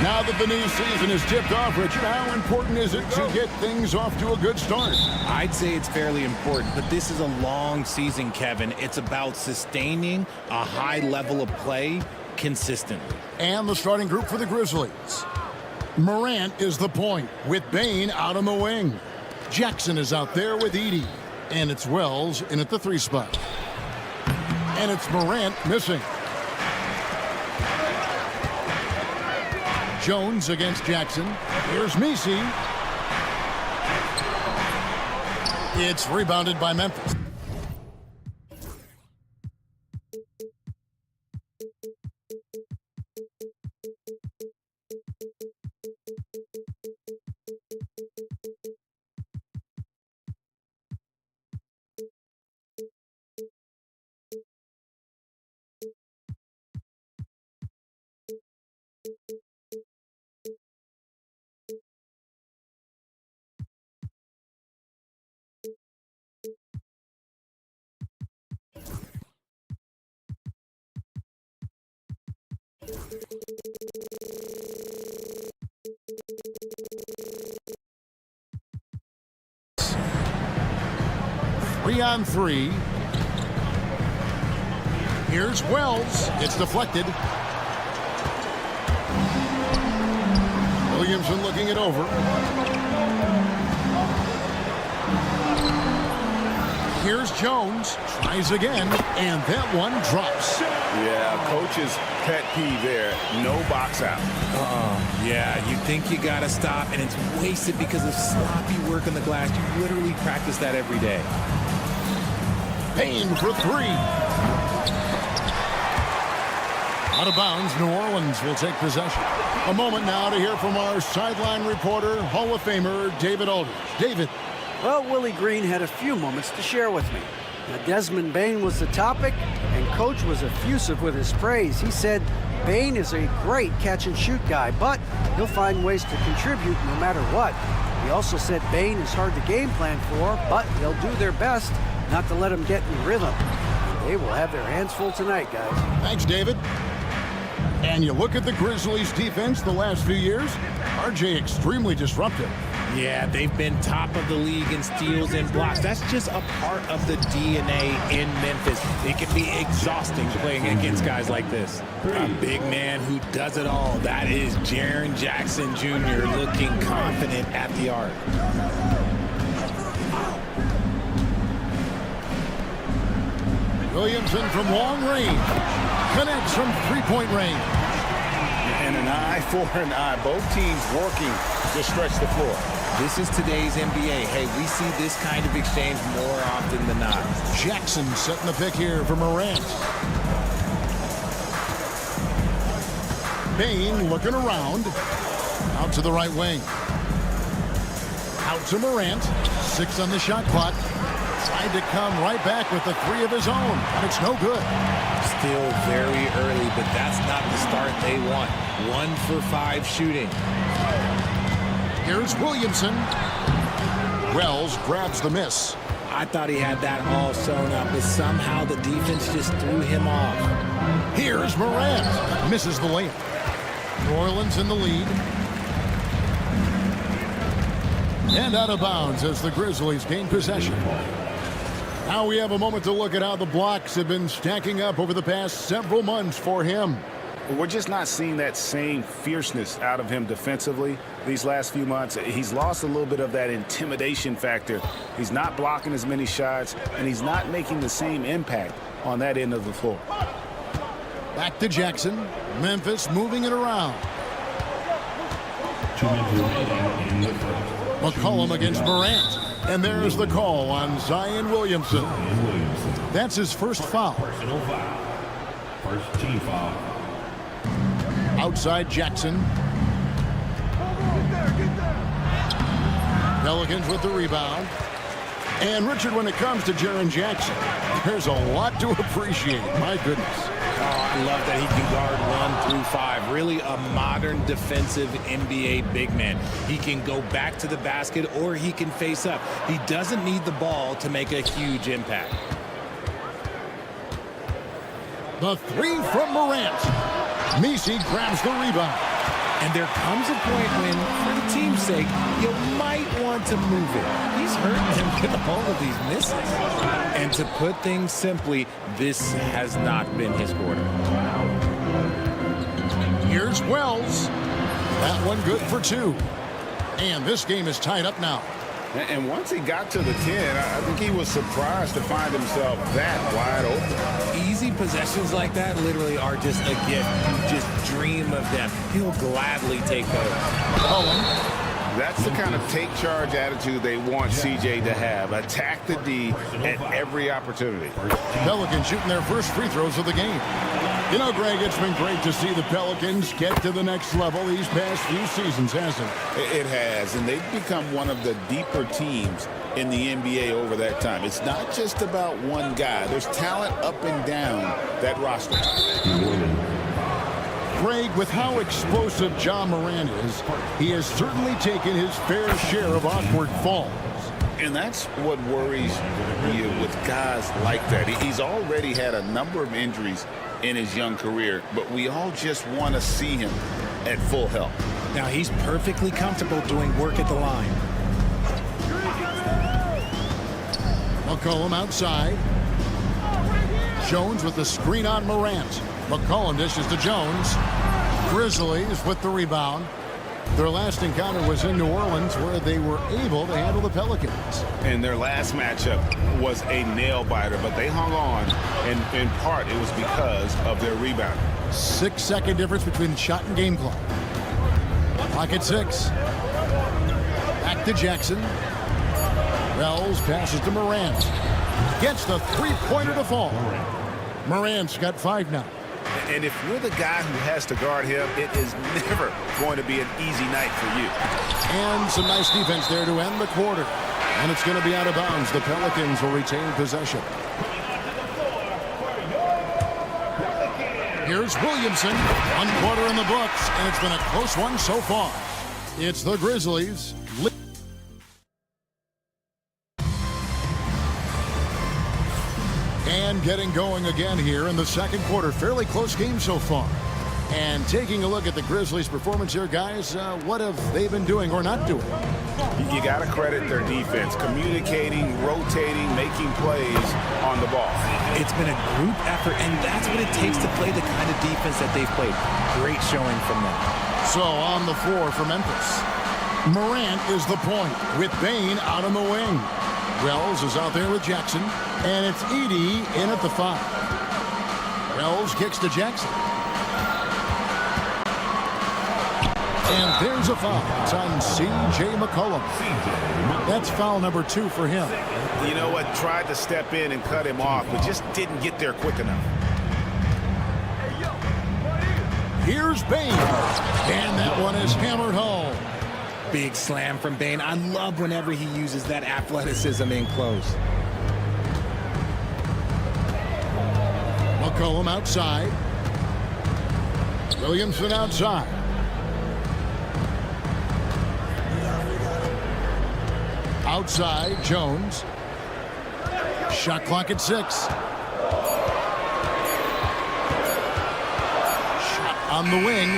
Now that the new season is tipped off, Richard, how important is it to get things off to a good start? I'd say it's fairly important, but this is a long season, Kevin. It's about sustaining a high level of play consistently. And the starting group for the Grizzlies. Morant is the point with Bane out on the wing. Jackson is out there with Edey. And it's Wells in at the 3 spot. And it's Morant missing. Jones against Jackson. Here's Messi. It's rebounded by Memphis. Three on 3. Here's Wells. It's deflected. Williamson looking it over. Here's Jones. Tries again. And that one drops. Yeah, coach's pet peeve there. No box out. Yeah, you think you got to stop, and it's wasted because of sloppy work on the glass. You literally practice that every day. Payne for 3. Out of bounds, New Orleans will take possession. A moment now to hear from our sideline reporter, Hall of Famer David Aldridge. David. Well, Willie Green had a few moments to share with me. Now, Desmond Bane was the topic, and Coach was effusive with his praise. He said Bane is a great catch-and-shoot guy, but he'll find ways to contribute no matter what. He also said Bane is hard to game plan for, but they'll do their best not to let him get in rhythm. They will have their hands full tonight, guys. Thanks, David. And you look at the Grizzlies' defense the last few years, RJ extremely disruptive. Yeah, they've been top of the league in steals and blocks. That's just a part of the DNA in Memphis. It can be exhausting playing against guys like this. A big man who does it all. That is Jaren Jackson Jr. looking confident at the arc. Williamson from long range. Connects from three-point range. And an eye for an eye. Both teams working to stretch the floor. This is today's NBA. Hey, we see this kind of exchange more often than not. Jackson setting the pick here for Morant. Bane looking around. Out to the right wing. Out to Morant. 6 on the shot clock. Tried to come right back with the 3 of his own, but it's no good. Still very early, but that's not the start they want. 1 for 5 shooting. Here's Williamson. Wells grabs the miss. I thought he had that all sewn up, but somehow the defense just threw him off. Here's Morant. Misses the layup. New Orleans in the lead. And out of bounds as the Grizzlies gain possession. Now we have a moment to look at how the blocks have been stacking up over the past several months for him. We're just not seeing that same fierceness out of him defensively these last few months. He's lost a little bit of that intimidation factor. He's not blocking as many shots, and he's not making the same impact on that end of the floor. Back to Jackson. Memphis moving it around. 2 minutes remaining in the first. McCollum against Morant. And there's the call on Zion Williamson. That's his first foul. Personal foul. First team foul. Outside Jackson. Pelicans with the rebound. And Richard, when it comes to Jaren Jackson, there's a lot to appreciate. My goodness. Oh, I love that he can guard 1 through 5. Really a modern defensive NBA big man. He can go back to the basket or he can face up. He doesn't need the ball to make a huge impact. The 3 from Morant. Messi grabs the rebound. And there comes a point when, for the team's sake, you might want to move it. He's hurting him with all of these misses. And to put things simply, this has not been his quarter. Here's Wells. That one good for 2. And this game is tied up now. And once he got to the 10, I think he was surprised to find himself that wide open. Easy possessions like that literally are just a gift. You just dream of them. He'll gladly take those. That's the kind of take charge attitude they want CJ to have. Attack the D at every opportunity. Pelicans shooting their first free throws of the game. You know, Greg, it's been great to see the Pelicans get to the next level these past few seasons, hasn't it? It has, and they've become one of the deeper teams in the NBA over that time. It's not just about one guy. There's talent up and down that roster. Greg, with how explosive Ja Morant is, he has certainly taken his fair share of awkward falls. And that's what worries you with guys like that. He's already had a number of injuries in his young career, but we all just want to see him at full health. Now he's perfectly comfortable doing work at the line. McCollum outside. Jones with the screen on Morant. McCollum dishes to Jones. Grizzlies with the rebound. Their last encounter was in New Orleans, where they were able to handle the Pelicans. And their last matchup was a nail-biter, but they hung on, and in part it was because of their rebound. 6-second difference between shot and game clock. Clock at 6. Back to Jackson. Wells passes to Morant. Gets the three-pointer to fall. Morant's got 5 now. And if you're the guy who has to guard him, it is never going to be an easy night for you. And some nice defense there to end the quarter. And it's going to be out of bounds. The Pelicans will retain possession. Here's Williamson. 1 quarter in the books, and it's been a close one so far. It's the Grizzlies. And getting going again here in the second quarter. Fairly close game so far. And taking a look at the Grizzlies' performance here, guys, what have they been doing or not doing? You got to credit their defense. Communicating, rotating, making plays on the ball. It's been a group effort, and that's what it takes to play the kind of defense that they've played. Great showing from them. So on the floor for Memphis. Morant is the point with Bane out on the wing. Wells is out there with Jackson, and it's Edey in at the 5. Wells kicks to Jackson. And there's a foul. It's on C.J. McCollum. That's foul number 2 for him. You know what? Tried to step in and cut him off, but just didn't get there quick enough. Here's Bane. And that one is hammered home. Big slam from Bane. I love whenever he uses that athleticism in close. McCollum outside. Williamson outside. Outside, Jones. Shot clock at 6. Shot on the wing.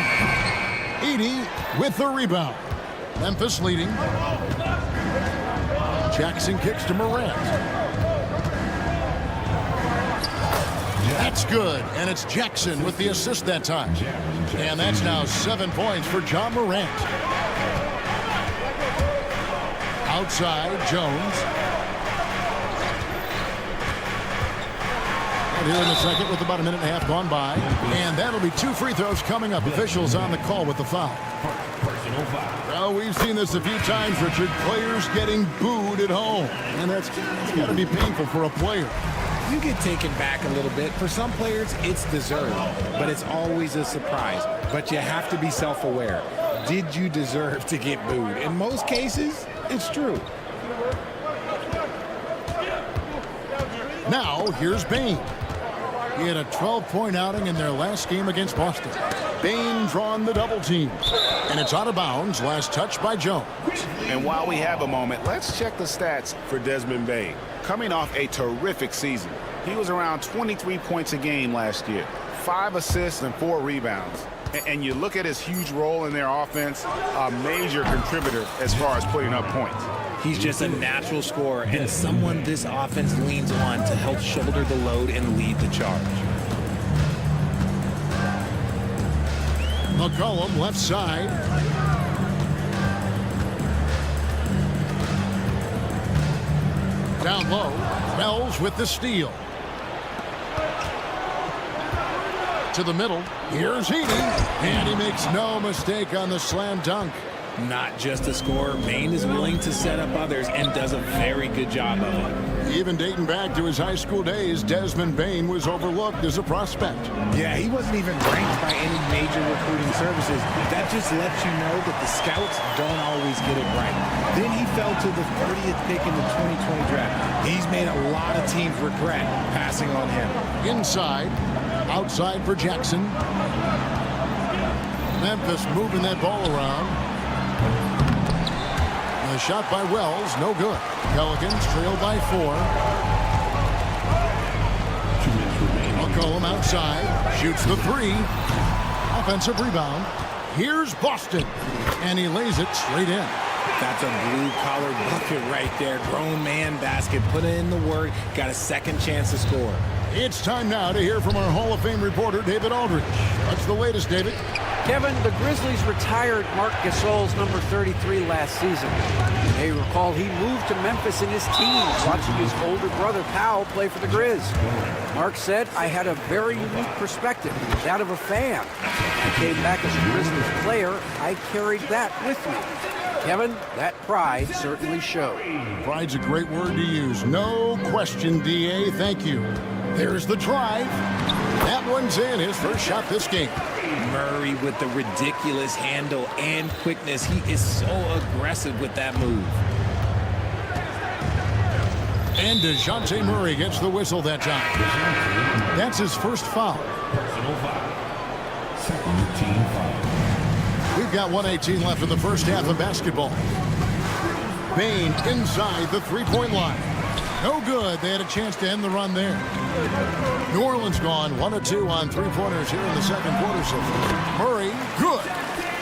Edey with the rebound. Memphis leading. Jackson kicks to Morant. That's good, and it's Jackson with the assist that time. And that's now 7 points for Ja Morant. Outside, Jones. And here in the second with about a minute and a half gone by. And that'll be 2 free throws coming up. Officials on the call with the foul. Well, we've seen this a few times, Richard. Players getting booed at home. And that's got to be painful for a player. You get taken back a little bit. For some players, it's deserved, but it's always a surprise. But you have to be self-aware. Did you deserve to get booed? In most cases, it's true. Now, here's Bane. He had a 12-point outing in their last game against Boston. Bane drawn the double team. And it's out of bounds. Last touch by Jones. And while we have a moment, let's check the stats for Desmond Bane. Coming off a terrific season. He was around 23 points a game last year. 5 assists and 4 rebounds. And you look at his huge role in their offense, a major contributor as far as putting up points. He's just a natural scorer and someone this offense leans on to help shoulder the load and lead the charge. McCollum left side. Down low, Wells with the steal. To the middle, here's Edey, and he makes no mistake on the slam dunk. Not just a scorer, Bane is willing to set up others and does a very good job of it. Even dating back to his high school days, Desmond Bane was overlooked as a prospect. Yeah, he wasn't even ranked by any major recruiting services. That just lets you know that the scouts don't always get it right. Then he fell to the 30th pick in the 2020 draft. He's made a lot of teams regret passing on him. Inside, outside for Jackson. Memphis moving that ball around. The shot by Wells, no good. Pelicans trail by 4. 2 minutes remaining. McCollum outside, shoots the 3. Offensive rebound. Here's Boston, and he lays it straight in. That's a blue-collar bucket right there. Grown man basket. Put in the work. Got a second chance to score. It's time now to hear from our Hall of Fame reporter, David Aldridge. What's the latest, David? Kevin, the Grizzlies retired Marc Gasol's number 33 last season. You may recall he moved to Memphis in his teens, watching his older brother Powell play for the Grizz. Marc said, "I had a very unique perspective, that of a fan. I came back as a Grizzlies player. I carried that with me." Kevin, that pride certainly showed. Pride's a great word to use. No question, D.A. Thank you. There's the drive. That one's in, his first shot this game. Murray with the ridiculous handle and quickness. He is so aggressive with that move. And DeJounte Murray gets the whistle that time. That's his first foul. Personal foul. Second team foul. We've got 1:18 left in the first half of basketball. Bane inside the three-point line. No good. They had a chance to end the run there. New Orleans gone 1 of 2 on three-pointers here in the second quarter. So Murray, good.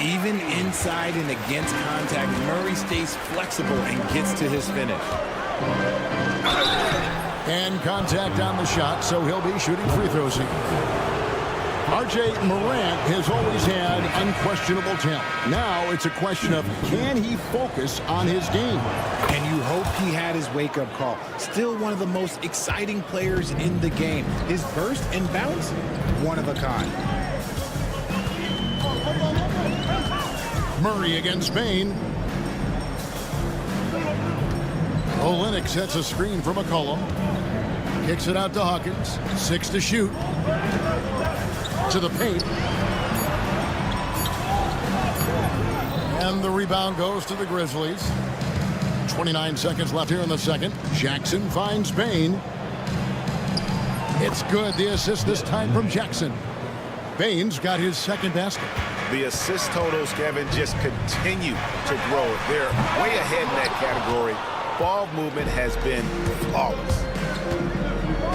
Even inside and against contact, Murray stays flexible and gets to his finish. And contact on the shot, so he'll be shooting free throws here. R.J. Morant has always had unquestionable talent. Now it's a question of, can he focus on his game? And you hope he had his wake-up call. Still one of the most exciting players in the game. His burst and bounce, one of a kind. Murray against Bane. Olynyk sets a screen for McCollum. Kicks it out to Hawkins. 6 to shoot. To the paint. And the rebound goes to the Grizzlies. 29 seconds left here in the second. Jackson finds Bane. It's good. The assist this time from Jackson. Bane's got his second basket. The assist totals, Kevin, just continue to grow. They're way ahead in that category. Ball movement has been flawless.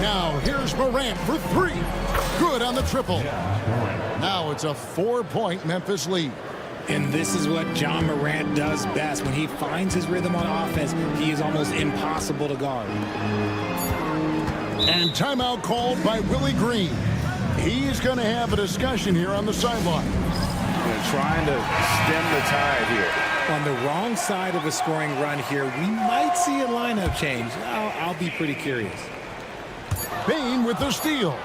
Now here's Morant for 3. Good on the triple. Now it's a 4-point Memphis lead. And this is what John Morant does best. When he finds his rhythm on offense, he is almost impossible to guard. And timeout called by Willie Green. He's going to have a discussion here on the sideline. They're trying to stem the tide here. On the wrong side of a scoring run here, we might see a lineup change. I'll be pretty curious. Bane with the steal.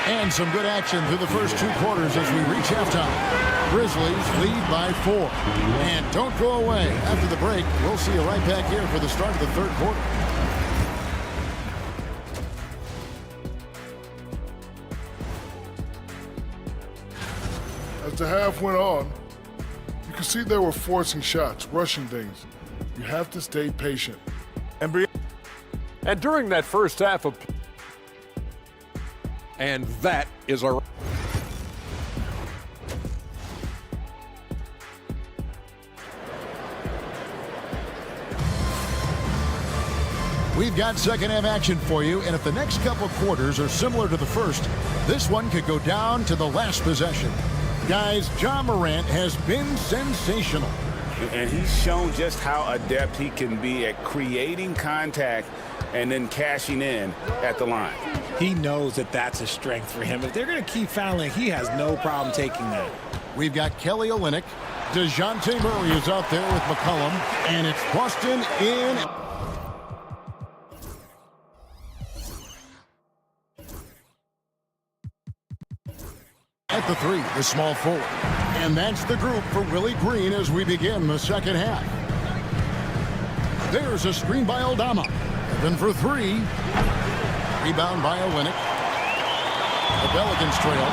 And some good action through the first 2 quarters as we reach halftime. Grizzlies lead by 4. And don't go away. After the break, we'll see you right back here for the start of the third quarter. As the half went on, you could see they were forcing shots, rushing things. You have to stay patient. And during that first half of... And that is a... We We've got second half action for you, and if the next couple of quarters are similar to the first, this one could go down to the last possession. Guys, Ja Morant has been sensational. And he's shown just how adept he can be at creating contact and then cashing in at the line. He knows that that's a strength for him. If they're going to keep fouling, he has no problem taking that. We've got Kelly Olynyk. DeJounte Murray is out there with McCollum, and it's Boston in. At the three, the small forward. And that's the group for Willie Green as we begin the second half. There's a screen by Aldama. Then for three. Rebound by Olynyk. The Pelicans trail.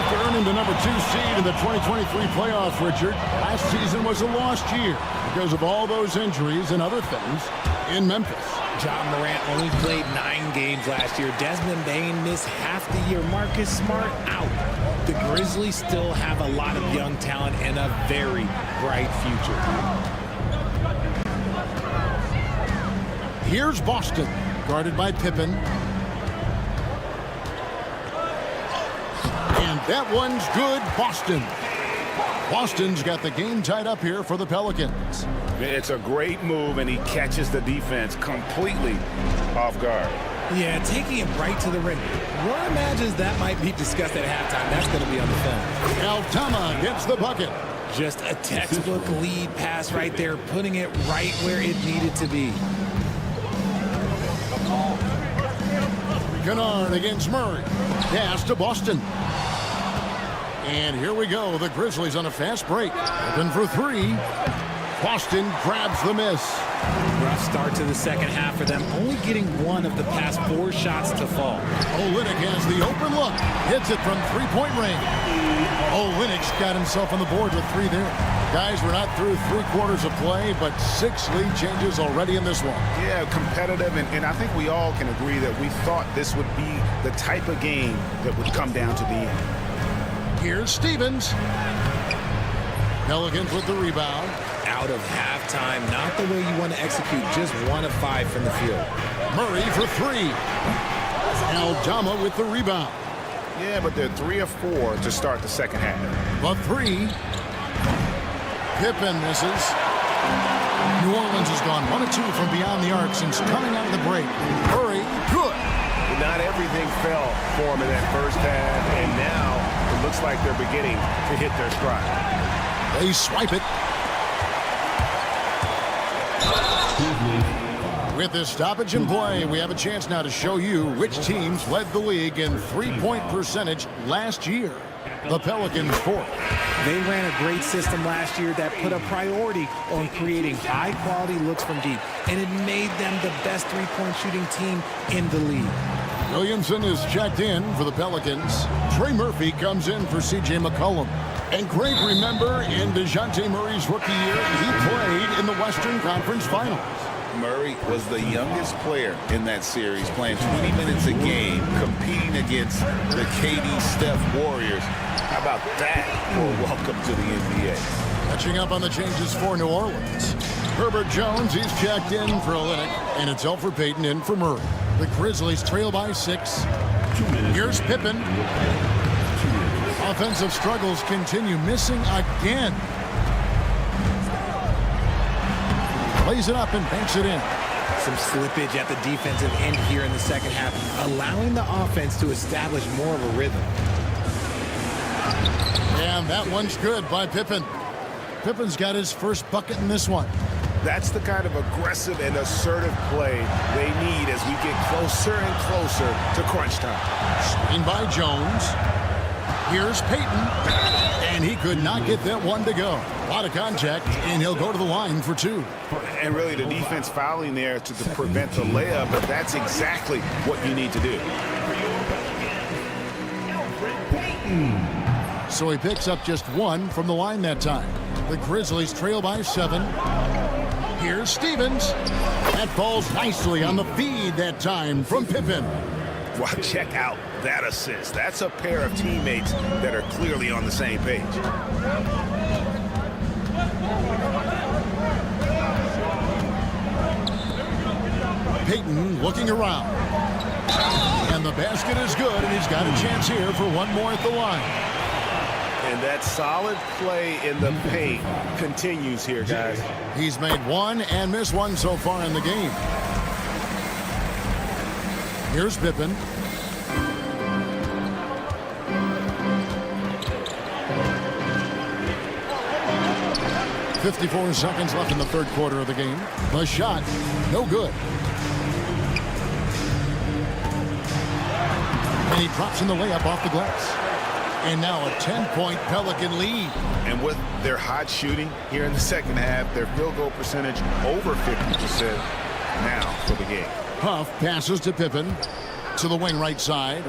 After earning the number 2 seed in the 2023 playoffs, Richard, last season was a lost year because of all those injuries and other things in Memphis. Ja Morant only played 9 games last year. Desmond Bane missed half the year. Marcus Smart out. The Grizzlies still have a lot of young talent and a very bright future. Here's Boston, guarded by Pippen. And that one's good, Boston. Boston's got the game tied up here for the Pelicans. It's a great move, and he catches the defense completely off guard. Yeah, taking it right to the rim. One imagines that might be discussed at halftime. That's going to be on the film. Aldama gets the bucket. Just a textbook lead pass right there, putting it right where it needed to be. Kennard against Murray. Pass to Boston. And here we go. The Grizzlies on a fast break. Open for three. Boston grabs the miss. Rough start to the second half for them, only getting one of the past 4 shots to fall. Olynyk has the open look. Hits it from three-point range. Olynyk's got himself on the board with 3 there. Guys, we're not through 3 quarters of play, but 6 lead changes already in this one. Yeah, competitive, and I think we all can agree that we thought this would be the type of game that would come down to the end. Here's Stevens. Pelicans with the rebound. Out of halftime, not the way you want to execute, just 1 of 5 from the field. Murray for 3. Aldama with the rebound. Yeah, but they're 3 of 4 to start the second half. The 3. Pippen misses. New Orleans has gone 1 of 2 from beyond the arc since coming out of the break. Murray, good. But not everything fell for them in that first half, and now it looks like they're beginning to hit their stride. They swipe it. With this stoppage in play, we have a chance now to show you which teams led the league in three-point percentage last year. The Pelicans 4th. They ran a great system last year that put a priority on creating high-quality looks from deep, and it made them the best three-point shooting team in the league. Williamson is checked in for the Pelicans. Trey Murphy comes in for C.J. McCollum. And Greg, remember, in DeJounte Murray's rookie year, he played in the Western Conference Finals. Murray was the youngest player in that series, playing 20 minutes a game, competing against the KD Steph Warriors. How about that for a welcome to the NBA? Catching up on the changes for New Orleans. Herbert Jones, he's checked in for Olynyk, and it's Elfrid Payton in for Murray. The Grizzlies trail by 6. Here's Pippen. Offensive struggles continue, missing again. Plays it up and banks it in. Some slippage at the defensive end here in the second half, allowing the offense to establish more of a rhythm. And that one's good by Pippen. Pippen's got his first bucket in this one. That's the kind of aggressive and assertive play they need as we get closer and closer to crunch time. Screen by Jones. Here's Payton. And he could not get that one to go. A lot of contact, and he'll go to the line for 2. And really the defense fouling there to prevent the layup, but that's exactly what you need to do. So he picks up just 1 from the line that time. The Grizzlies trail by 7. Here's Stevens. That falls nicely on the feed that time from Pippen. Well, check out that assist. That's a pair of teammates that are clearly on the same page. Payton looking around. And the basket is good, and he's got a chance here for one more at the line. And that solid play in the paint continues here, guys. He's made one and missed one so far in the game. Here's Pippen. "54 seconds left in the third quarter of the game. The shot, no good. And he drops in the layup off the glass. And now a 10-point Pelican lead. And with their hot shooting here in the second half, their field goal percentage over 50% now for the game. Huff passes to Pippen to the wing right side.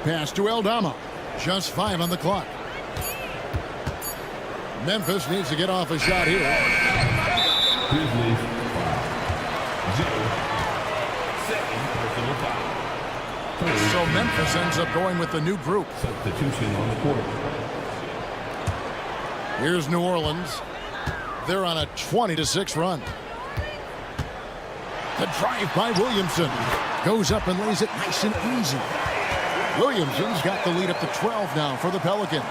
Pass to Aldama. Just 5 on the clock. Memphis needs to get off a shot here. Grizzlies 0. Second personal foul. So Memphis ends up going with the new group. Substitution on the court. Here's New Orleans. They're on a 20-6 run. The drive by Williamson. Goes up and lays it nice and easy. Williamson's got the lead up to 12 now for the Pelicans.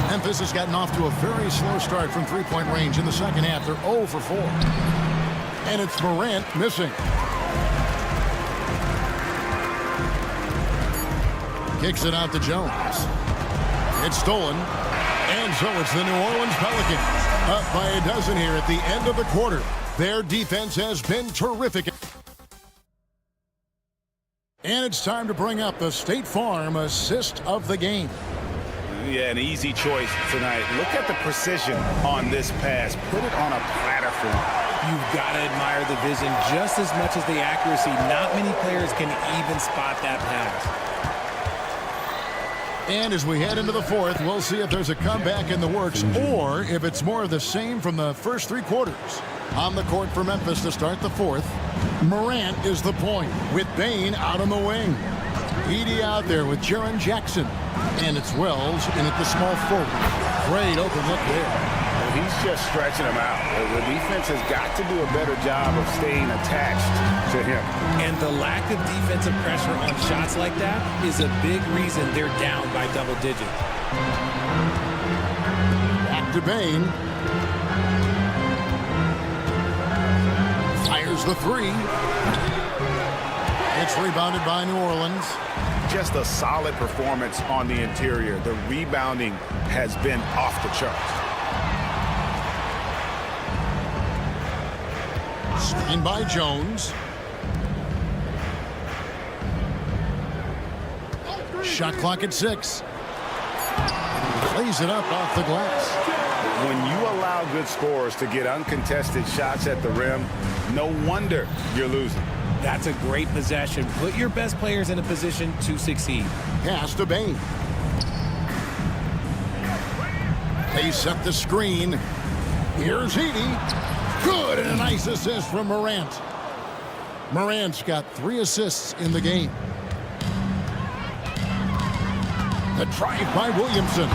Memphis has gotten off to a very slow start from three-point range in the second half. They're 0 for 4. And it's Morant missing. Kicks it out to Jones. It's stolen. And so it's the New Orleans Pelicans up by a dozen here at the end of the quarter. Their defense has been terrific. And it's time to bring up the State Farm assist of the game. Yeah, an easy choice tonight. Look at the precision on this pass. Put it on a platter for him. You've got to admire the vision just as much as the accuracy. Not many players can even spot that pass. And as we head into the fourth, we'll see if there's a comeback in the works or if it's more of the same from the first three quarters. On the court for Memphis to start the fourth, Morant is the point with Bane out on the wing. Edey out there with Jaren Jackson. And it's Wells in at the small forward. Great open look there. He's just stretching him out. The defense has got to do a better job of staying attached to him. And the lack of defensive pressure on shots like that is a big reason they're down by double digits. Back to Bane. Fires the three. It's rebounded by New Orleans. Just a solid performance on the interior. The rebounding has been off the charts. Screen by Jones. Shot clock at 6. Plays it up off the glass. When you allow good scorers to get uncontested shots at the rim, no wonder you're losing. That's a great possession. Put your best players in a position to succeed. Pass to Bane. They set the screen. Here's Edey. Good, and a nice assist from Morant. Morant's got 3 assists in the game. The drive by Williamson.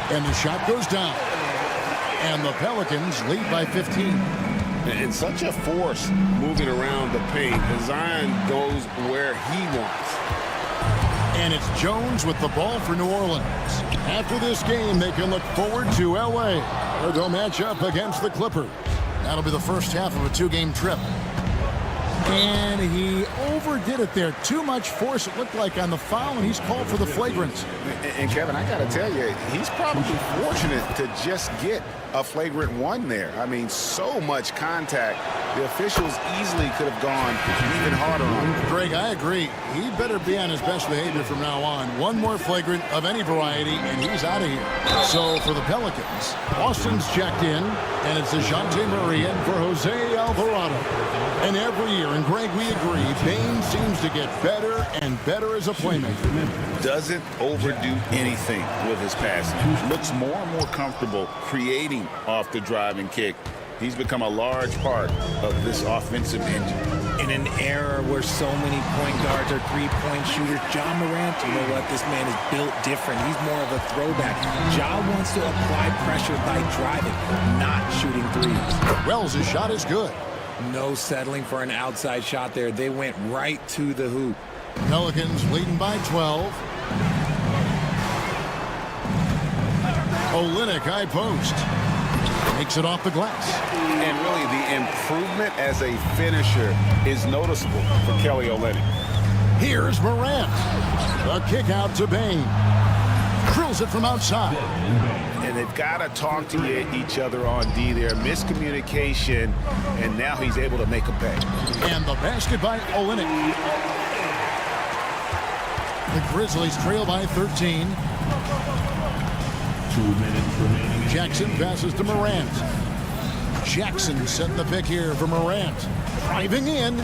And the shot goes down. And the Pelicans lead by 15. And such a force moving around the paint. Zion goes where he wants. And it's Jones with the ball for New Orleans. After this game, they can look forward to LA, where they'll match up against the Clippers. That'll be the first half of a 2-game trip. And he overdid it there. Too much force, it looked like, on the foul, and he's called for the flagrant. And Kevin, I got to tell you, he's probably fortunate to just get a flagrant 1 there. I mean, so much contact. The officials easily could have gone even harder on him. Greg, I agree. He better be on his best behavior from now on. One more flagrant of any variety, and he's out of here. So for the Pelicans, Austin's checked in, and it's DeJounte Murray in for Jose Alvarado. And every year, and Greg, we agree, Bane seems to get better and better as a playmaker. Doesn't overdo anything with his passing. Looks more and more comfortable creating off the driving kick. He's become a large part of this offensive engine. In an era where so many point guards are three-point shooters, Ja Morant, you know what? This man is built different. He's more of a throwback. Ja wants to apply pressure by driving, not shooting threes. Wells' shot is good. No settling for an outside shot there. They went right to the hoop. Pelicans leading by 12. Olynyk high post. Makes it off the glass. And really, the improvement as a finisher is noticeable for Kelly Olynyk. Here's Morant. A kick out to Bane. Drills it from outside. And they've got to talk to each other on D there. Miscommunication, and now he's able to make a pay. And the basket by Olynyk. The Grizzlies trail by 13. 2 minutes remaining. Jackson passes to Morant. Jackson setting the pick here for Morant. Driving in.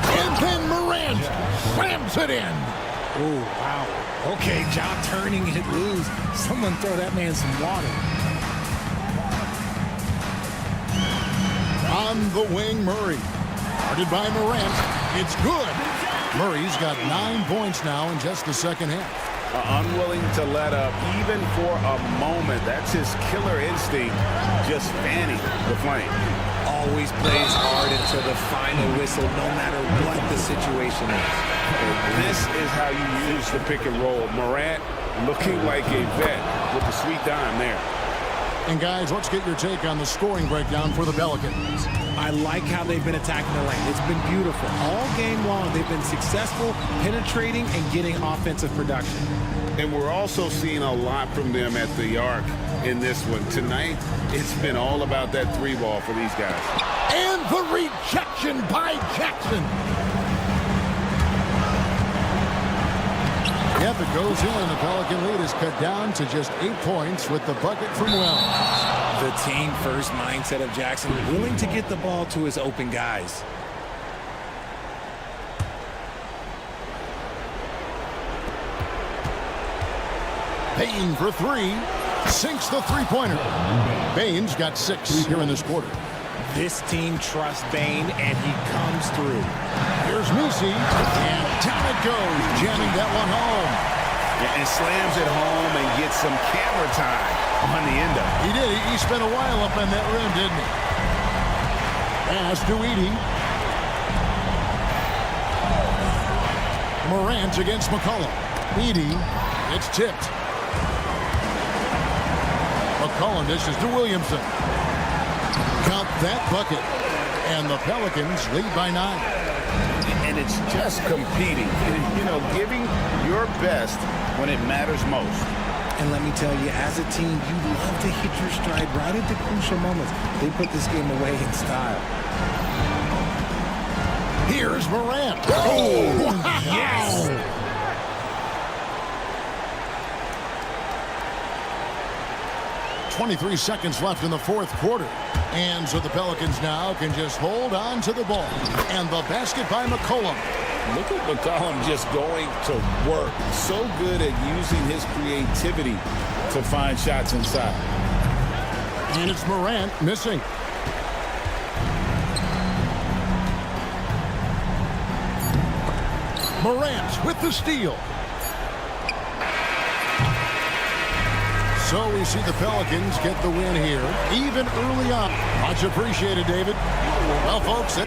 And then Morant slams it in. Oh, wow. Okay, Ja turning it loose. Someone throw that man some water. On the wing, Murray. Guarded by Morant. It's good. Murray's got 9 points now in just the second half. Unwilling to let up even for a moment. That's his killer instinct, just fanning the flame. Always plays hard until the final whistle, no matter what the situation is. This is how you use the pick and roll. Morant looking like a vet with the sweet dime there. And guys, let's get your take on the scoring breakdown for the Pelicans. I like how they've been attacking the lane. It's been beautiful. All game long, they've been successful, penetrating and getting offensive production. And we're also seeing a lot from them at the arc in this one. Tonight, it's been all about that three ball for these guys. And the rejection by Jackson. Yep, it goes in, and the Pelican lead is cut down to just 8 points with the bucket from Wells. The team-first mindset of Jackson, willing to get the ball to his open guys. Bane for three. Sinks the three-pointer. Bane's got 6 here in this quarter. This team trusts Bane, and he comes through. Here's Misi, and down it goes, jamming that one home. And slams it home and gets some camera time on the end of it. He did. He spent a while up on that rim, didn't he? Pass to Edey. Morant against McCollum. Edey, it's tipped. McCollum dishes to Williamson. Count that bucket. And the Pelicans lead by 9. And it's just competing. You know, giving your best when it matters most. And let me tell you, as a team, you love to hit your stride right at the crucial moments. They put this game away in style. Here's Morant. Oh, wow. Yes! 23 seconds left in the fourth quarter. And so the Pelicans now can just hold on to the ball. And the basket by McCollum. Look at McCollum just going to work. So good at using his creativity to find shots inside. And it's Morant missing. Morant with the steal. So we see the Pelicans get the win here, even early on. Much appreciated, David. Well, folks,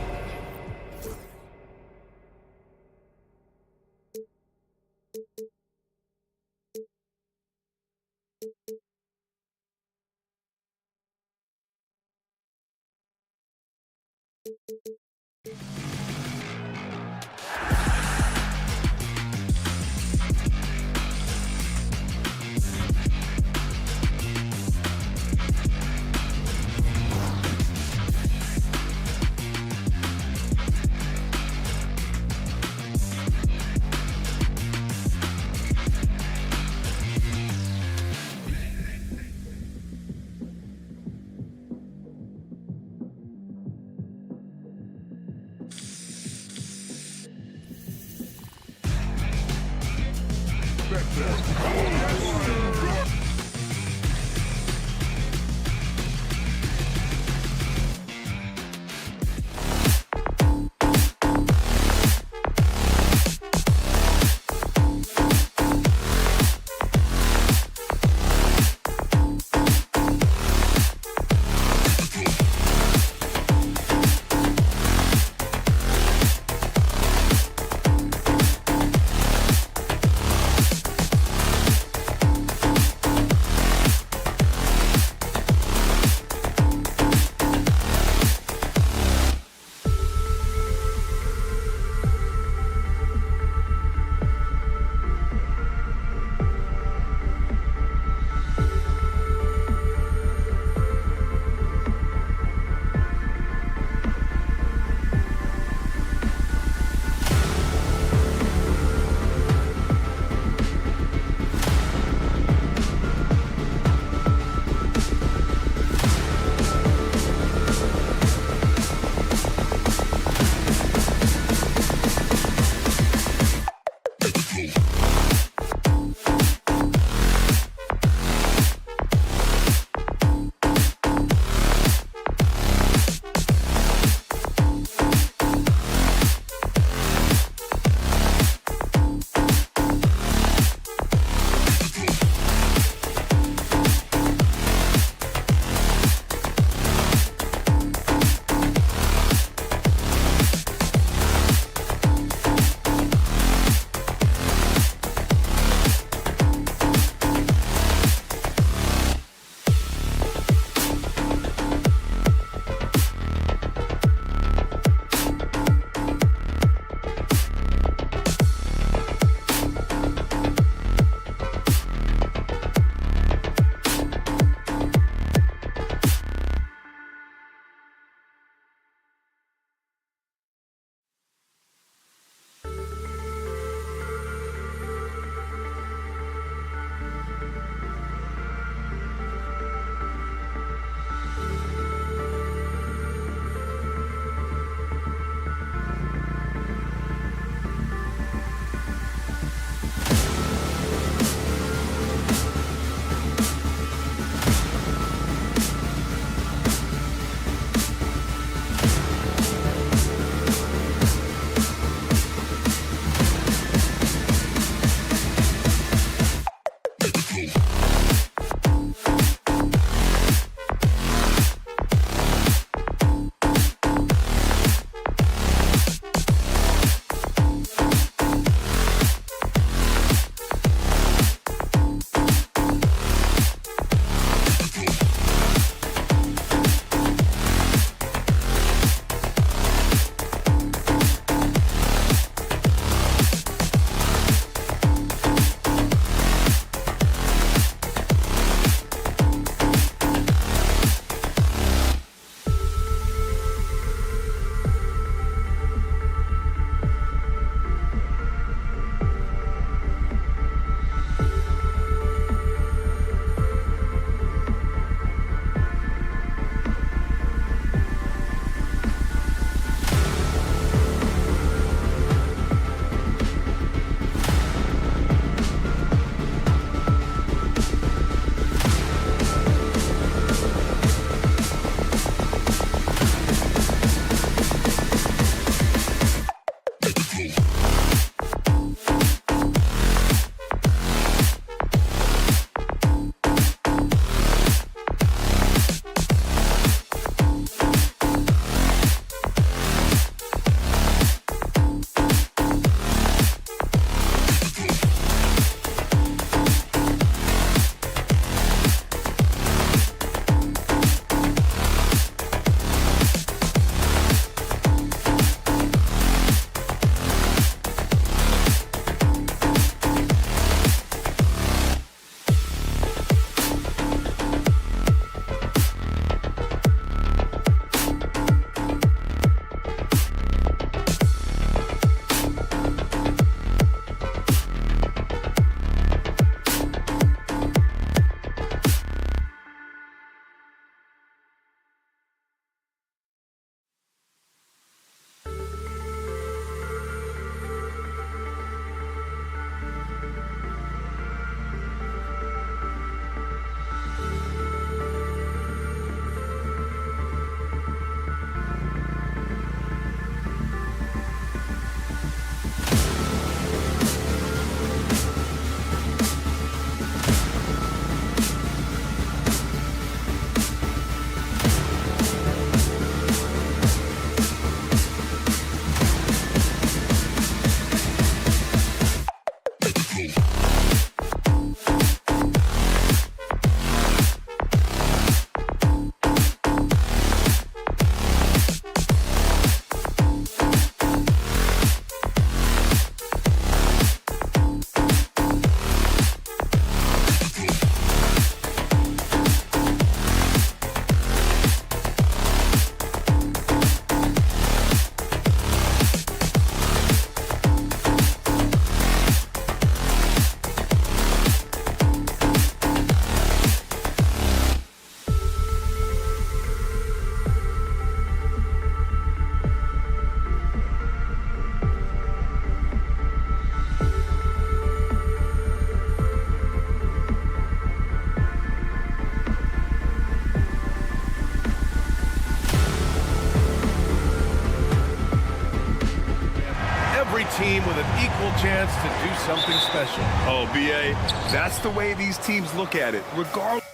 every team with an equal chance to do something special. Oh, B.A., that's the way these teams look at it, regardless.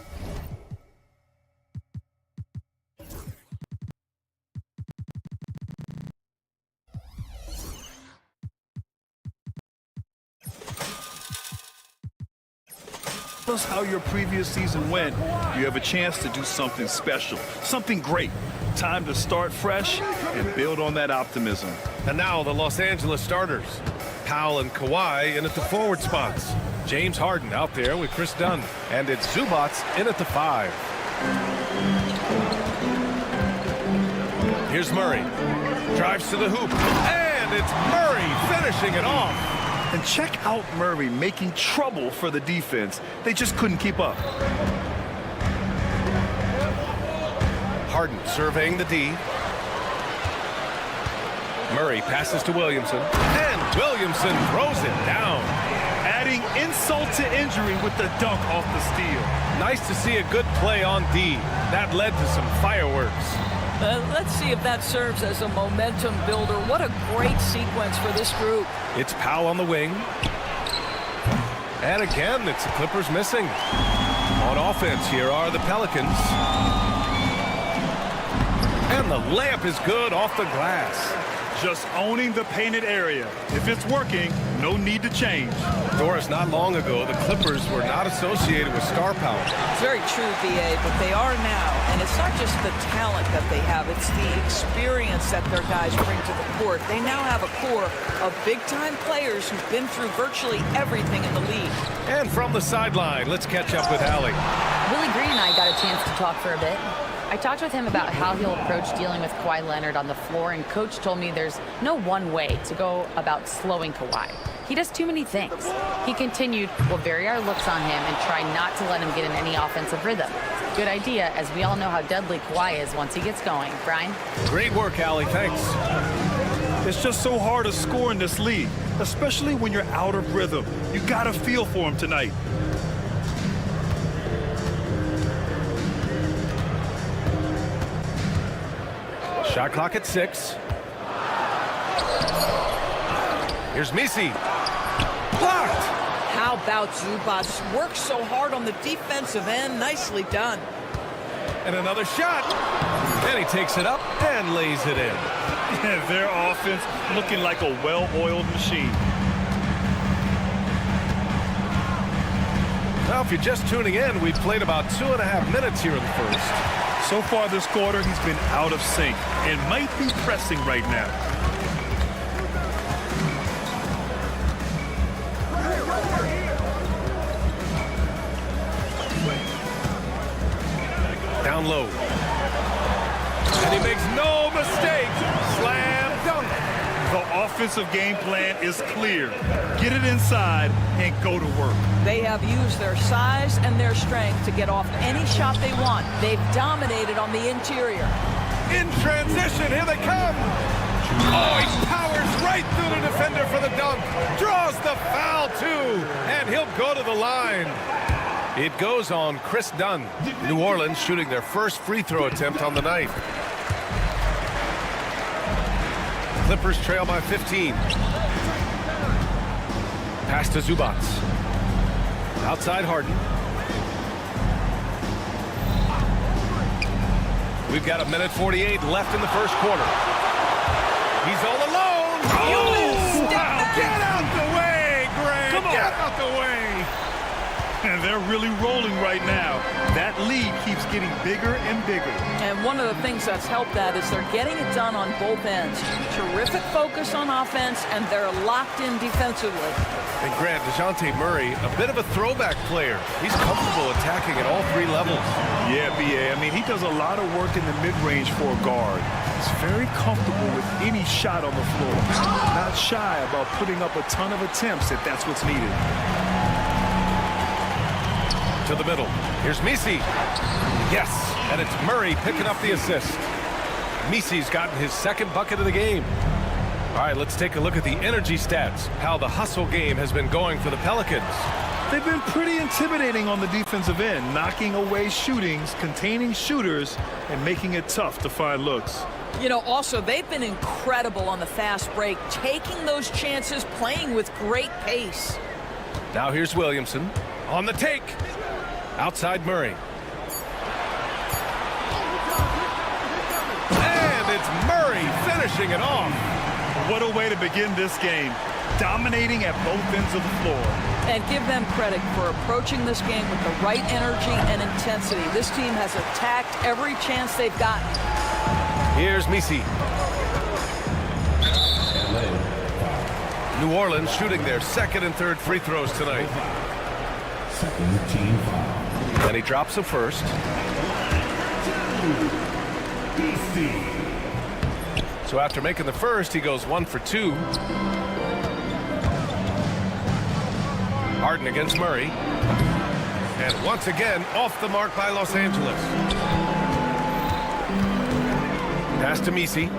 How your previous season went, you have a chance to do something special, something great. Time to start fresh and build on that optimism. And now the Los Angeles starters. Powell and Kawhi in at the forward spots. James Harden out there with Chris Dunn. And it's Zubac in at the 5. Here's Murray. Drives to the hoop. And it's Murray finishing it off. And check out Murray making trouble for the defense. They just couldn't keep up. Harden surveying the D. Murray passes to Williamson. And Williamson throws it down. Adding insult to injury with the dunk off the steal. Nice to see a good play on D. That led to some fireworks. Let's see if that serves as a momentum builder. What a great sequence for this group. It's Powell on the wing. And again, it's the Clippers missing. On offense, here are the Pelicans. And the layup is good off the glass. Just owning the painted area. If it's working, no need to change. Doris, not long ago, the Clippers were not associated with star power. It's very true, B.A., but they are now. And it's not just the talent that they have, it's the experience that their guys bring to the court. They now have a core of big-time players who've been through virtually everything in the league. And from the sideline, let's catch up with Allie. Willie Green and I got a chance to talk for a bit. I talked with him about how he'll approach dealing with Kawhi Leonard on the floor, and Coach told me there's no one way to go about slowing Kawhi. He does too many things. He continued, we'll vary our looks on him and try not to let him get in any offensive rhythm. Good idea, as we all know how deadly Kawhi is once he gets going. Brian? Great work, Allie. Thanks. It's just so hard to score in this league, especially when you're out of rhythm. You got to feel for him tonight. Shot clock at 6. Here's Misi. Blocked! How about Zubac? Works so hard on the defensive end. Nicely done. And another shot. And he takes it up and lays it in. Their offense looking like a well-oiled machine. Now, if you're just tuning in, we've played about 2.5 minutes here in the first. So far this quarter, he's been out of sync and might be pressing right now. Down low. And he makes no mistake. Slam dunk. The offensive game plan is clear. Get it inside and go to work. They have used their size and their strength to get off any shot they want. They've dominated on the interior. In transition, here they come. Oh, he powers right through the defender for the dunk. Draws the foul, too. And he'll go to the line. It goes on Chris Dunn. New Orleans shooting their first free throw attempt on the night. Clippers trail by 15. Pass to Zubac. Outside Harden. We've got 1:48 left in the first quarter. He's all alone. Oh! Get out the way, Grant. Come on. Get out the way. And they're really rolling right now. That lead keeps getting bigger and bigger. And one of the things that's helped that is they're getting it done on both ends. Terrific focus on offense, and they're locked in defensively. And Grant, DeJounte Murray, a bit of a throwback player. He's comfortable attacking at all 3 levels. Yeah, B.A. I mean, he does a lot of work in the mid-range for a guard. He's very comfortable with any shot on the floor. Not shy about putting up a ton of attempts if that's what's needed. To the middle. Here's Misi. Yes, and it's Murray picking up the assist. Misi's gotten his second bucket of the game. All right, let's take a look at the energy stats, how the hustle game has been going for the Pelicans. They've been pretty intimidating on the defensive end, knocking away shootings, containing shooters, and making it tough to find looks. You know, also, they've been incredible on the fast break, taking those chances, playing with great pace. Now here's Williamson on the take. Outside Murray. And it's Murray finishing it off. What a way to begin this game. Dominating at both ends of the floor. And give them credit for approaching this game with the right energy and intensity. This team has attacked every chance they've gotten. Here's Misi. New Orleans shooting their second and third free throws tonight. Second team foul. And he drops the first. So after making the first, he goes 1 for 2. Harden against Murray. And once again, off the mark by Los Angeles. Pass to Misi.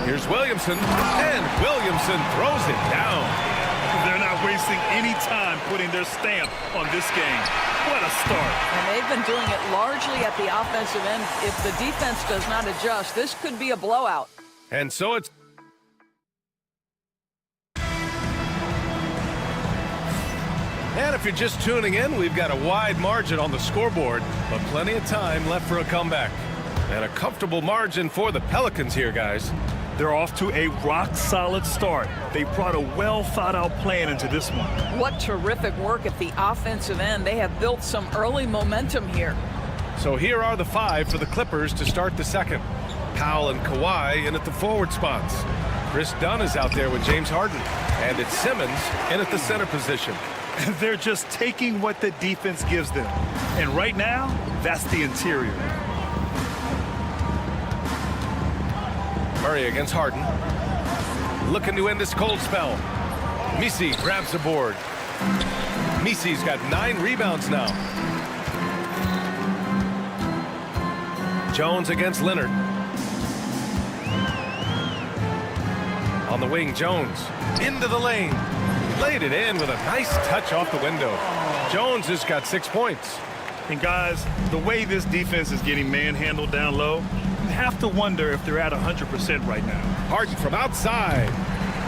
Here's Williamson. And Williamson throws it down. They're not wasting any time putting their stamp on this game. What a start. And they've been doing it largely at the offensive end. If the defense does not adjust, this could be a blowout. And so it's... And if you're just tuning in, we've got a wide margin on the scoreboard, but plenty of time left for a comeback. And a comfortable margin for the Pelicans here, guys. They're off to a rock-solid start. They brought a well-thought-out plan into this one. What terrific work at the offensive end. They have built some early momentum here. So here are the 5 for the Clippers to start the second. Powell and Kawhi in at the forward spots. Chris Dunn is out there with James Harden. And it's Simmons in at the center position. They're just taking what the defense gives them. And right now, that's the interior. Murray against Harden. Looking to end this cold spell. Misi grabs the board. Misi's got 9 rebounds now. Jones against Leonard. On the wing, Jones. Into the lane. Laid it in with a nice touch off the window. Jones has got 6 points. And guys, the way this defense is getting manhandled down low, you have to wonder if they're at 100% right now. Harden from outside.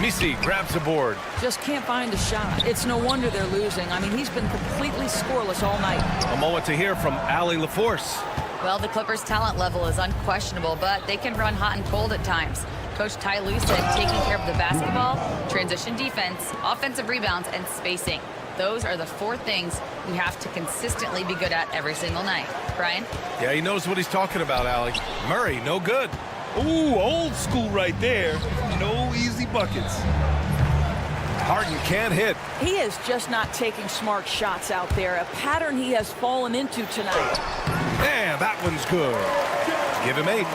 Misi grabs the board. Just can't find a shot. It's no wonder they're losing. I mean, he's been completely scoreless all night. A moment to hear from Allie LaForce. Well, the Clippers' talent level is unquestionable, but they can run hot and cold at times. Coach Ty Lue said taking care of the basketball, transition defense, offensive rebounds, and spacing. Those are the 4 things we have to consistently be good at every single night. Brian? Yeah, he knows what he's talking about, Allie. Murray, no good. Ooh, old school right there. No easy buckets. Harden can't hit. He is just not taking smart shots out there, a pattern he has fallen into tonight. And that one's good. Give him 8.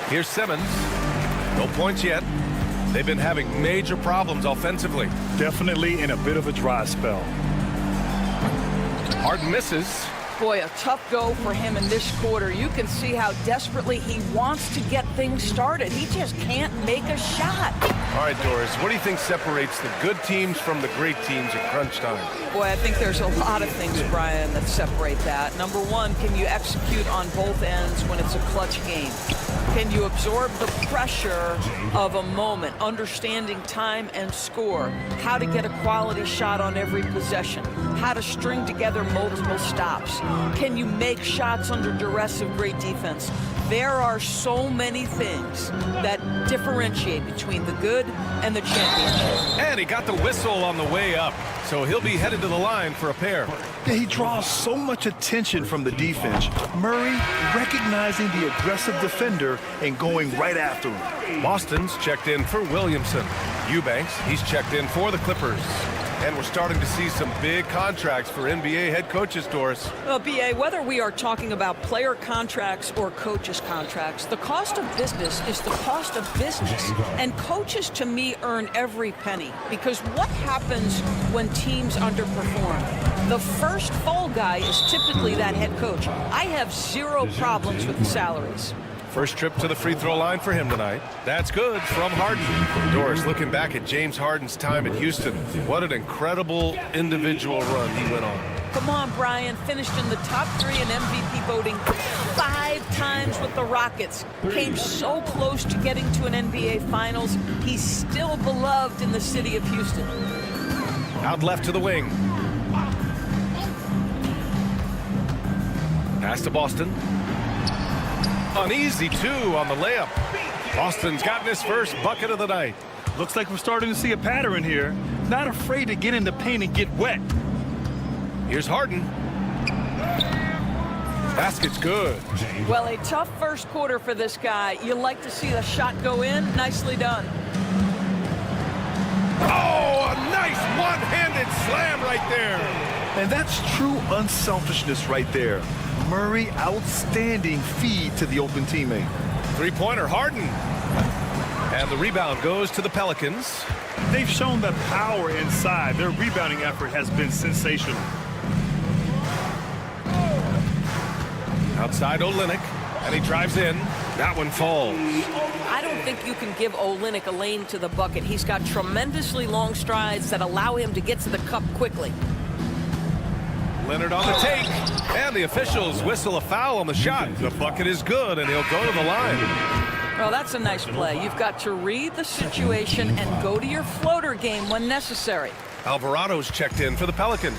Here's Simmons. No points yet. They've been having major problems offensively. Definitely in a bit of a dry spell. Harden misses. Boy, a tough go for him in this quarter. You can see how desperately he wants to get things started. He just can't make a shot. All right, Doris, what do you think separates the good teams from the great teams at crunch time? Boy, I think there's a lot of things, Brian, that separate that. Number one, can you execute on both ends when it's a clutch game? Can you absorb the pressure of a moment, understanding time and score, how to get a quality shot on every possession, how to string together multiple stops? Can you make shots under duress of great defense? There are so many things that differentiate between the good and the championship. And he got the whistle on the way up, so he'll be headed to the line for a pair. Yeah, he draws so much attention from the defense. Murray recognizing the aggressive defender and going right after him. Boston's checked in for Williamson. Eubanks, he's checked in for the Clippers. And we're starting to see some big contracts for NBA head coaches, Doris. Well, B.A., whether we are talking about player contracts or coaches' contracts, the cost of business is the cost of business. And coaches, to me, earn every penny. Because what happens when teams underperform? The first fall guy is typically that head coach. I have 0 problems with the salaries. First trip to the free throw line for him tonight. That's good from Harden. Doris, looking back at James Harden's time at Houston, what an incredible individual run he went on. Come on, Brian. Finished in the top 3 in MVP voting 5 times with the Rockets. Came so close to getting to an NBA Finals. He's still beloved in the city of Houston. Out left to the wing. Pass to Boston. Uneasy, too, on the layup. Boston's gotten his first bucket of the night. Looks like we're starting to see a pattern here. Not afraid to get in the paint and get wet. Here's Harden. Basket's good. Well, a tough first quarter for this guy. You like to see the shot go in. Nicely done. Oh, a nice one-handed slam right there. And that's true unselfishness right there. Murray, outstanding feed to the open teammate. Three-pointer, Harden. And the rebound goes to the Pelicans. They've shown the power inside. Their rebounding effort has been sensational. Outside Olynyk, and he drives in. That one falls. I don't think you can give Olynyk a lane to the bucket. He's got tremendously long strides that allow him to get to the cup quickly. Leonard on the take, and the officials whistle a foul on the shot. The bucket is good, and he'll go to the line. Well, that's a nice play. You've got to read the situation and go to your floater game when necessary. Alvarado's checked in for the Pelicans.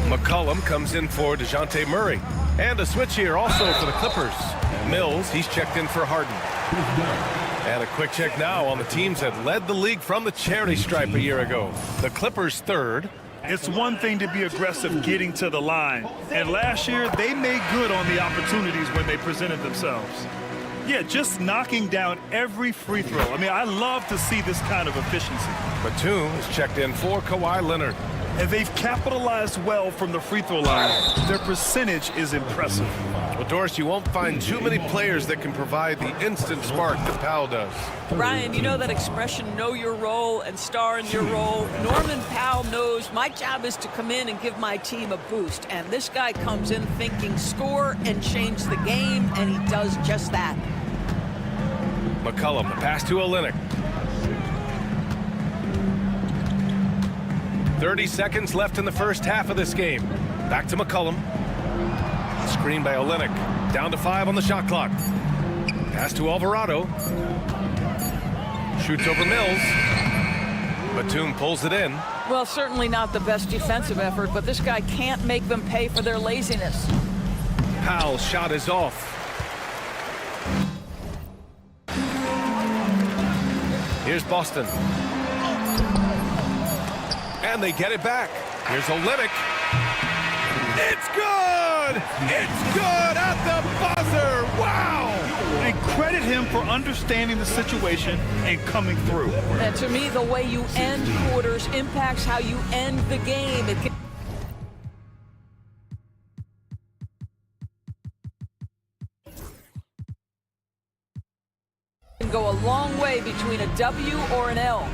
McCollum comes in for DeJounte Murray. And a switch here also for the Clippers. Mills, he's checked in for Harden. And a quick check now on the teams that led the league from the charity stripe a year ago. The Clippers third. It's one thing to be aggressive getting to the line. And last year, they made good on the opportunities when they presented themselves. Yeah, just knocking down every free throw. I mean, I love to see this kind of efficiency. Batum is checked in for Kawhi Leonard. And they've capitalized well from the free throw line. Their percentage is impressive. Well, Doris, you won't find too many players that can provide the instant spark that Powell does. Brian, you know that expression, know your role and star in your role? Norman Powell knows my job is to come in and give my team a boost. And this guy comes in thinking score and change the game, and he does just that. McCollum, the pass to Olynyk. 30 seconds left in the first half of this game. Back to McCollum. Screen by Olynyk. Down to 5 on the shot clock. Pass to Alvarado. Shoots over Mills. Batum pulls it in. Well, certainly not the best defensive effort, but this guy can't make them pay for their laziness. Powell's shot is off. Here's Boston. And they get it back. Here's Olynyk. It's good! It's good at the buzzer! Wow! And credit him for understanding the situation and coming through. And to me, the way you end quarters impacts how you end the game. It can go a long way between a W or an L.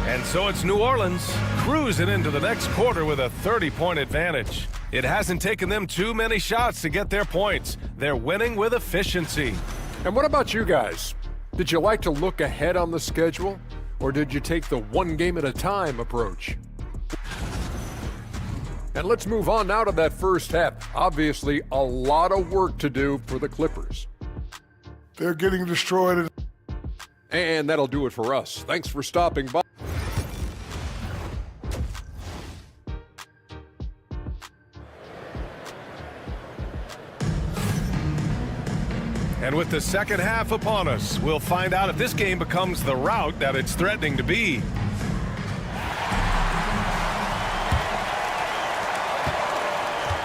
And so it's New Orleans cruising into the next quarter with a 30-point advantage. It hasn't taken them too many shots to get their points. They're winning with efficiency. And what about you guys? Did you like to look ahead on the schedule, or did you take the one game at a time approach? And let's move on now to that first half. Obviously, a lot of work to do for the Clippers. They're getting destroyed. And that'll do it for us. Thanks for stopping by. And with the second half upon us, we'll find out if this game becomes the rout that it's threatening to be.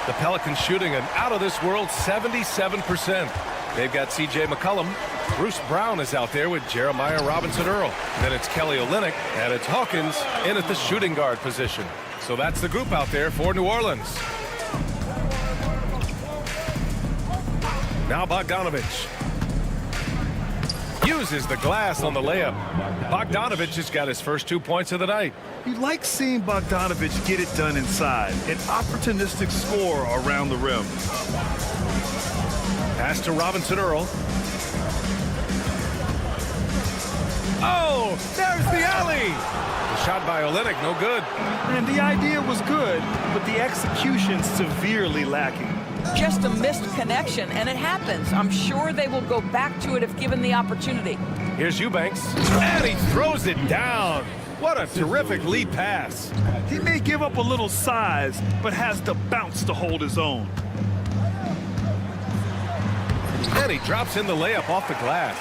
The Pelicans shooting an out-of-this-world 77%. They've got C.J. McCollum. Bruce Brown is out there with Jeremiah Robinson-Earl. Then it's Kelly Olynyk, and it's Hawkins in at the shooting guard position. So that's the group out there for New Orleans. Now Bogdanovich uses the glass on the layup. Bogdanovich has got his first 2 points of the night. You like seeing Bogdanovich get it done inside. An opportunistic score around the rim. Pass to Robinson-Earl. Oh, there's the alley. The shot by Olynyk, no good. And the idea was good, but the execution severely lacking. Just a missed connection, and it happens. I'm sure they will go back to it if given the opportunity. Here's Eubanks, and he throws it down. What a terrific lead pass. He may give up a little size, but has the bounce to hold his own. And he drops in the layup off the glass.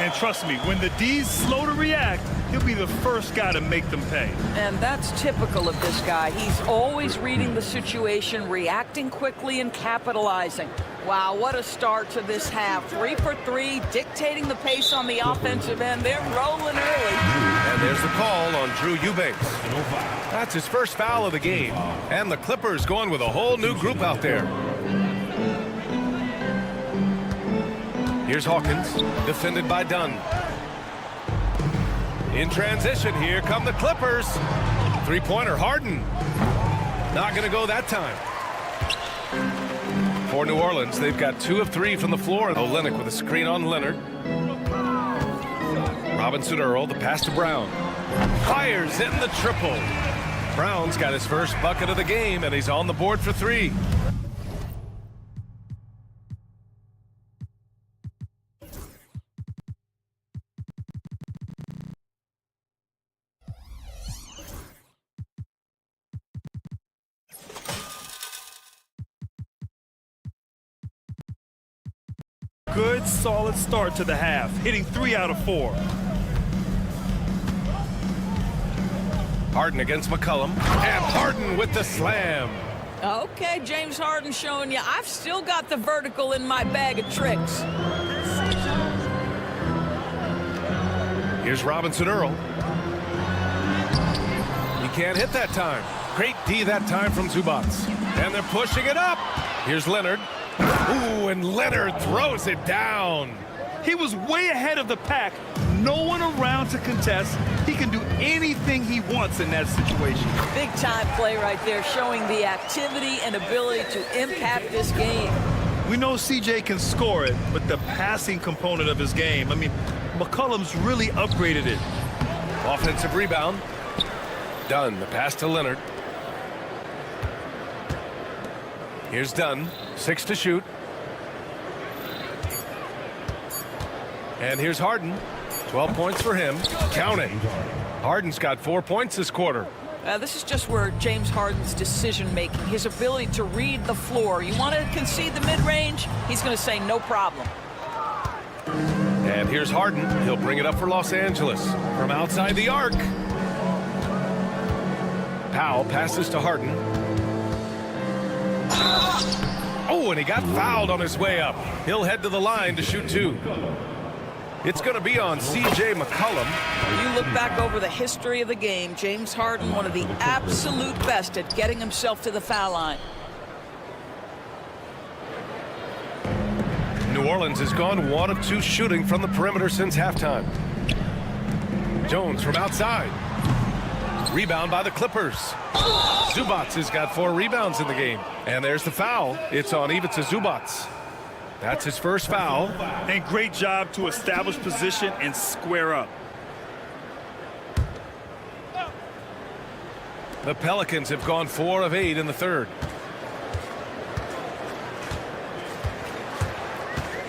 And trust me, when the D's slow to react, he'll be the first guy to make them pay. And that's typical of this guy. He's always reading the situation, reacting quickly and capitalizing. Wow, what a start to this half. 3 for 3, dictating the pace on the offensive end. They're rolling early. And there's the call on Drew Eubanks. That's his first foul of the game. And the Clippers going with a whole new group out there. Here's Hawkins, defended by Dunn. In transition, here come the Clippers. Three-pointer, Harden. Not going to go that time. For New Orleans, they've got 2 of 3 from the floor. Olynyk with a screen on Leonard. Robinson Earl, the pass to Brown. Fires in the triple. Brown's got his first bucket of the game, and he's on the board for 3. Good, solid start to the half, hitting 3 out of 4. Harden against McCollum, and Harden with the slam. Okay, James Harden showing you I've still got the vertical in my bag of tricks. Here's Robinson Earl. He can't hit that time. Great D that time from Zubac. And they're pushing it up. Here's Leonard. Ooh, and Leonard throws it down. He was way ahead of the pack. No one around to contest. He can do anything he wants in that situation. Big time play right there, showing the activity and ability to impact this game. We know CJ can score it, but the passing component of his game, I mean, McCollum's really upgraded it. Offensive rebound. Dunn, the pass to Leonard. Here's Dunn, 6 to shoot. And here's Harden, 12 points for him. Count it. Harden's got 4 points this quarter. This is just where James Harden's decision-making, his ability to read the floor. You want to concede the mid-range? He's going to say no problem. And here's Harden. He'll bring it up for Los Angeles from outside the arc. Powell passes to Harden. Oh, and he got fouled on his way up. He'll head to the line to shoot 2. It's going to be on C.J. McCollum. You look back over the history of the game, James Harden, one of the absolute best at getting himself to the foul line. New Orleans has gone 1 of 2 shooting from the perimeter since halftime. Jones from outside. Rebound by the Clippers. Zubac has got 4 rebounds in the game. And there's the foul. It's on Ivica Zubac. That's his first foul. And great job to establish position and square up. The Pelicans have gone 4 of 8 in the third.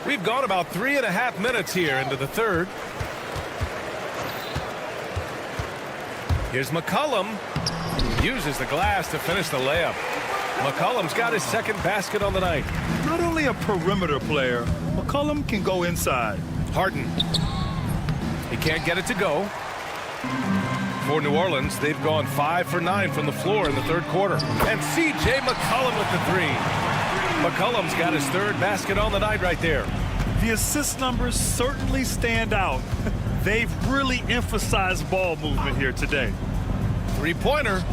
We've gone about 3.5 minutes here into the third. Here's McCollum. Uses the glass to finish the layup. McCollum's got his second basket on the night. Not only a perimeter player, McCollum can go inside. Harden. He can't get it to go. For New Orleans, they've gone 5 for 9 from the floor in the third quarter. And C.J. McCollum with the 3. McCollum's got his third basket on the night right there. The assist numbers certainly stand out. They've really emphasized ball movement here today. Three-pointer.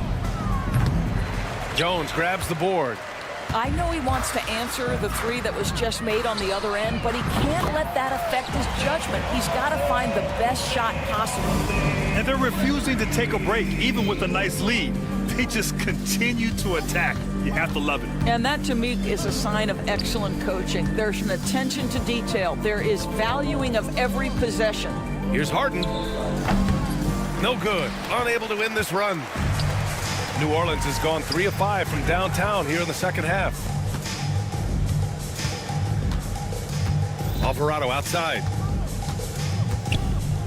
Jones grabs the board. I know he wants to answer the 3 that was just made on the other end, but he can't let that affect his judgment. He's got to find the best shot possible. And they're refusing to take a break, even with a nice lead. They just continue to attack. You have to love it. And that, to me, is a sign of excellent coaching. There's an attention to detail. There is valuing of every possession. Here's Harden. No good. Unable to win this run. New Orleans has gone 3 of 5 from downtown here in the second half. Alvarado outside.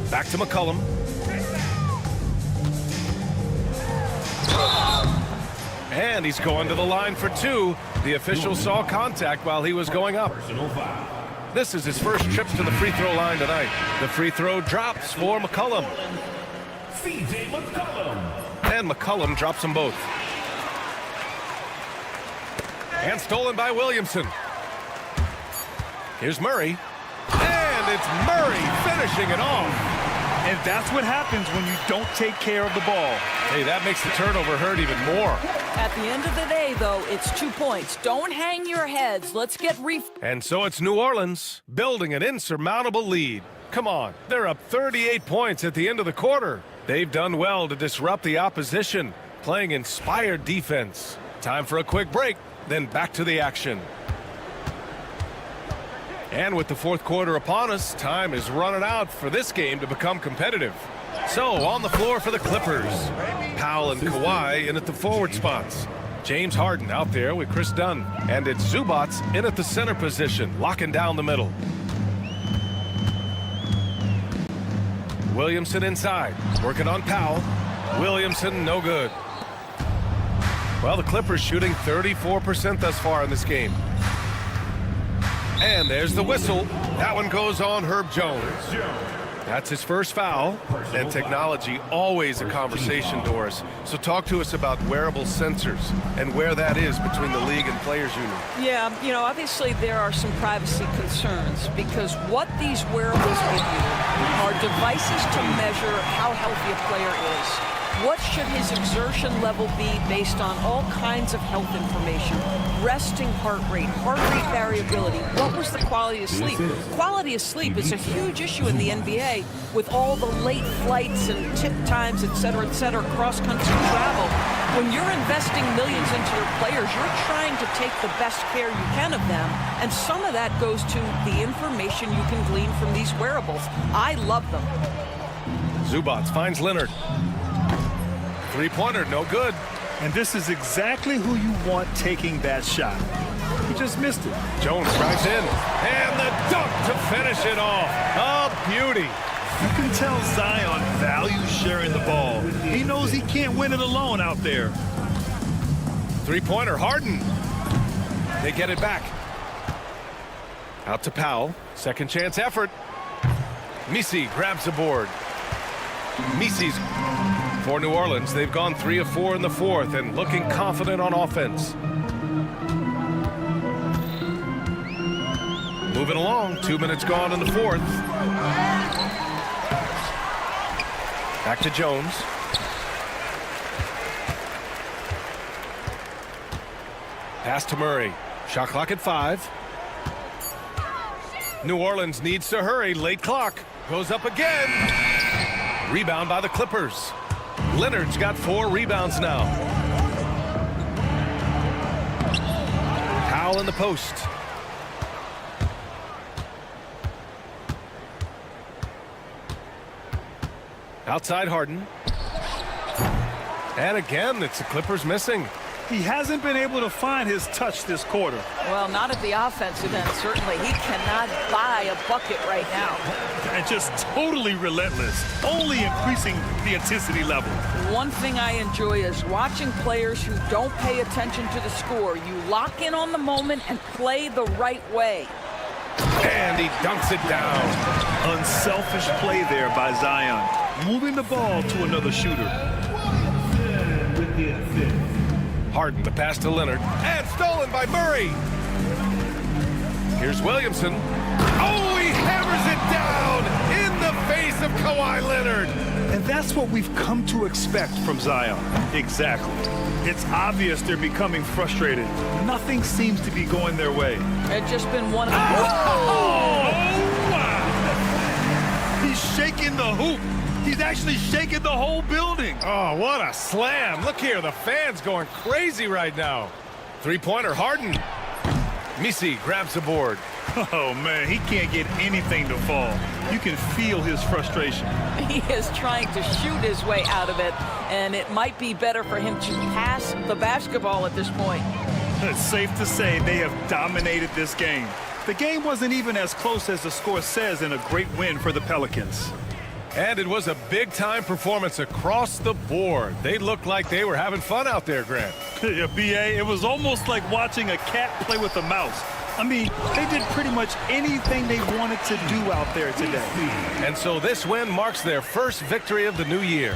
Back to McCollum. And he's going to the line for 2. The official saw contact while he was going up. This is his first trip to the free throw line tonight. The free throw drops for McCollum. And McCollum drops them both. And stolen by Williamson. Here's Murray. And it's Murray finishing it off. And that's what happens when you don't take care of the ball. Hey, that makes the turnover hurt even more. At the end of the day, though, it's 2 points. Don't hang your heads. Let's get And so it's New Orleans building an insurmountable lead. Come on, they're up 38 points at the end of the quarter. They've done well to disrupt the opposition, playing inspired defense. Time for a quick break, then back to the action. And with the fourth quarter upon us, time is running out for this game to become competitive. So, on the floor for the Clippers. Powell and Kawhi in at the forward spots. James Harden out there with Chris Dunn. And it's Zubats in at the center position, locking down the middle. Williamson inside, working on Powell. Williamson, no good. Well, the Clippers shooting 34% thus far in this game. And there's the whistle. That one goes on Herb Jones. That's his first foul. And technology, always a conversation, Doris. So talk to us about wearable sensors and where that is between the league and players union. Yeah, you know, obviously there are some privacy concerns because what these wearables give you are devices to measure how healthy a player is. What should his exertion level be based on all kinds of health information? Resting heart rate variability. What was the quality of sleep? Quality of sleep is a huge issue in the NBA with all the late flights and tip times, et cetera, cross-country travel. When you're investing millions into your players, you're trying to take the best care you can of them, and some of that goes to the information you can glean from these wearables. I love them. Zubats finds Leonard. Three-pointer, no good. And this is exactly who you want taking that shot. He just missed it. Jones drives in. And the dunk to finish it off. A beauty. You can tell Zion values sharing the ball. He knows he can't win it alone out there. Three-pointer, Harden. They get it back. Out to Powell. Second chance effort. Misi grabs the board. Misi's for New Orleans. They've gone 3 of 4 in the fourth and looking confident on offense. Moving along, 2 minutes gone in the fourth. Back to Jones. Pass to Murray. Shot clock at 5. New Orleans needs to hurry. Late clock. Goes up again. Rebound by the Clippers. Leonard's got 4 rebounds now. Powell in the post. Outside Harden. And again, it's the Clippers missing. He hasn't been able to find his touch this quarter. Well, not at the offensive end, certainly. He cannot buy a bucket right now. And just totally relentless, only increasing the intensity level. One thing I enjoy is watching players who don't pay attention to the score. You lock in on the moment and play the right way. And he dunks it down. Unselfish play there by Zion, moving the ball to another shooter. Harden, the pass to Leonard, and stolen by Murray. Here's Williamson. Oh, he hammers it down in the face of Kawhi Leonard. And that's what we've come to expect from Zion. Exactly. It's obvious they're becoming frustrated. Nothing seems to be going their way. It's just been one of the... Oh, wow! He's shaking the hoop. He's actually shaking the whole building. Oh, what a slam. Look here, the fans going crazy right now. Three-pointer, Harden. Misi grabs the board. Oh, man, he can't get anything to fall. You can feel his frustration. He is trying to shoot his way out of it, and it might be better for him to pass the basketball at this point. It's safe to say they have dominated this game. The game wasn't even as close as the score says in a great win for the Pelicans. And it was a big-time performance across the board. They looked like they were having fun out there, Grant. Yeah, B.A., it was almost like watching a cat play with a mouse. I mean, they did pretty much anything they wanted to do out there today. And so this win marks their first victory of the new year.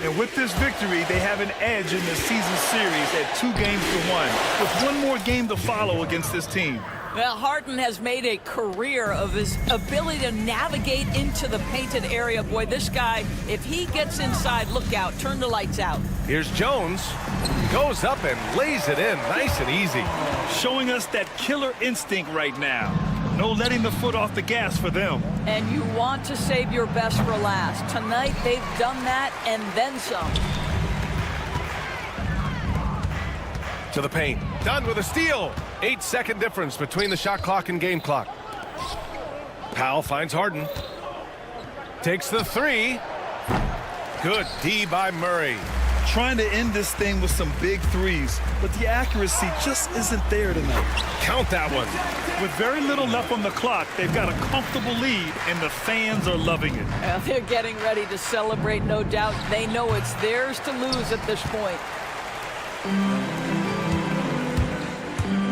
And with this victory, they have an edge in the season series at 2 games to 1, with one more game to follow against this team. Well, Harden has made a career of his ability to navigate into the painted area. Boy, this guy, if he gets inside, look out, turn the lights out. Here's Jones. Goes up and lays it in nice and easy. Showing us that killer instinct right now. No letting the foot off the gas for them. And you want to save your best for last. Tonight, they've done that and then some. To the paint. Done with a steal. 8-second difference between the shot clock and game clock. Powell finds Harden. Takes the 3. Good D by Murray. Trying to end this thing with some big threes, but the accuracy just isn't there tonight. Count that one. With very little left on the clock, they've got a comfortable lead, and the fans are loving it. Well, they're getting ready to celebrate, no doubt. They know it's theirs to lose at this point.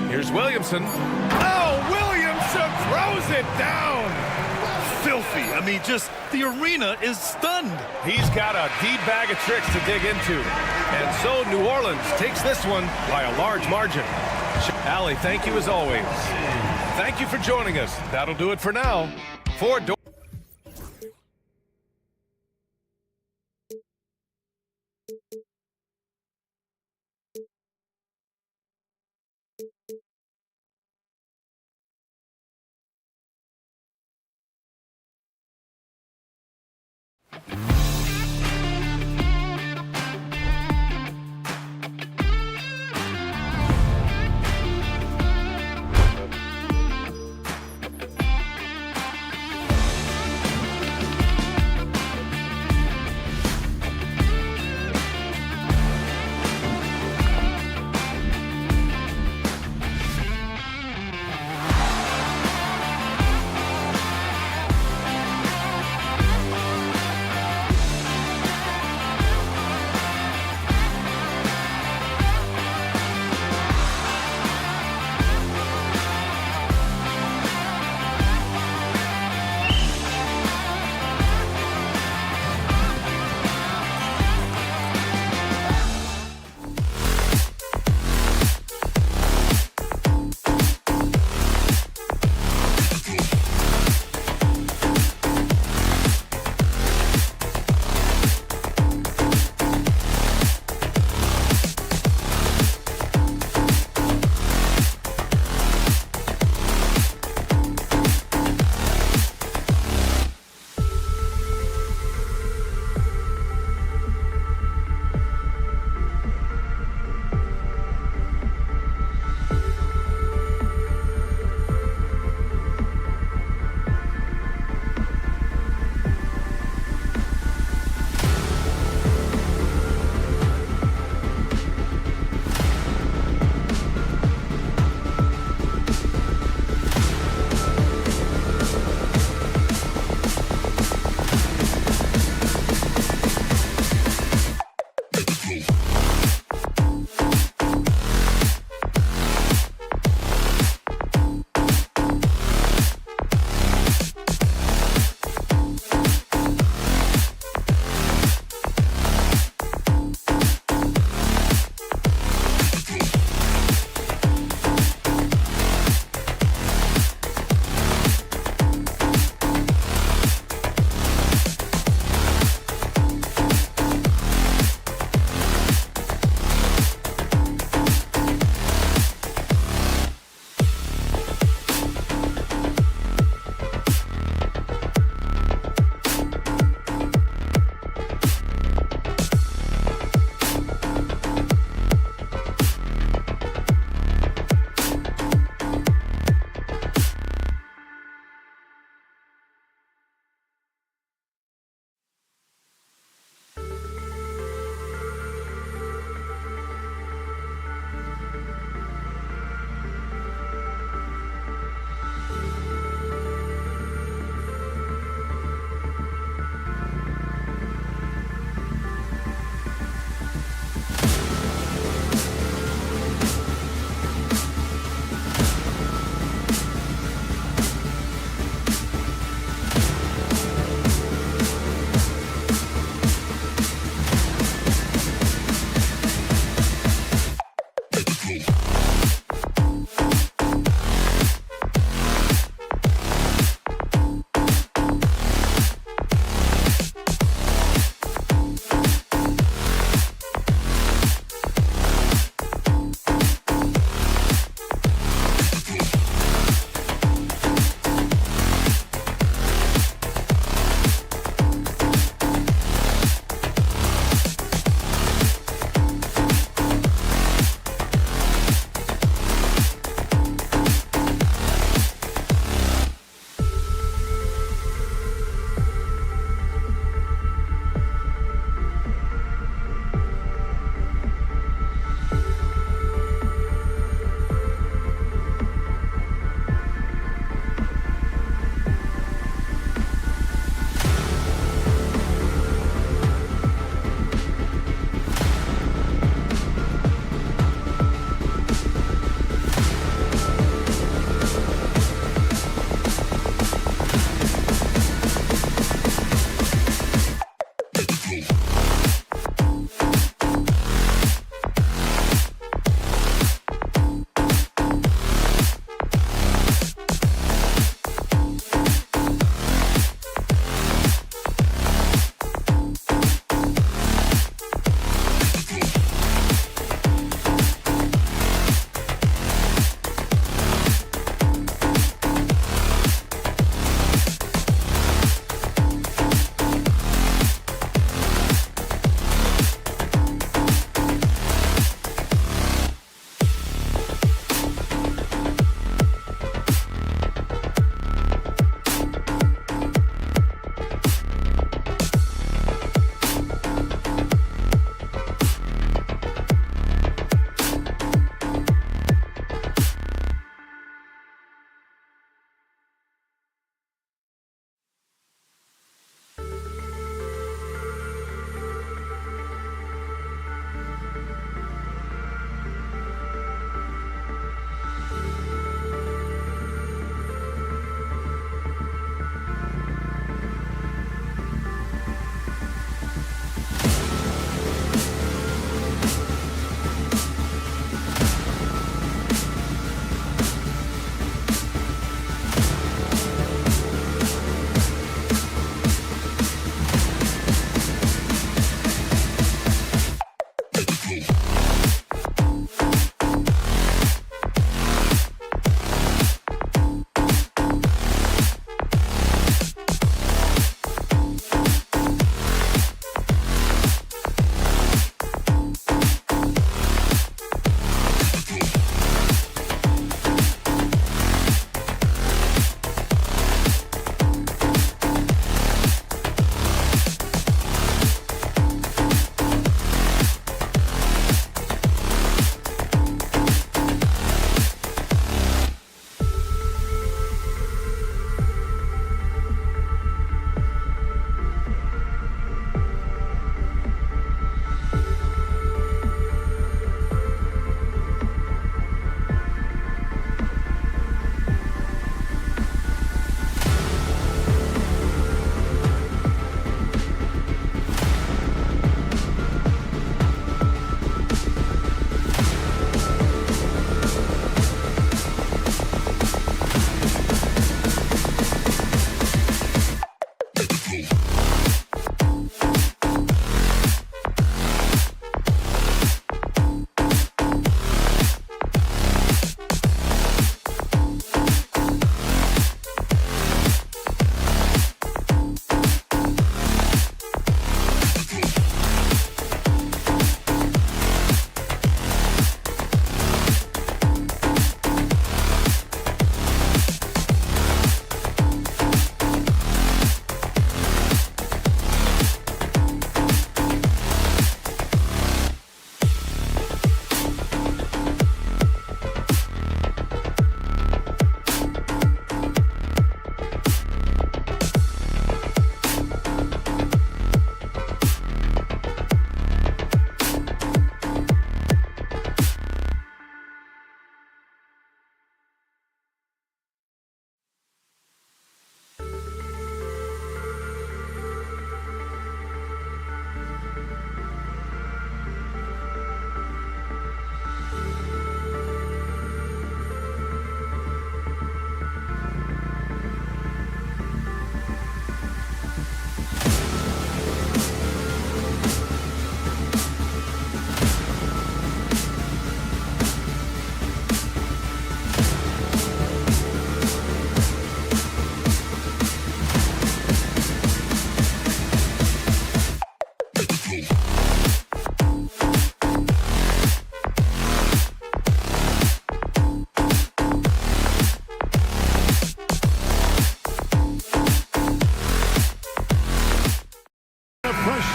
Here's Williamson. Oh, Williamson throws it down. Filthy. I mean, just the arena is stunned. He's got a deep bag of tricks to dig into. And so New Orleans takes this one by a large margin. Allie, thank you as always. Thank you for joining us. That'll do it for now. For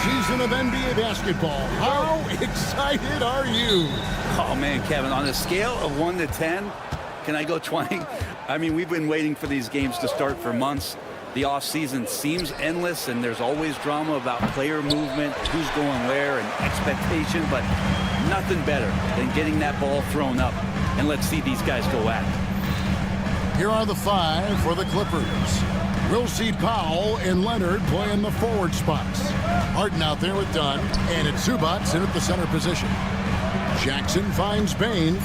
Season of NBA basketball. How excited are you? Oh man, Kevin, on a scale of 1 to 10, can I go 20? I mean, we've been waiting for these games to start for months. The offseason seems endless, and there's always drama about player movement, who's going where, and expectation, but nothing better than getting that ball thrown up. And let's see these guys go at it. Here are the 5 for the Clippers. We'll see Powell and Leonard play in the forward spots. Harden out there with Dunn, and it's Zubac in at the center position. Jackson finds Bane.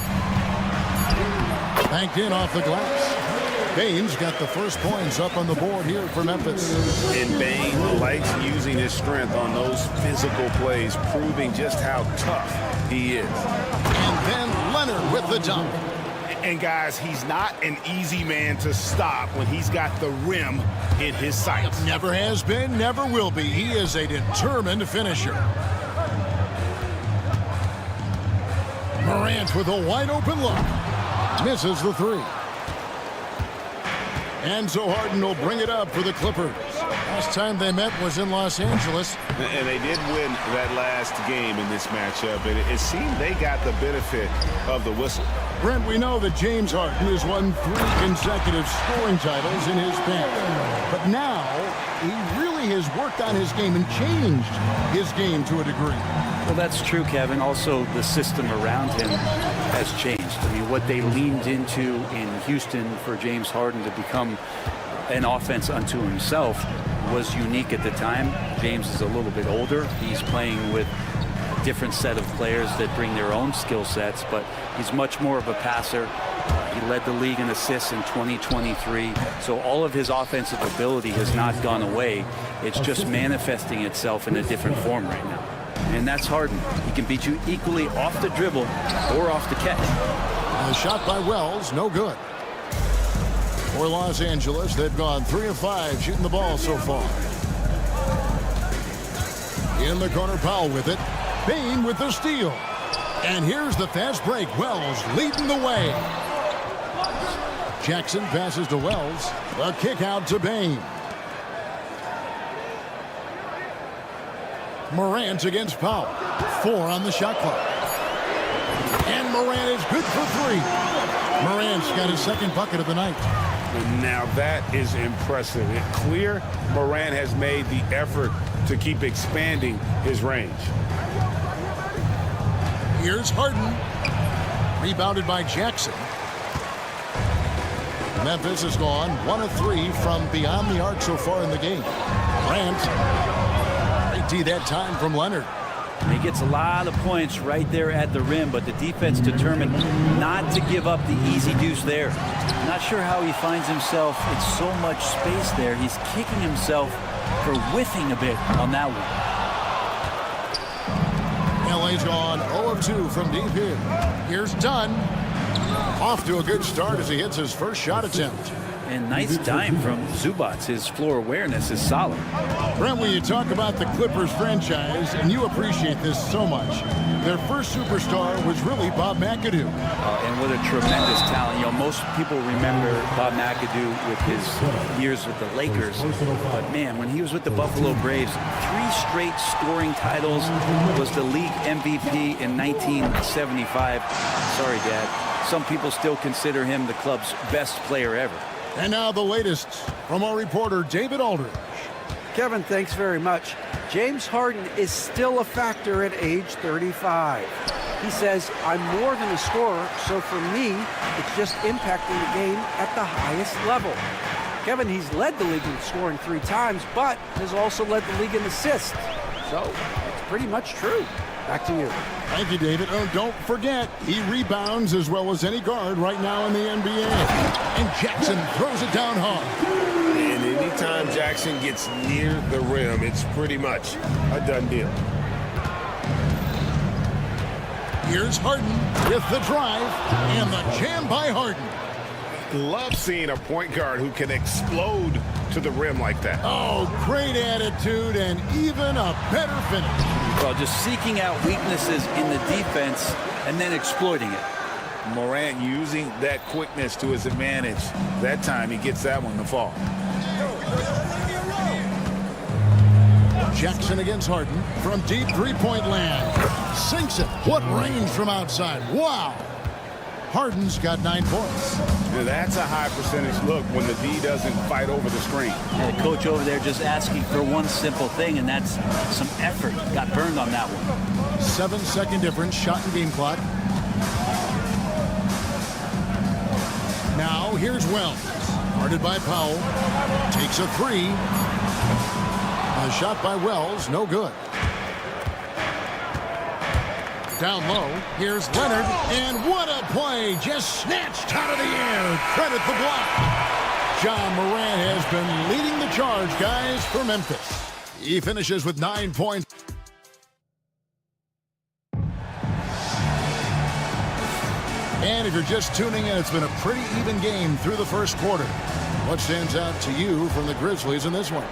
Banked in off the glass. Bane's got the first points up on the board here for Memphis. And Bane likes using his strength on those physical plays, proving just how tough he is. And then Leonard with the dunk. And guys, he's not an easy man to stop when he's got the rim in his sights. Never has been, never will be. He is a determined finisher. Morant with a wide open look. Misses the 3. And so Harden will bring it up for the Clippers. Last time they met was in Los Angeles. And they did win that last game in this matchup. And it seemed they got the benefit of the whistle. Brent, we know that James Harden has won 3 consecutive scoring titles in his band. But now, he really has worked on his game and changed his game to a degree. Well, that's true, Kevin. Also, the system around him has changed. I mean, what they leaned into in Houston for James Harden to become an offense unto himself was unique at the time. James is a little bit older. He's playing with a different set of players that bring their own skill sets, but he's much more of a passer. He led the league in assists in 2023. So all of his offensive ability has not gone away. It's just manifesting itself in a different form right now. And that's Harden. He can beat you equally off the dribble or off the catch. And a shot by Wells, no good. For Los Angeles, they've gone 3 of 5 shooting the ball so far. In the corner, Powell with it. Bane with the steal. And here's the fast break. Wells leading the way. Jackson passes to Wells. A kick out to Bane. Morant against Powell. 4 on the shot clock. And Morant is good for 3. Morant's got his second bucket of the night. And now that is impressive. It's clear Morant has made the effort to keep expanding his range. Here's Harden. Rebounded by Jackson. Memphis has gone 1 of 3 from beyond the arc so far in the game. Grant. Great D that time from Leonard. He gets a lot of points right there at the rim, but the defense determined not to give up the easy deuce there. Not sure how he finds himself. It's so much space there. He's kicking himself for whiffing a bit on that one. LA's gone 0 of 2 from deep here. Here's Dunn. Off to a good start as he hits his first shot attempt. And nice dime from Zubac. His floor awareness is solid. Brent, when you talk about the Clippers franchise, and you appreciate this so much, their first superstar was really Bob McAdoo. And what a tremendous talent. You know, most people remember Bob McAdoo with his years with the Lakers. But man, when he was with the Buffalo Braves, 3 straight scoring titles, was the league MVP in 1975. Sorry, Dad. Some people still consider him the club's best player ever. And now the latest from our reporter, David Aldridge. Kevin, thanks very much. James Harden is still a factor at age 35. He says, I'm more than a scorer, so for me, it's just impacting the game at the highest level. Kevin, he's led the league in scoring 3 times, but has also led the league in assists. So it's pretty much true. Back to you. Thank you, David. Oh, don't forget, he rebounds as well as any guard right now in the NBA. And Jackson throws it down hard. And anytime Jackson gets near the rim, it's pretty much a done deal. Here's Harden with the drive and the jam by Harden. Love seeing a point guard who can explode to the rim like that. Oh, great attitude and even a better finish. Well, just seeking out weaknesses in the defense and then exploiting it. Morant using that quickness to his advantage. That time he gets that one to fall. Jackson against Harden from deep three-point land. Sinks it. What range from outside. Wow. Harden's got 9 points. That's a high percentage look when the D doesn't fight over the screen. And the coach over there just asking for one simple thing, and that's some effort. Got burned on that one. 7-second difference, shot and game clock. Now here's Wells. Guarded by Powell. Takes a 3. A shot by Wells, no good. Down low, here's Leonard, and what a play! Just snatched out of the air. Credit the block. Ja Morant has been leading the charge, guys, for Memphis. He finishes with 9 points. And if you're just tuning in, it's been a pretty even game through the first quarter. What stands out to you from the Grizzlies in this one?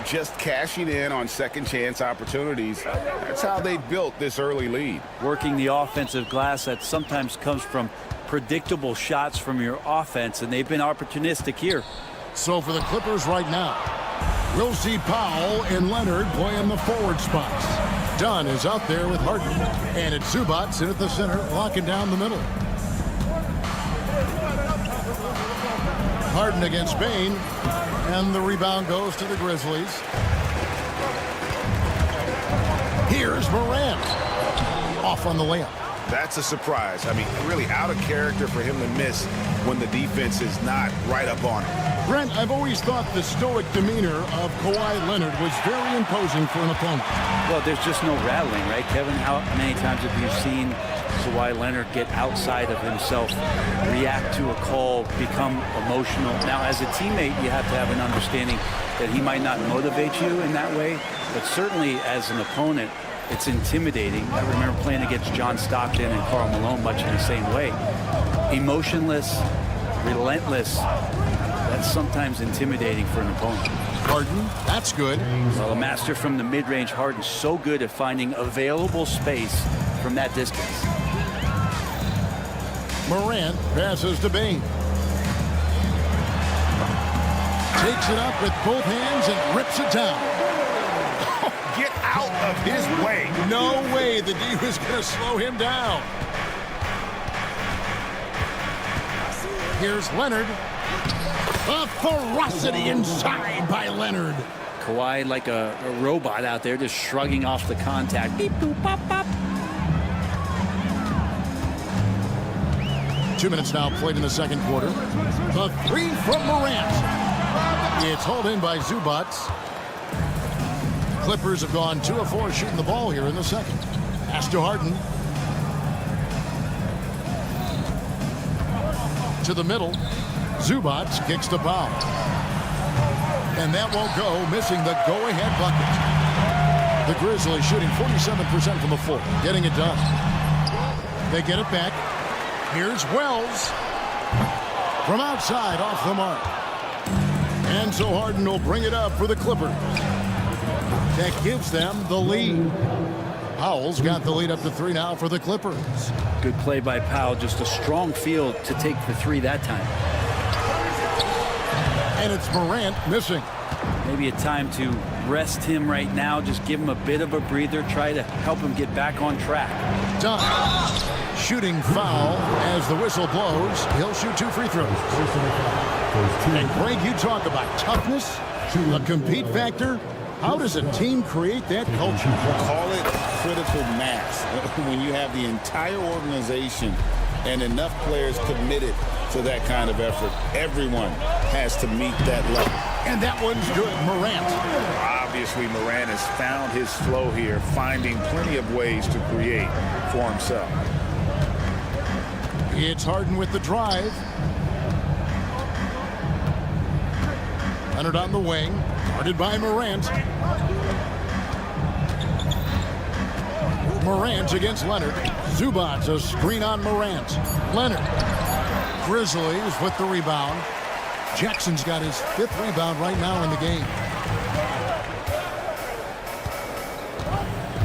Just cashing in on second chance opportunities. That's how they built this early lead. Working the offensive glass that sometimes comes from predictable shots from your offense, and they've been opportunistic here. So for the Clippers right now, we'll see Powell and Leonard playing the forward spots. Dunn is out there with Harden, and it's Zubac in at the center, locking down the middle. Harden against Bane, and the rebound goes to the Grizzlies. Here's Morant, off on the layup. That's a surprise. I mean, really out of character for him to miss when the defense is not right up on him. Brent, I've always thought the stoic demeanor of Kawhi Leonard was very imposing for an opponent. Well, there's just no rattling, right, Kevin? How many times have you seen Kawhi Leonard get outside of himself, react to a call, become emotional? Now, as a teammate, you have to have an understanding that he might not motivate you in that way, but certainly as an opponent, it's intimidating. I remember playing against John Stockton and Karl Malone much in the same way. Emotionless, relentless, that's sometimes intimidating for an opponent. Harden, that's good. Well, a master from the mid-range. Harden's so good at finding available space from that distance. Morant passes to Bane. Takes it up with both hands and rips it down. Get out of his way. No way the D was going to slow him down. Here's Leonard. A ferocity inside by Leonard. Kawhi like a robot out there, just shrugging off the contact. Beep, boop, pop, pop. 2 minutes now played in the second quarter. The 3 from Morant. It's hauled in by Zubac. Clippers have gone 2 of 4 shooting the ball here in the second. Pass to Harden. To the middle. Zubac kicks to Powell. And that won't go, missing the go-ahead bucket. The Grizzlies shooting 47% from the floor, getting it done. They get it back. Here's Wells. From outside, off the mark. And so Harden will bring it up for the Clippers. That gives them the lead. Powell's got the lead up to 3 now for the Clippers. Good play by Powell. Just a strong field to take for 3 that time. And it's Morant missing. Maybe a time to rest him right now. Just give him a bit of a breather. Try to help him get back on track. Done. Shooting foul as the whistle blows. He'll shoot 2 free throws. And Greg, you talk about toughness, a compete factor. How does a team create that culture? Call it critical mass. When you have the entire organization and enough players committed to that kind of effort, everyone has to meet that level. And that one's good. Morant. Obviously, Morant has found his flow here, finding plenty of ways to create for himself. It's Harden with the drive. Leonard on the wing, guarded by Morant. Morant against Leonard. Zubac, a screen on Morant. Leonard. Grizzlies with the rebound. Jackson's got his 5th rebound right now in the game.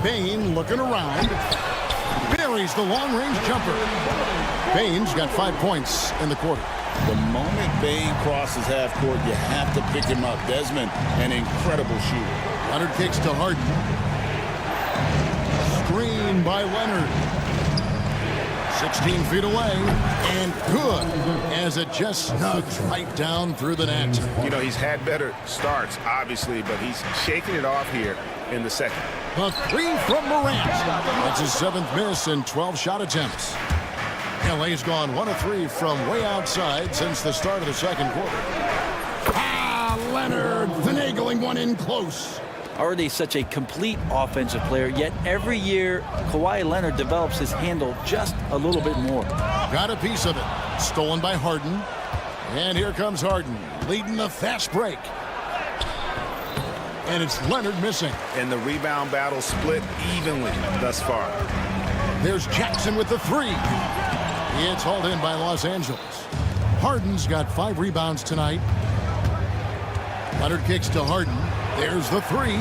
Bane looking around. Buries the long-range jumper. Bane's got 5 points in the quarter. The moment Bane crosses half court, you have to pick him up. Desmond, an incredible shooter. Leonard kicks to Harden. Screen by Leonard. 16 feet away, and good, as it just snugs right down through the net. You know, he's had better starts, obviously, but he's shaking it off here in the second. The 3 from Morant. That's his 7th miss in 12 shot attempts. LA's gone 1 of 3 from way outside since the start of the second quarter. Leonard finagling one in close. Already such a complete offensive player, yet every year Kawhi Leonard develops his handle just a little bit more. Got a piece of it. Stolen by Harden. And here comes Harden, leading the fast break. And it's Leonard missing. And the rebound battle split evenly thus far. There's Jackson with the 3. It's hauled in by Los Angeles. Harden's got 5 rebounds tonight. Leonard kicks to Harden. There's the 3.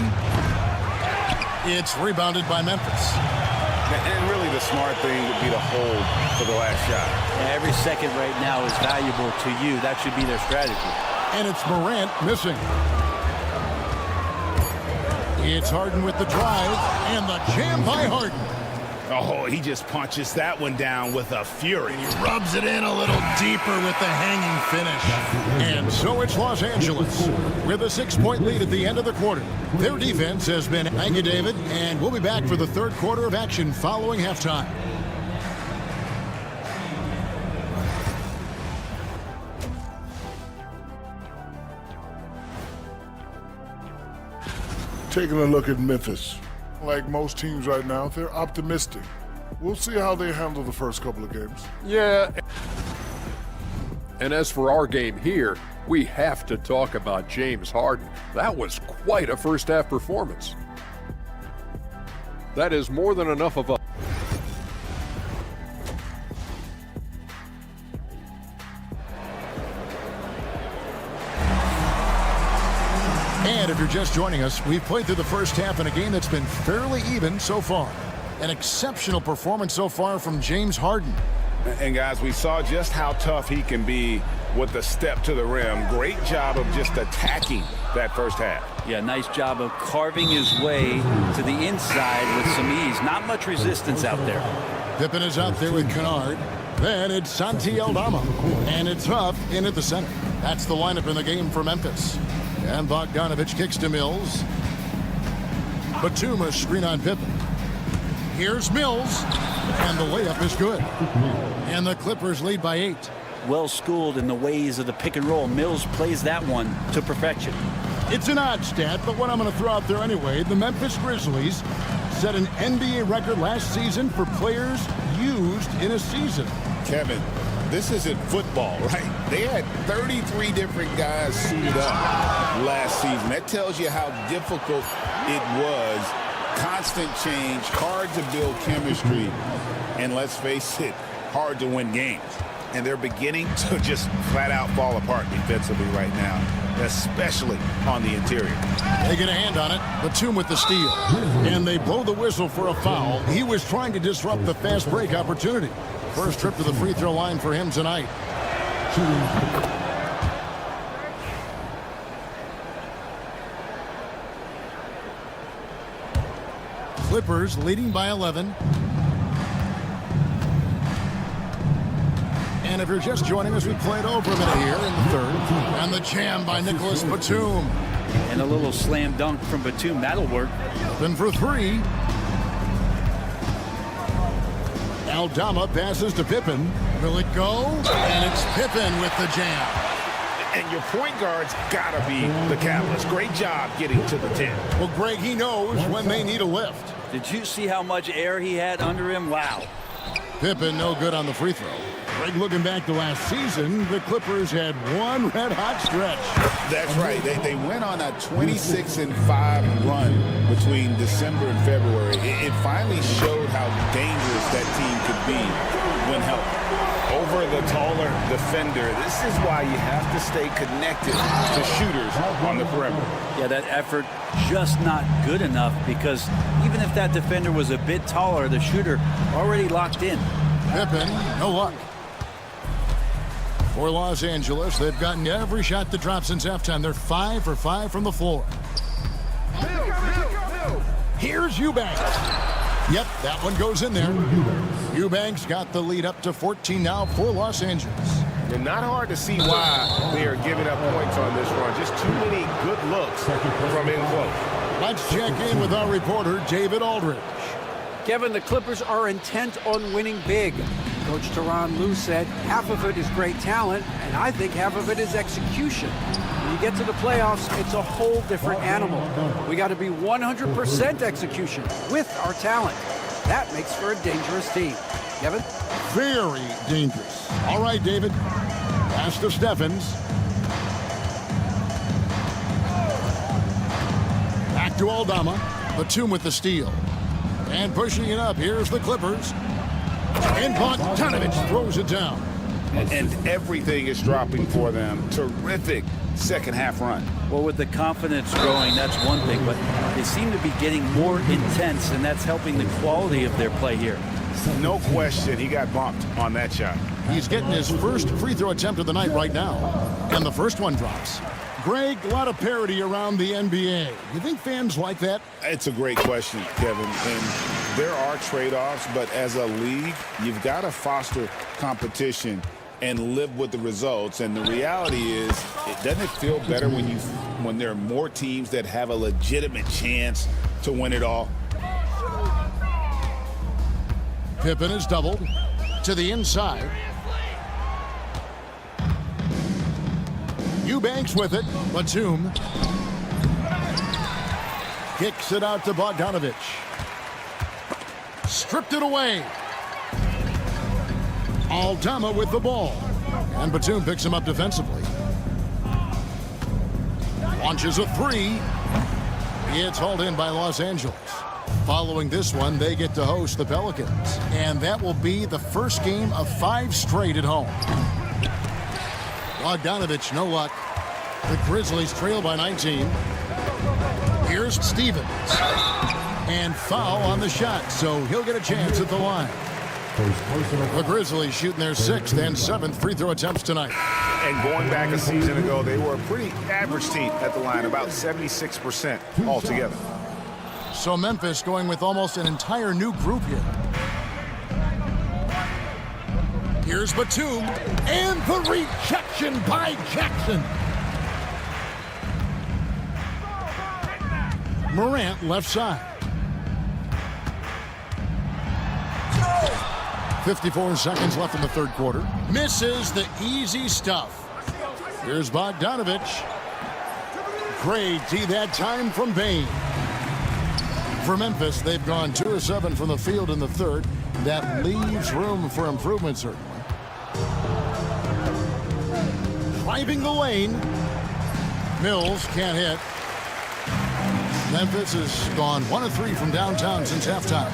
It's rebounded by Memphis. And really the smart thing would be to hold for the last shot. Every second right now is valuable to you. That should be their strategy. And it's Morant missing. It's Harden with the drive, and the jam by Harden. Oh, he just punches that one down with a fury. He rubs it in a little deeper with the hanging finish. And so it's Los Angeles with a 6-point lead at the end of the quarter. Their defense has been... Thank you, David. And we'll be back for the third quarter of action following halftime. Taking a look at Memphis. Like most teams right now, they're optimistic. We'll see how they handle the first couple of games. Yeah. And as for our game here, we have to talk about James Harden. That was quite a first-half performance. That is more than enough of a... And if you're just joining us, we've played through the first half in a game that's been fairly even so far. An exceptional performance so far from James Harden. And guys, we saw just how tough he can be with the step to the rim. Great job of just attacking that first half. Yeah, nice job of carving his way to the inside with some ease. Not much resistance out there. Pippen is out there with Kennard. Then it's Santi Aldama. And it's Huff in at the center. That's the lineup in the game for Memphis. And Bogdanovich kicks to Mills. Batum a screen on Pippen. Here's Mills. And the layup is good. And the Clippers lead by 8. Well schooled in the ways of the pick and roll. Mills plays that one to perfection. It's an odd stat, but what I'm going to throw out there anyway. The Memphis Grizzlies set an NBA record last season for players used in a season. Kevin, this isn't football, right? They had 33 different guys suited up last season. That tells you how difficult it was. Constant change, hard to build chemistry, and let's face it, hard to win games. And they're beginning to just flat out fall apart defensively right now, especially on the interior. They get a hand on it. Batum with the steal. And they blow the whistle for a foul. He was trying to disrupt the fast break opportunity. First trip to the free throw line for him tonight. Clippers leading by 11. And if you're just joining us, we played over a minute here in the third. And the jam by Nicholas Batum. And a little slam dunk from Batum. That'll work. Open for 3. Aldama passes to Pippen. Will it go? And it's Pippen with the jam. And your point guard's got to be the catalyst. Great job getting to the 10. Well, Greg, he knows when they need a lift. Did you see how much air he had under him? Wow. Pippen no good on the free throw. Greg, looking back to last season, the Clippers had one red-hot stretch. That's right. They went on a 26-5 run between December and February. It finally showed how dangerous that team could be when healthy. Over the taller defender, this is why you have to stay connected to shooters on the perimeter. Yeah, that effort just not good enough, because even if that defender was a bit taller, the shooter already locked in. Pippen, no luck. For Los Angeles, they've gotten every shot that dropped since halftime. They're 5 for 5 from the floor. Here's Eubanks. Yep, that one goes in there. Eubanks got the lead up to 14 now for Los Angeles. And not hard to see why they are giving up points on this run. Just too many good looks from in close. Let's check in with our reporter, David Aldridge. Kevin, the Clippers are intent on winning big. Coach Tyronn Lue said half of it is great talent, and I think half of it is execution. When you get to the playoffs, it's a whole different animal. We got to be 100% execution with our talent. That makes for a dangerous team. Kevin? Very dangerous. All right, David. Pass to Steffens. Back to Aldama. Batum with the steal. And pushing it up, here's the Clippers. And Bogdanovich throws it down. And everything is dropping for them. Terrific second half run. Well, with the confidence growing, that's one thing, but they seem to be getting more intense, and that's helping the quality of their play here. No question, he got bumped on that shot. He's getting his first free throw attempt of the night right now. And the first one drops. Greg, a lot of parity around the NBA. You think fans like that? It's a great question, Kevin. And there are trade-offs, but as a league, you've got to foster competition and live with the results. And the reality is, doesn't it feel better when there are more teams that have a legitimate chance to win it all? Pippen is doubled to the inside. Eubanks with it. Batum kicks it out to Bogdanovich. Stripped it away. Aldama with the ball. And Batum picks him up defensively. Launches a three. It's hauled in by Los Angeles. Following this one, they get to host the Pelicans. And that will be the first game of 5 straight at home. Bogdanovich, no luck. The Grizzlies trail by 19. Here's Stevens. And foul on the shot, so he'll get a chance at the line. The Grizzlies shooting their 6th and 7th free throw attempts tonight. And going back a season ago, they were a pretty average team at the line, about 76% altogether. So Memphis going with almost an entire new group here. Here's Batum, and the rejection by Jackson. Morant left side. 54 seconds left in the third quarter. Misses the easy stuff. Here's Bogdanovich. Great D that time from Bane. For Memphis, they've gone 2 of 7 from the field in the third. That leaves room for improvement, certainly. Driving the lane. Mills can't hit. Memphis has gone 1 of 3 from downtown since halftime.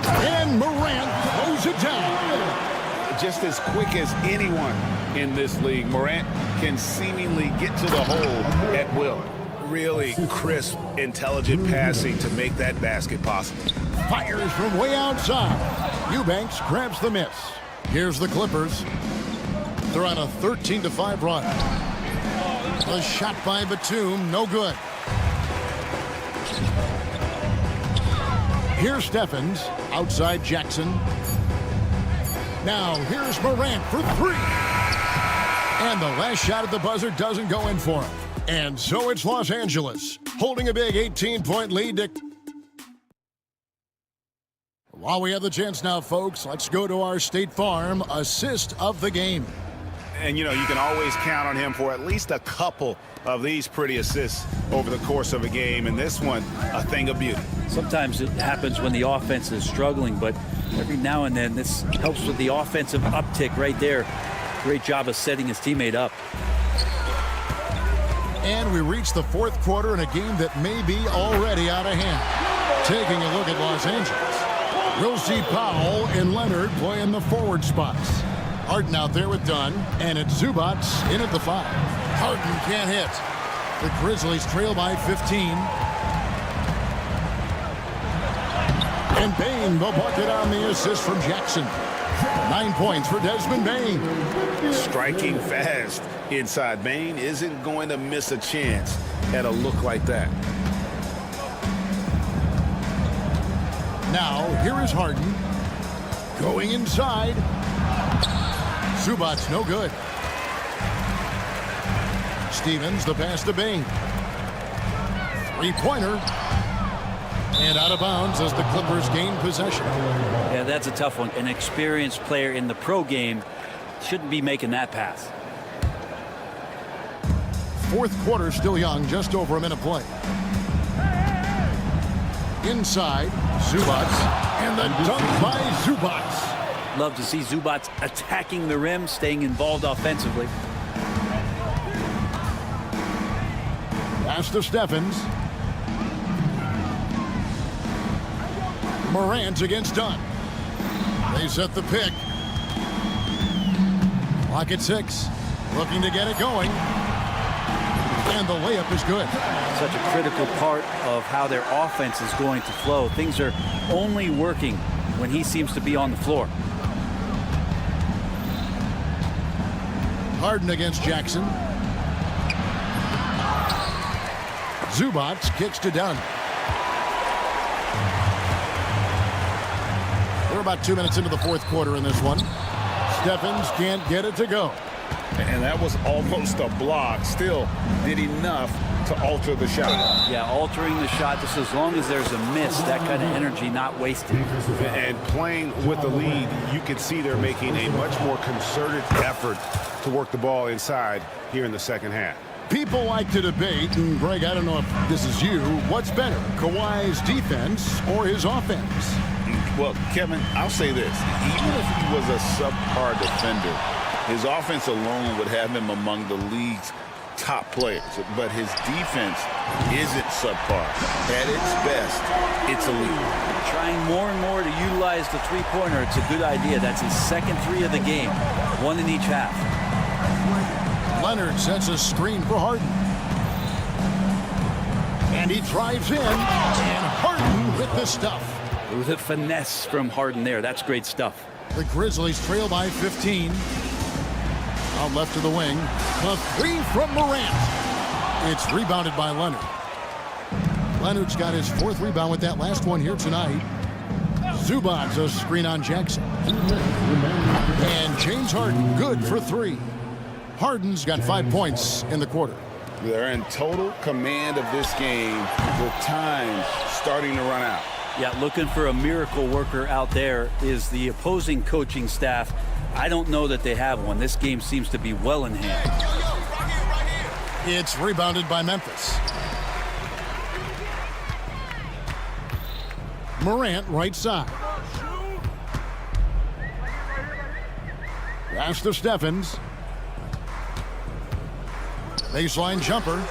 And Morant throws it down. Just as quick as anyone in this league, Morant can seemingly get to the hole at will. Really crisp, intelligent passing to make that basket possible. Fires from way outside. Eubanks grabs the miss. Here's the Clippers. They're on a 13-5 run. A shot by Batum, no good. Here's Steffens, outside Jackson. Now here's Morant for 3. And the last shot at the buzzer doesn't go in for him. And so it's Los Angeles, holding a big 18-point lead. While we have the chance now, folks, let's go to our State Farm assist of the game. And, you know, you can always count on him for at least a couple of these pretty assists over the course of a game. And this one, a thing of beauty. Sometimes it happens when the offense is struggling, but every now and then this helps with the offensive uptick right there. Great job of setting his teammate up. And we reach the fourth quarter in a game that may be already out of hand. Taking a look at Los Angeles. We'll see Powell and Leonard playing the forward spots. Harden out there with Dunn, and it's Zubac in at the 5. Harden can't hit. The Grizzlies trail by 15. And Bane, the bucket on the assist from Jackson. 9 points for Desmond Bane. Striking fast inside. Bane isn't going to miss a chance at a look like that. Now, here is Harden. Going inside. Zubac, no good. Stevens, the pass to Bane. Three-pointer. And out of bounds as the Clippers gain possession. Yeah, that's a tough one. An experienced player in the pro game shouldn't be making that pass. Fourth quarter still young, just over a minute play. Inside, Zubac, and the dunk by Zubac. Love to see Zubac attacking the rim, staying involved offensively. Pass to Stephens. Morant against Dunn. They set the pick. Clock at 6. Looking to get it going. And the layup is good. Such a critical part of how their offense is going to flow. Things are only working when he seems to be on the floor. Harden against Jackson. Zubac kicks to Dunn. We're about 2 minutes into the fourth quarter in this one. Stephens can't get it to go. And that was almost a block. Still did enough to alter the shot. Yeah, altering the shot just as long as there's a miss, that kind of energy not wasted. And playing with the lead, you can see they're making a much more concerted effort to work the ball inside here in the second half. People like to debate, and Greg, I don't know if this is you, what's better, Kawhi's defense or his offense? Well, Kevin, I'll say this. Even if he was a subpar defender, his offense alone would have him among the league's top players. But his defense isn't subpar. At its best, it's elite. Trying more and more to utilize the three-pointer. It's a good idea. That's his second 3 of the game. 1 in each half. Leonard sets a screen for Harden. And he drives in. And Harden with the stuff. With a finesse from Harden there. That's great stuff. The Grizzlies trail by 15. Out left to the wing. The 3 from Morant. It's rebounded by Leonard. Leonard's got his 4th rebound with that last one here tonight. Zubac a screen on Jackson. And James Harden good for 3. Harden's got 5 points in the quarter. They're in total command of this game with time starting to run out. Yeah, looking for a miracle worker out there is the opposing coaching staff. I don't know that they have one. This game seems to be well in hand. It's rebounded by Memphis. Morant right side. Pass to Stephens. Baseline jumper.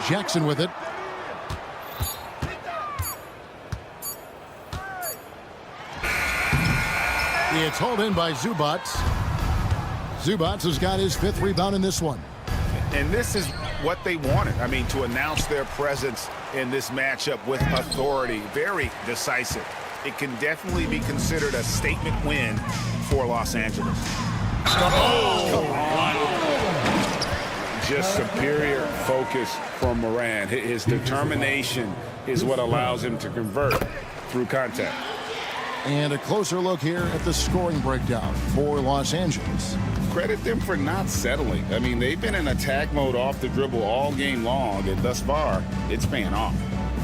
Jackson with it. It's hauled in by Zubac. Zubac has got his 5th rebound in this one. And this is what they wanted. I mean, to announce their presence in this matchup with authority. Very decisive. It can definitely be considered a statement win for Los Angeles. Oh, come on. Just superior focus from Morant. His determination is what allows him to convert through contact. And a closer look here at the scoring breakdown for Los Angeles. Credit them for not settling. I mean, they've been in attack mode off the dribble all game long, and thus far, it's paying off.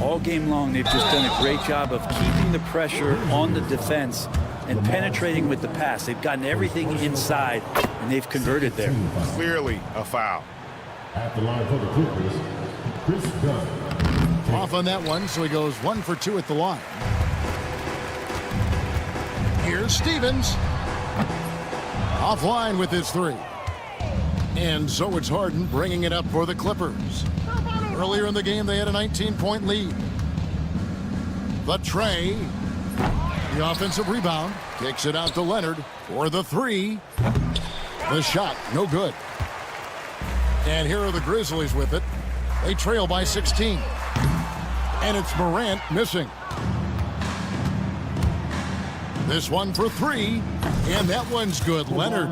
All game long, they've just done a great job of keeping the pressure on the defense and penetrating with the pass. They've gotten everything inside, and they've converted there. Clearly a foul. At the line for the Clippers, Chris Dunn. Off on that one, so he goes 1 for 2 at the line. Here's Stevens. Offline with his 3. And so it's Harden bringing it up for the Clippers. Earlier in the game, they had a 19-point lead. The tray. The offensive rebound. Kicks it out to Leonard for the three. The shot, no good. And here are the Grizzlies with it. They trail by 16. And it's Morant missing. This one for three. And that one's good. Leonard.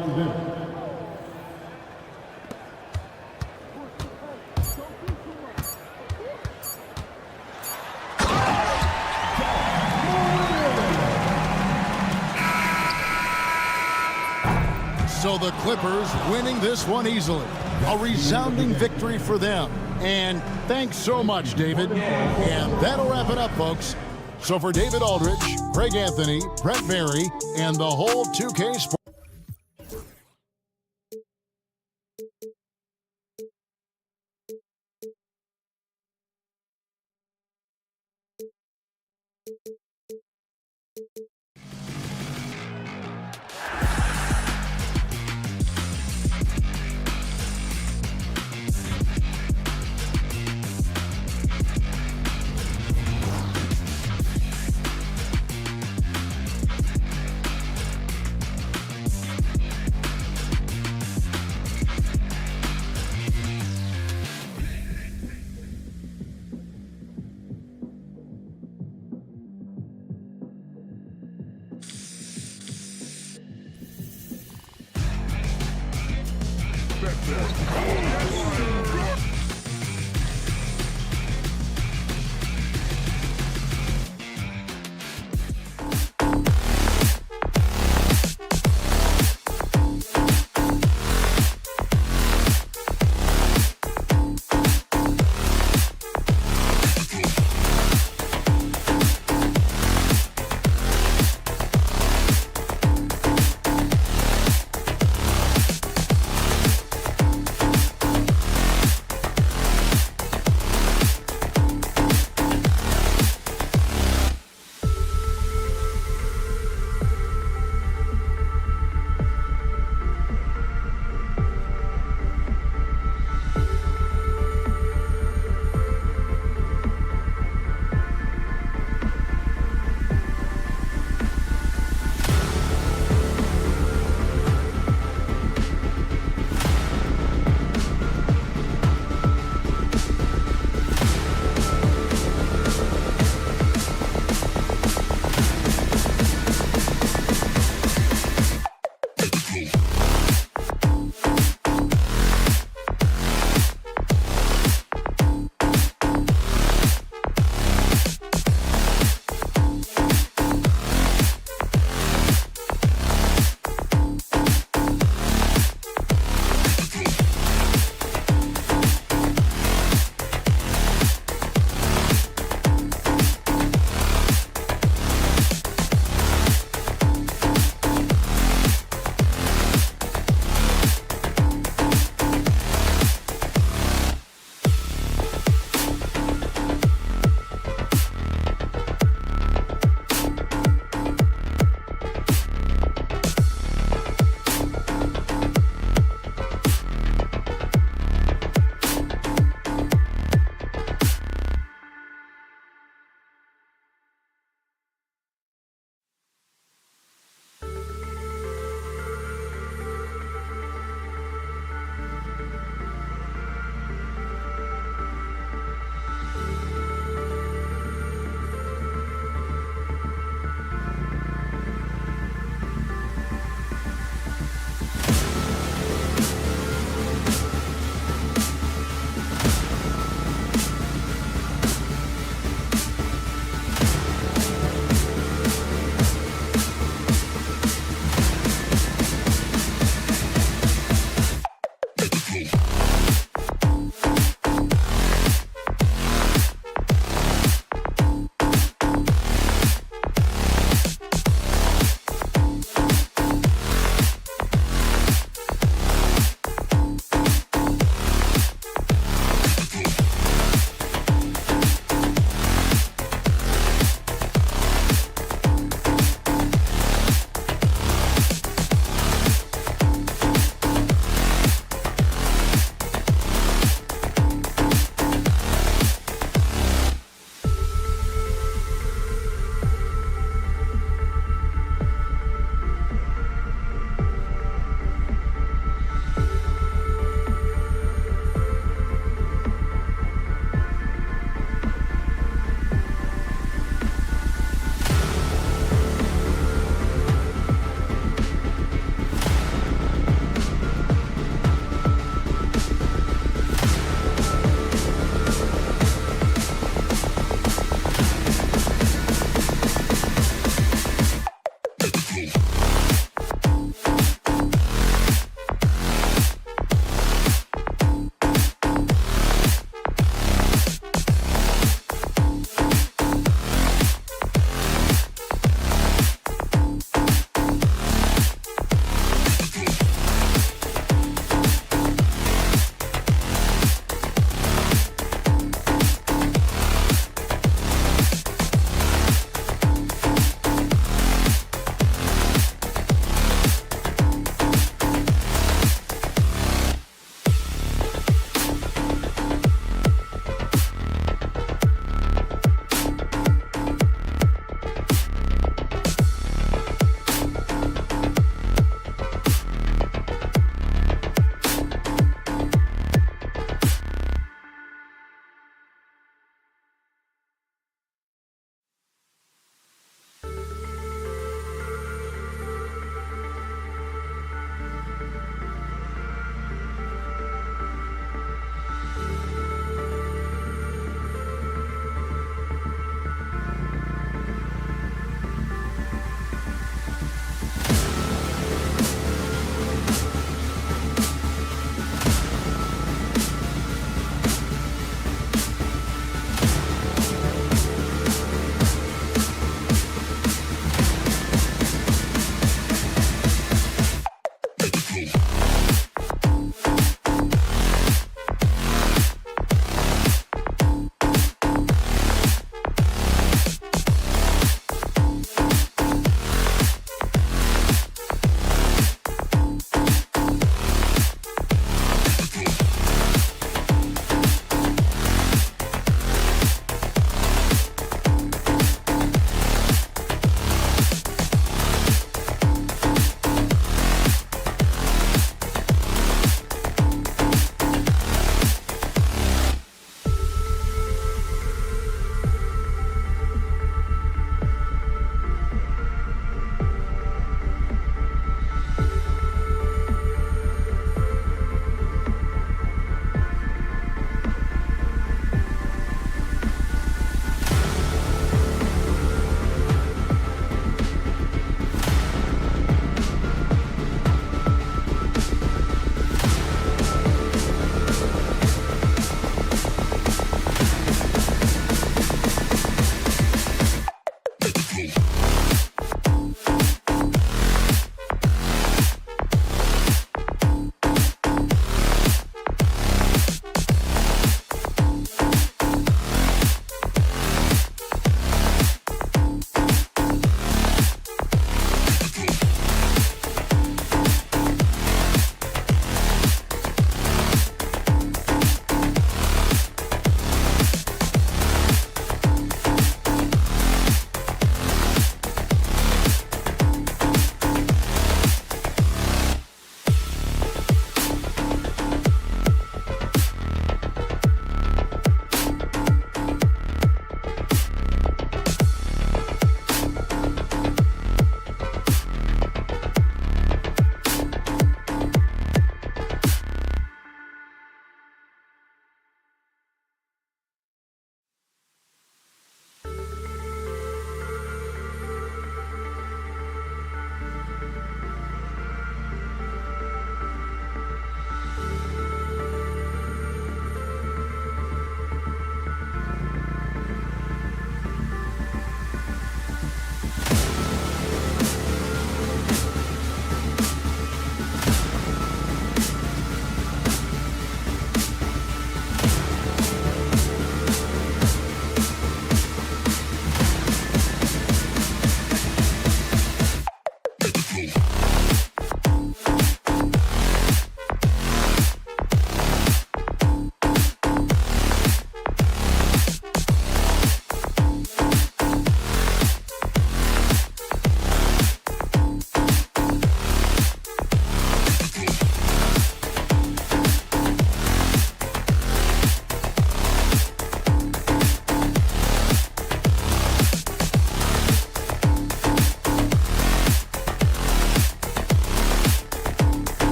So the Clippers winning this one easily. A resounding victory for them. And thanks so much, David. And that'll wrap it up, folks. So for David Aldridge, Craig Anthony, Brett Berry, and the whole 2K Sports.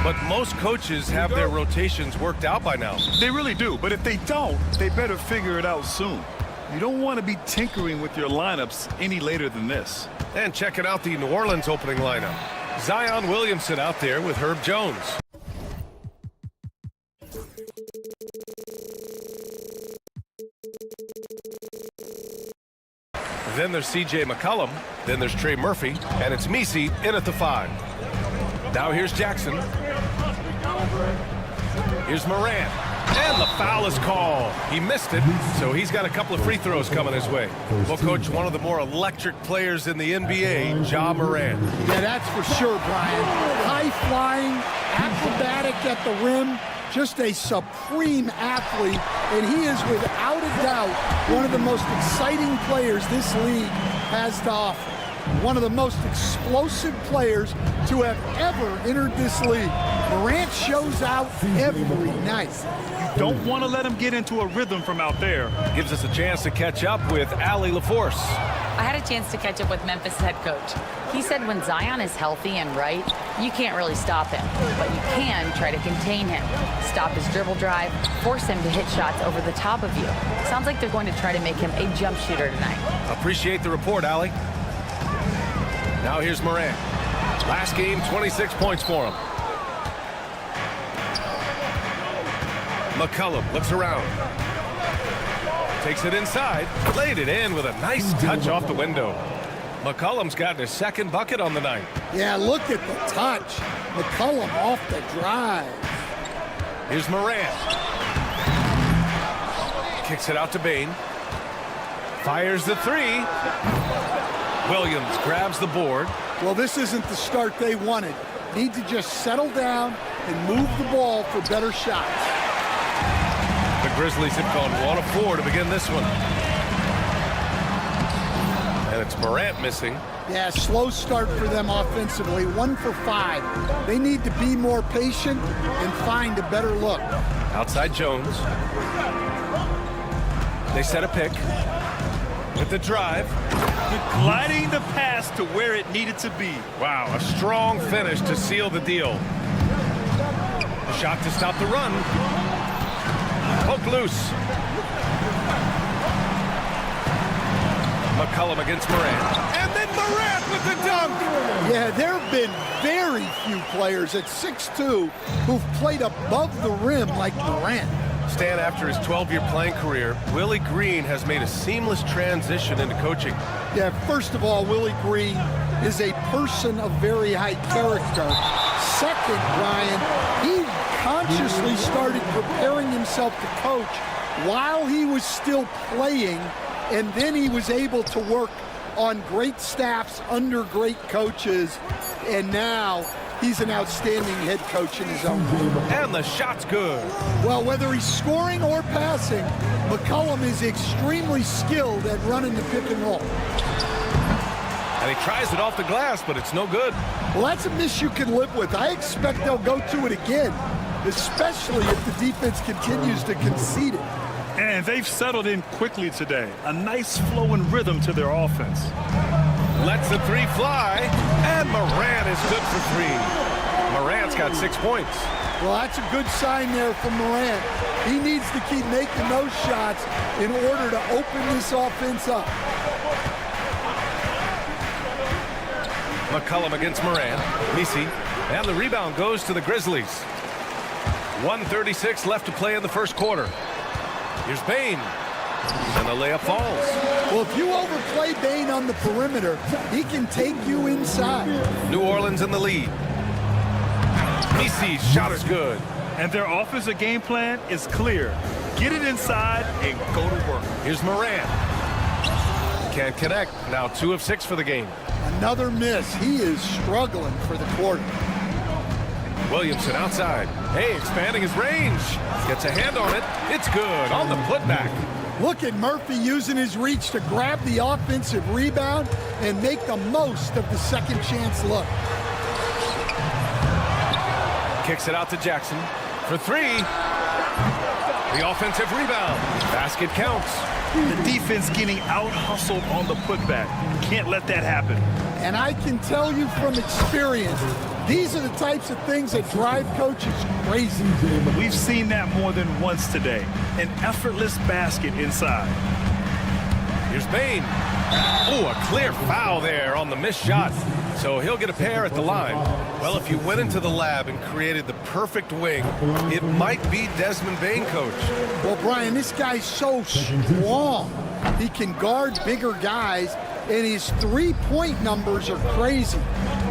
But most coaches have their rotations worked out by now. They really do, but if they don't, they better figure it out soon. You don't want to be tinkering with your lineups any later than this. And checking out the New Orleans opening lineup. Zion Williamson out there with Herb Jones. Then there's C.J. McCollum. Then there's Trey Murphy. And it's Messi in at the 5. Now here's Jackson. Here's Morant. And the foul is called. He missed it, so he's got a couple of free throws coming his way. Well, Coach, one of the more electric players in the NBA, Ja Morant. Yeah, that's for sure, Brian. High-flying, acrobatic at the rim, just a supreme athlete, and he is without a doubt one of the most exciting players this league has to offer. One of the most explosive players to have ever entered this league. Morant shows out every night. You don't want to let him get into a rhythm from out there. Gives us a chance to catch up with Allie LaForce. I had a chance to catch up with Memphis head coach. He said when Zion is healthy and right, you can't really stop him, but you can try to contain him. Stop his dribble drive, force him to hit shots over the top of you. Sounds like they're going to try to make him a jump shooter tonight. Appreciate the report, Allie. Now here's Morant. Last game, 26 points for him. McCollum looks around. Takes it inside. Laid it in with a nice touch off the window. McCollum's gotten his second bucket on the night. Yeah, look at the touch. McCollum off the drive. Here's Morant. Kicks it out to Bane. Fires the 3. Williams grabs the board. Well, this isn't the start they wanted. Need to just settle down and move the ball for better shots. The Grizzlies have gone 1 of 4 to begin this one. And it's Morant missing. Yeah, slow start for them offensively. 1 for 5. They need to be more patient and find a better look. Outside Jones. They set a pick. With the drive. Gliding the pass to where it needed to be. Wow, a strong finish to seal the deal. A shot to stop the run. Poke loose. McCollum against Morant. And then Morant with the dunk. Yeah, there have been very few players at 6'2" who've played above the rim like Morant. Stan, after his 12-year playing career, Willie Green has made a seamless transition into coaching. Yeah, first of all, Willie Green is a person of very high character. Second, Brian, he consciously started preparing himself to coach while he was still playing, and then he was able to work on great staffs under great coaches, and now he's an outstanding head coach in his own right. And the shot's good. Well, whether he's scoring or passing, McCollum is extremely skilled at running the pick and roll. And he tries it off the glass, but it's no good. Well, that's a miss you can live with. I expect they'll go to it again, especially if the defense continues to concede it. And they've settled in quickly today. A nice flowing rhythm to their offense. Lets the 3 fly, and Morant is good for 3. Morant's got 6 points. Well, that's a good sign there from Morant. He needs to keep making those shots in order to open this offense up. McCollum against Morant. Messi. And the rebound goes to the Grizzlies. 1:36 left to play in the first quarter. Here's Bane. And the layup falls. Well, if you overplay Bane on the perimeter, he can take you inside. New Orleans in the lead. Messi's shot is good. And their offensive game plan is clear. Get it inside and go to work. Here's Morant. Can't connect. Now 2 of 6 for the game. Another miss. He is struggling for the quarter. Williamson outside. Hey, expanding his range. Gets a hand on it. It's good on the putback. Look at Murphy using his reach to grab the offensive rebound and make the most of the second chance look. Kicks it out to Jackson for 3. The offensive rebound. Basket counts. The defense getting out-hustled on the putback. Can't let that happen. And I can tell you from experience, These are the types of things that drive coaches crazy. We've seen that more than once today. An effortless basket inside. Here's Bane. Oh, a clear foul there on the missed shot. So he'll get a pair at the line. Well, if you went into the lab and created the perfect wing, it might be Desmond Bane, Coach. Well, Brian, this guy's so strong. He can guard bigger guys, and his three-point numbers are crazy.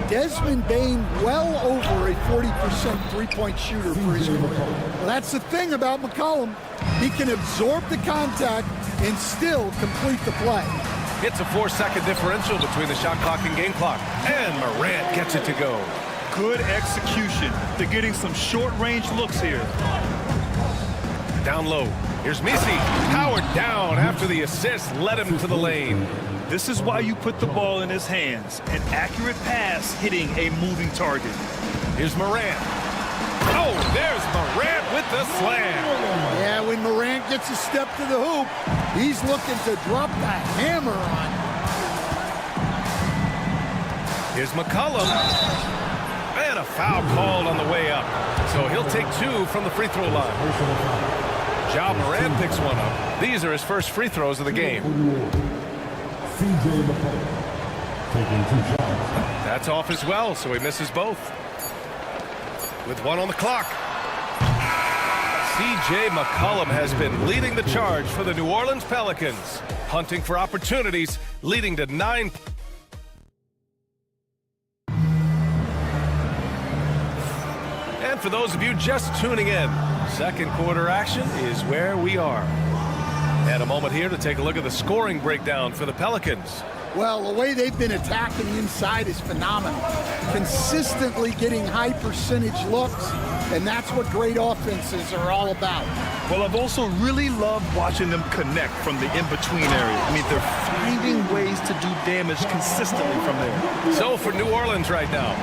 Desmond Bane well over a 40% three-point shooter for his career. Well, that's the thing about McCollum. He can absorb the contact and still complete the play. It's a 4-second differential between the shot clock and game clock. And Morant gets it to go. Good execution. They're getting some short-range looks here. Down low. Here's Misi. Powered down after the assist led him to the lane. This is why you put the ball in his hands. An accurate pass hitting a moving target. Here's Morant. Oh, there's Morant with the slam. Yeah, when Morant gets a step to the hoop, he's looking to drop the hammer on. Here's McCollum. And a foul called on the way up. So he'll take 2 from the free throw line. Ja Morant picks one up. These are his first free throws of the game. That's off as well, so he misses both. With 1 on the clock. C.J. McCollum has been leading the charge for the New Orleans Pelicans, hunting for opportunities, leading to 9. And for those of you just tuning in, second quarter action is where we are. And a moment here to take a look at the scoring breakdown for the Pelicans. Well, the way they've been attacking inside is phenomenal. Consistently getting high percentage looks, and that's what great offenses are all about. Well, I've also really loved watching them connect from the in-between area. I mean, they're finding ways to do damage consistently from there. So for New Orleans right now,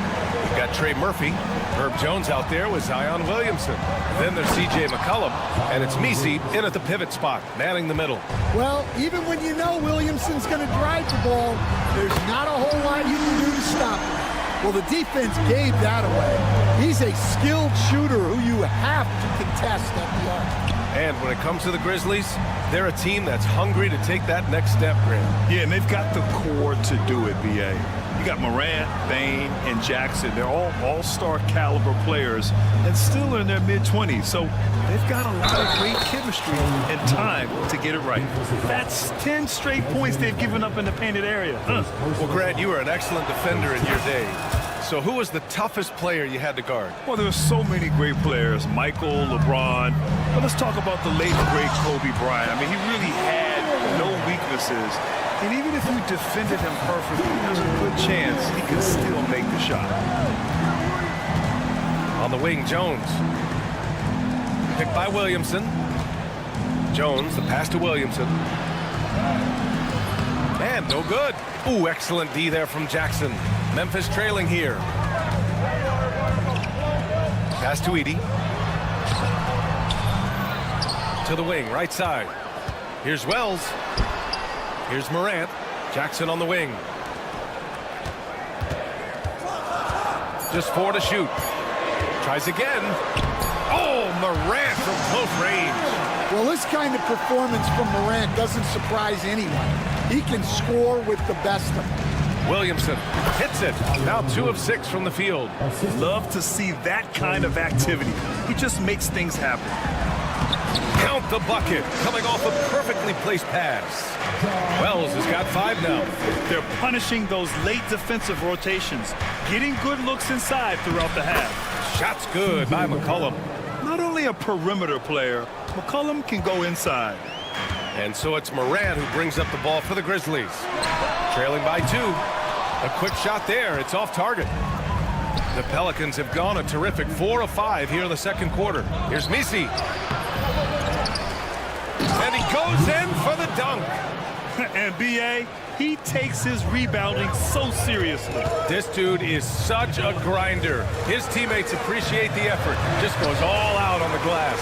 we've got Trey Murphy, Herb Jones out there with Zion Williamson. Then there's C.J. McCollum, and it's Misi in at the pivot spot, manning the middle. Well, even when you know Williamson's going to drive the ball, there's not a whole lot you can do to stop him. Well, the defense gave that away. He's a skilled shooter who you have to contest at the arc. And when it comes to the Grizzlies, they're a team that's hungry to take that next step, Grant. Yeah, and they've got the core to do it, B.A. You got Morant, Bane, and Jackson. They're all all-star caliber players and still in their mid-20s. So they've got a lot of great chemistry and time to get it right. That's 10 straight points they've given up in the painted area. Well, Grant, you were an excellent defender in your day. So who was the toughest player you had to guard? Well, there were so many great players. Michael, LeBron. But let's talk about the late, great Kobe Bryant. I mean, he really had no weaknesses. And even if you defended him perfectly, there's a good chance he could still make the shot. On the wing, Jones. Picked by Williamson. Jones, the pass to Williamson. And no good. Ooh, excellent D there from Jackson. Memphis trailing here. Pass to Edey. To the wing, right side. Here's Wells. Here's Morant. Jackson on the wing. Just 4 to shoot. Tries again. Oh, Morant from close range. Well, this kind of performance from Morant doesn't surprise anyone. He can score with the best of them. Williamson hits it. Now 2 of 6 from the field. Love to see that kind of activity. He just makes things happen. Count the bucket. Coming off a perfectly placed pass. Wells has got 5 now. They're punishing those late defensive rotations. Getting good looks inside throughout the half. Shots good by McCollum. Not only a perimeter player, McCollum can go inside. And so it's Morant who brings up the ball for the Grizzlies. Trailing by 2. A quick shot there. It's off target. The Pelicans have gone a terrific 4 of 5 here in the second quarter. Here's Misi. And he goes in for the dunk. And B.A., He takes his rebounding so seriously. This dude is such a grinder. His teammates appreciate the effort. Just goes all out on the glass.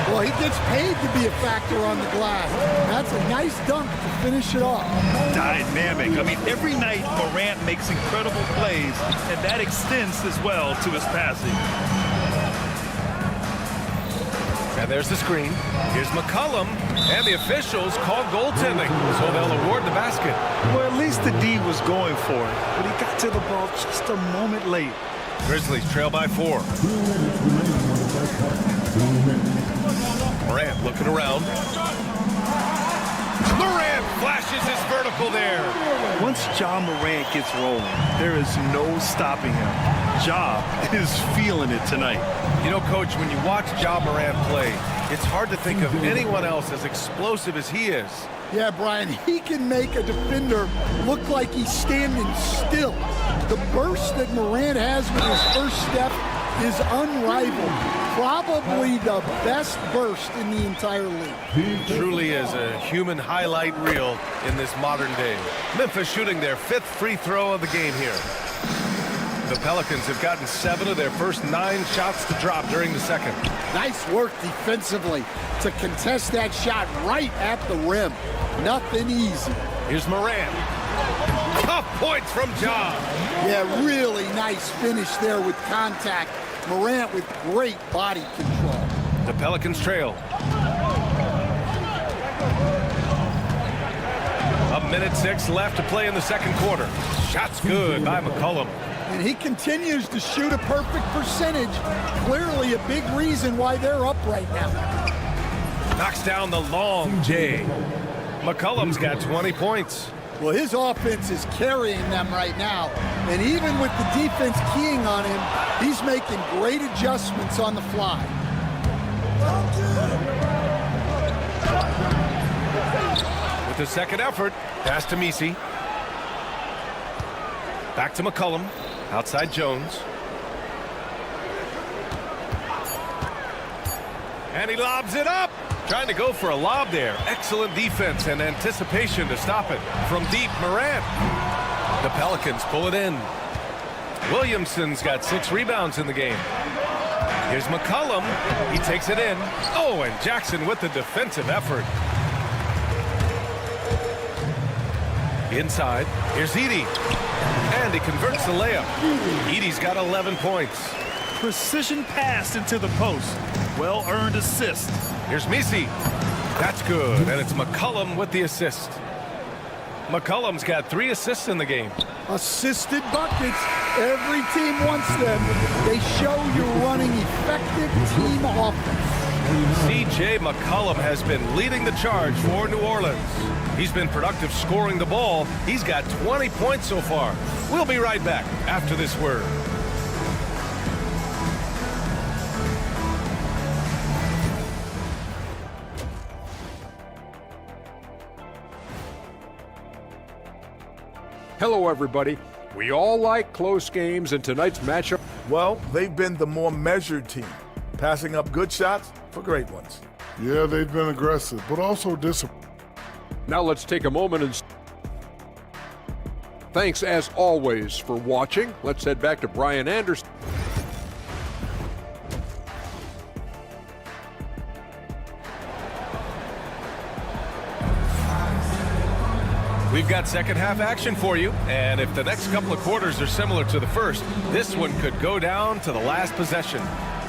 Well, he gets paid to be a factor on the glass. That's a nice dunk to finish it off. Dynamic. I mean, every night Morant makes incredible plays, and that extends as well to his passing. And there's the screen. Here's McCollum, and the officials call goaltending, so they'll award the basket. Well, at least the D was going for it, but he got to the ball just a moment late. Grizzlies trail by 4. Morant looking around. Morant flashes his vertical there. Once Ja Morant gets rolling, there is no stopping him. Ja is feeling it tonight. You know, Coach, when you watch Ja Morant play, it's hard to think of anyone else as explosive as he is. Yeah, Brian, he can make a defender look like he's standing still. The burst that Morant has with his first step is unrivaled. Probably the best burst in the entire league. He truly is a human highlight reel in this modern day. Memphis shooting their 5th free throw of the game here. The Pelicans have gotten 7 of their first 9 shots to drop during the second. Nice work defensively to contest that shot right at the rim. Nothing easy. Here's Morant. Tough points from Ja. Yeah, really nice finish there with contact. Morant with great body control. The Pelicans trail. 1:06 left to play in the second quarter. Shot's good by McCollum. And he continues to shoot a perfect percentage. Clearly a big reason why they're up right now. Knocks down the long J. McCollum's got 20 points. Well, his offense is carrying them right now. And even with the defense keying on him, he's making great adjustments on the fly. With the second effort, pass to Misi. Back to McCollum. Outside Jones. And he lobs it up. Trying to go for a lob there. Excellent defense and anticipation to stop it. From deep, Morant. The Pelicans pull it in. Williamson's got 6 rebounds in the game. Here's McCollum. He takes it in. Oh, and Jackson with the defensive effort. Inside. Here's Edey. And he converts the layup. Edey's got 11 points. Precision pass into the post. Well-earned assist. Here's Misi. That's good. And it's McCollum with the assist. McCollum's got 3 assists in the game. Assisted buckets. Every team wants them. They show you're running effective team offense. C.J. McCollum has been leading the charge for New Orleans. He's been productive scoring the ball. He's got 20 points so far. We'll be right back after this word. Hello, everybody. We all like close games, and tonight's matchup. Well, they've been the more measured team, passing up good shots for great ones. Yeah, they've been aggressive, but also disciplined. Now let's take a moment and thanks as always for watching. Let's head back to Brian Anderson. We've got second half action for you, and if the next couple of quarters are similar to the first, this one could go down to the last possession.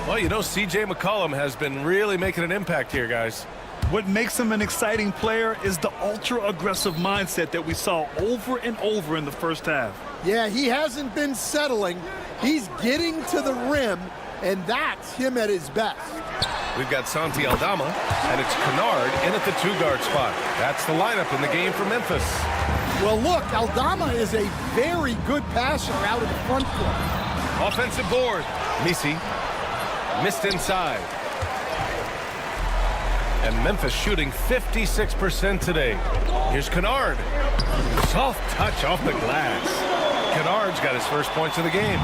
Well, you know, C.J. McCollum has been really making an impact here, guys. What makes him an exciting player is the ultra-aggressive mindset that we saw over and over in the first half. Yeah, he hasn't been settling. He's getting to the rim, and that's him at his best. We've got Santi Aldama, and it's Kennard in at the 2-guard spot. That's the lineup in the game for Memphis. Well, look, Aldama is a very good passer out of the front court. Offensive board. Misi missed inside. And Memphis shooting 56% today. Here's Kennard. Soft touch off the glass. Kennard's got his first points of the game.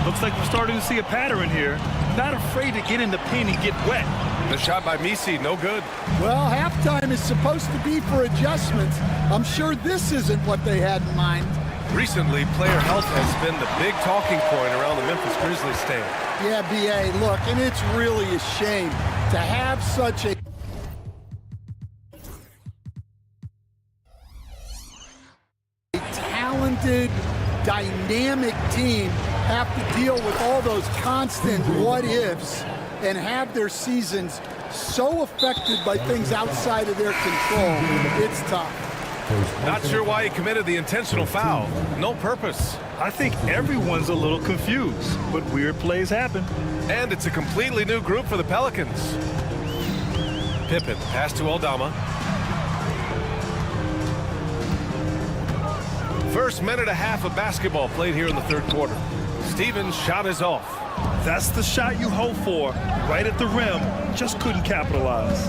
Looks like we're starting to see a pattern here. not afraid to get in the paint and get wet. The shot by Misi, no good. Well, halftime is supposed to be for adjustments. I'm sure this isn't what they had in mind. Recently, player health has been the big talking point around the Memphis Grizzlies stand. Yeah, B.A., look, and it's really a shame to have such a talented, dynamic team have to deal with all those constant what-ifs and have their seasons so affected by things outside of their control. It's tough. Not sure why he committed the intentional foul. No purpose. I think everyone's a little confused, but weird plays happen. And it's a completely new group for the Pelicans. Pippen, pass to Aldama. First minute and a half of basketball played here in the third quarter. Stevens' shot is off. That's the shot you hope for. Right at the rim, just couldn't capitalize.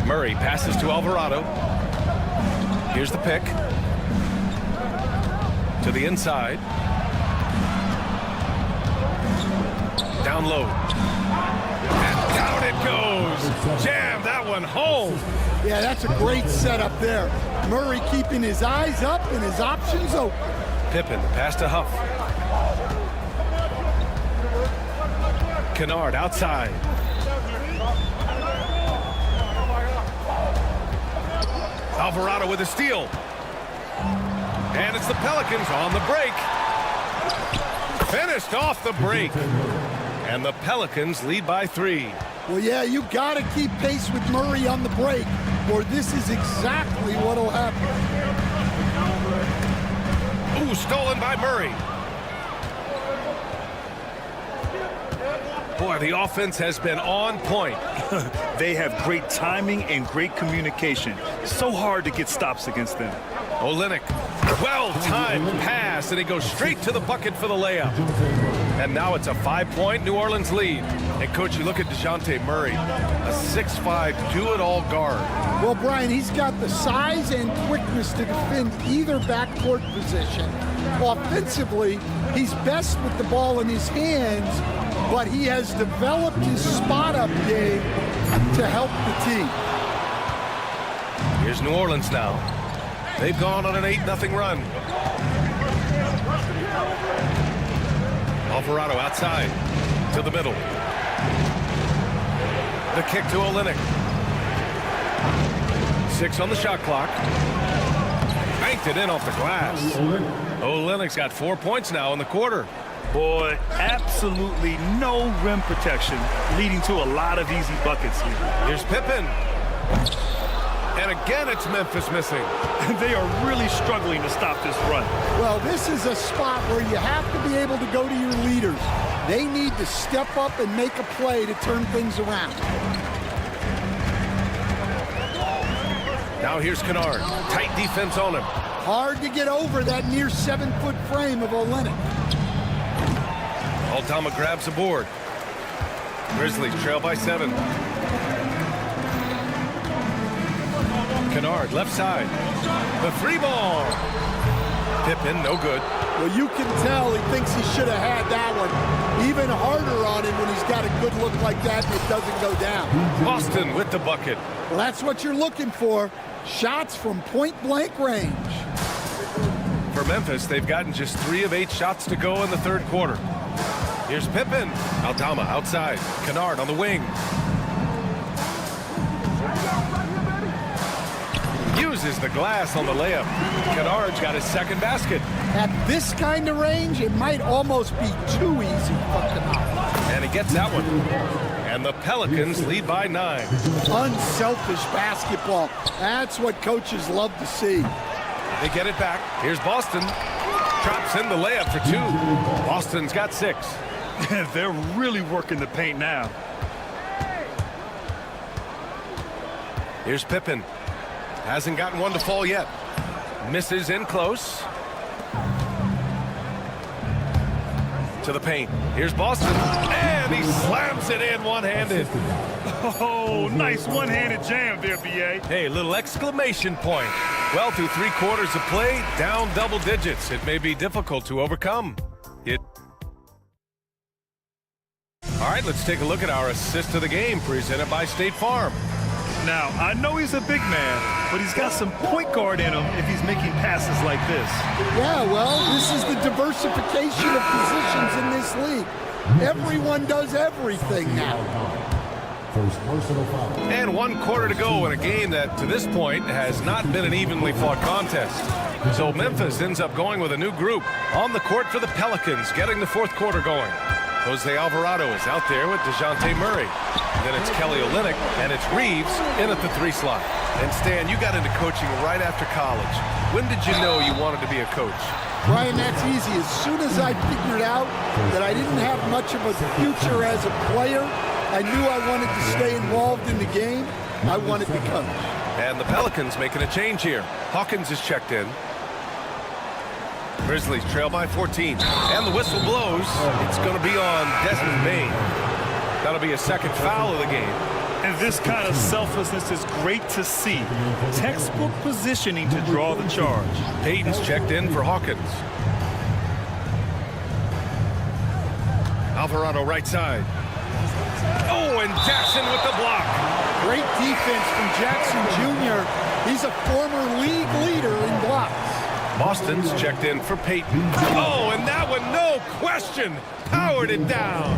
Murray passes to Alvarado. Here's the pick. To the inside. Down low. And down it goes. Jam that one home. Yeah, that's a great setup there. Murray keeping his eyes up and his options open. Pippen, pass to Huff. Kennard outside. Alvarado with a steal. And it's the Pelicans on the break. Finished off the break. And the Pelicans lead by 3. Well, yeah, you got to keep pace with Murray on the break, or this is exactly what'll happen. Ooh, stolen by Murray. Boy, the offense has been on point. They have great timing and great communication. So hard to get stops against them. Olynyk, well-timed pass, and he goes straight to the bucket for the layup. And now it's a 5-point New Orleans lead. And, Coach, you look at DeJounte Murray, a 6'5", do-it-all guard. Well, Brian, he's got the size and quickness to defend either backcourt position. Offensively, he's best with the ball in his hands, but he has developed his spot-up game to help the team. Here's New Orleans now. They've gone on an 8-0 run. Alvarado outside to the middle. The kick to Olynyk. 6 on the shot clock. Banked it in off the glass. Olynyk's got 4 points now in the quarter. Boy, absolutely no rim protection, leading to a lot of easy buckets here. Here's Pippen. And again, it's Memphis missing. They are really struggling to stop this run. Well, this is a spot where you have to be able to go to your leaders. They need to step up and make a play to turn things around. Now here's Kennard. Tight defense on him. Hard to get over that near 7-foot frame of Olynyk. Aldama grabs the board. Grizzlies trail by 7. Kennard, left side. The 3-ball. Pippen, no good. Well, you can tell he thinks he should have had that one. Even harder on him when he's got a good look like that and it doesn't go down. Boston with the bucket. Well, that's what you're looking for. Shots from point-blank range. For Memphis, they've gotten just 3 of 8 shots to go in the third quarter. Here's Pippen. Aldama outside. Kennard on the wing. Uses the glass on the layup. Kennard's got his second basket. At this kind of range, it might almost be too easy for Kennard. And he gets that one. And the Pelicans lead by 9. Unselfish basketball. That's what coaches love to see. They get it back. Here's Boston. Drops in the layup for 2. Boston's got 6. They're really working the paint now. Here's Pippen. Hasn't gotten one to fall yet. Misses in close. To the paint. Here's Boston. And he slams it in one-handed. Oh, nice one-handed jam there, B.A. Hey, little exclamation point. Well, through 3 quarters of play, down double digits. It may be difficult to overcome. Our All right, let's take a look at our assist of the game presented by State Farm. Now, I know he's a big man, but he's got some point guard in him if he's making passes like this. Yeah, well, this is the diversification of positions in this league. Everyone does everything now. First personal foul. And 1 quarter to go in a game that, to this point, has not been an evenly fought contest. So Memphis ends up going with a new group on the court for the Pelicans, getting the 4th quarter going. Jose Alvarado is out there with DeJounte Murray. Then it's Kelly Olynyk, and it's Reeves in at the 3 slot. And Stan, you got into coaching right after college. When did you know you wanted to be a coach? Brian, that's easy. As soon as I figured out that I didn't have much of a future as a player, I knew I wanted to stay involved in the game. I wanted to coach. And the Pelicans making a change here. Hawkins is checked in. Grizzlies trail by 14. And the whistle blows. It's going to be on Desmond Bane. That'll be a 2nd foul of the game. And this kind of selflessness is great to see. Textbook positioning to draw the charge. Payton's checked in for Hawkins. Alvarado right side. Oh, and Jackson with the block. Great defense from Jackson Jr. He's a former league leader in blocks. Boston's checked in for Payton. Oh, and that one, no question, powered it down.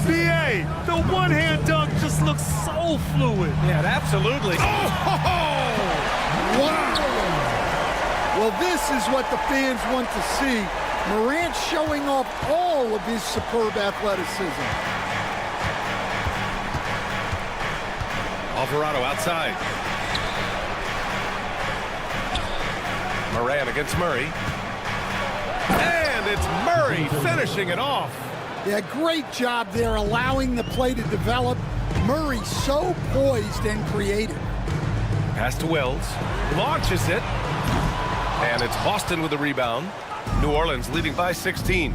B.A., the one-hand dunk just looks so fluid. Yeah, absolutely. Oh! Wow! Well, this is what the fans want to see. Morant showing off all of his superb athleticism. Alvarado outside. Morant against Murray. And it's Murray finishing it off. Yeah, great job there allowing the play to develop. Murray so poised and creative. Pass to Wells. Launches it. And it's Boston with the rebound. New Orleans leading by 16.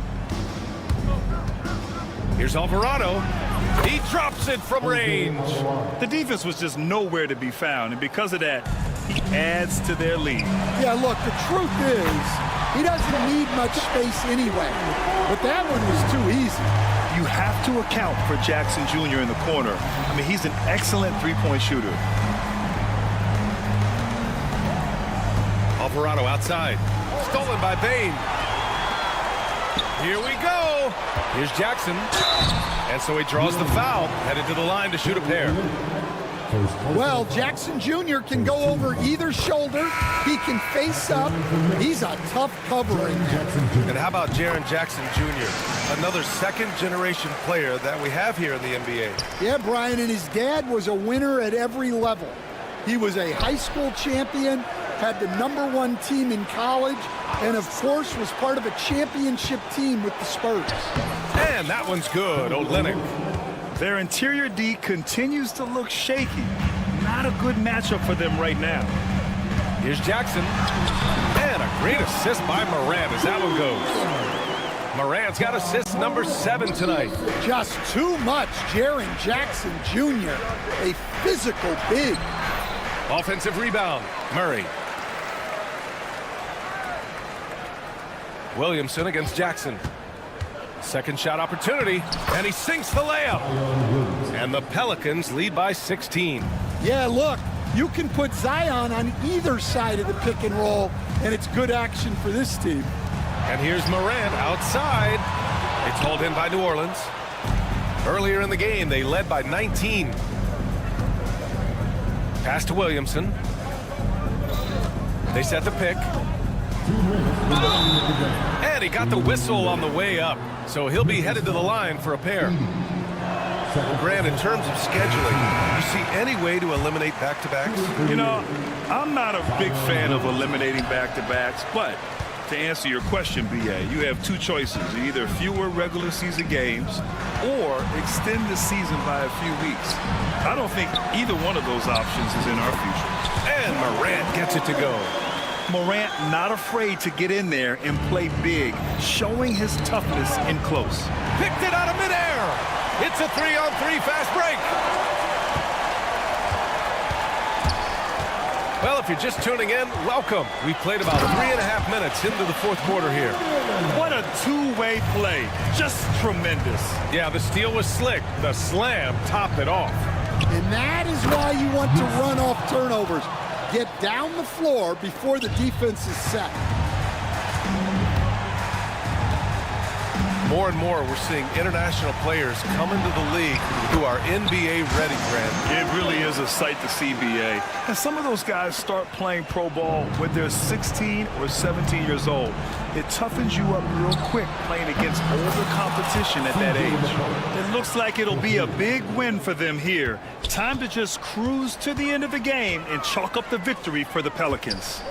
Here's Alvarado. He drops it from range. The defense was just nowhere to be found, and because of that, he adds to their lead. Yeah, look, the truth is, he doesn't need much space anyway, but that one was too easy. You have to account for Jackson Jr. in the corner. I mean, he's an excellent three-point shooter. Alvarado outside. Stolen by Bane. Here we go. Here's Jackson. And so he draws the foul, headed to the line to shoot a pair. Well, Jackson Jr. can go over either shoulder. He can face up. He's a tough covering. And how about Jaren Jackson Jr., another second-generation player that we have here in the NBA? Yeah, Brian, and his dad was a winner at every level. He was a high school champion, had the #1 team in college, and of course was part of a championship team with the Spurs. And that one's good, Olynyk. Their interior D continues to look shaky. Not a good matchup for them right now. Here's Jackson. And a great assist by Morant as that one goes. Morant's got assist number 7 tonight. Just too much, Jaren Jackson Jr., a physical big. Offensive rebound, Murray. Williamson against Jackson. Second shot opportunity, and he sinks the layup. And the Pelicans lead by 16. Yeah, look, you can put Zion on either side of the pick and roll, and it's good action for this team. And here's Morant outside. It's hauled in by New Orleans. Earlier in the game, they led by 19. Pass to Williamson. They set the pick. And he got the whistle on the way up. So he'll be headed to the line for a pair. Grant, in terms of scheduling, you see any way to eliminate back-to-backs? You know, I'm not a big fan of eliminating back-to-backs, but to answer your question, B.A., you have two choices. Either fewer regular season games or extend the season by a few weeks. I don't think either one of those options is in our future. And Morant gets it to go. Morant not afraid to get in there and play big, showing his toughness in close. Picked it out of midair. It's a 3-on-3 fast break. Well, if you're just tuning in, welcome. We played about 3.5 minutes into the fourth quarter here. What a two-way play. Just tremendous. Yeah, the steal was slick. The slam topped it off. And that is why you want to run off turnovers. Get down the floor before the defense is set. More and more, we're seeing international players come into the league who are NBA ready, Grant. It really is a sight to see, BA. And some of those guys start playing pro ball when they're 16 or 17 years old. It toughens you up real quick playing against older competition at that age. It looks like it'll be a big win for them here. Time to just cruise to the end of the game and chalk up the victory for the Pelicans.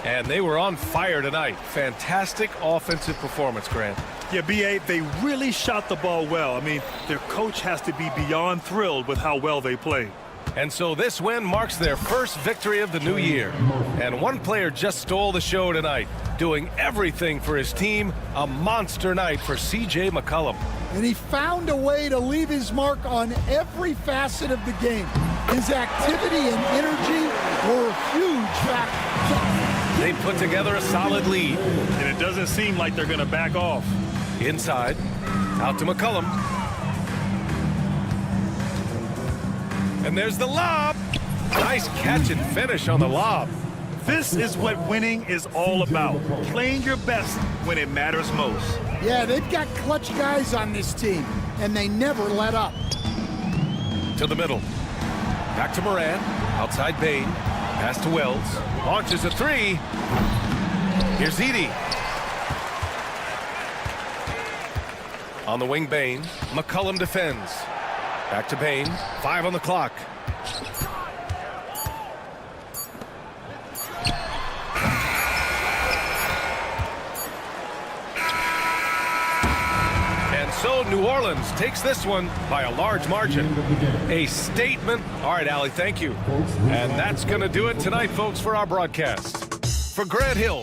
And they were on fire tonight. Fantastic offensive performance, Grant. Yeah, BA, they really shot the ball well. I mean, their coach has to be beyond thrilled with how well they played. And so this win marks their first victory of the new year. And one player just stole the show tonight, doing everything for his team. A monster night for C.J. McCollum. And he found a way to leave his mark on every facet of the game. His activity and energy were huge factors. They put together a solid lead. And it doesn't seem like they're going to back off. Inside, out to McCollum. And there's the lob. Nice catch and finish on the lob. This is what winning is all about. Playing your best when it matters most. Yeah, they've got clutch guys on this team, and they never let up. To the middle. Back to Moran. Outside Bain. Pass to Wells. Launches a three. Here's Edey. On the wing, Bain. McCollum defends. Back to Bain. 5 on the clock. And so New Orleans takes this one by a large margin. A statement. All right, Allie, thank you. And that's going to do it tonight, folks, for our broadcast. For Grant Hill.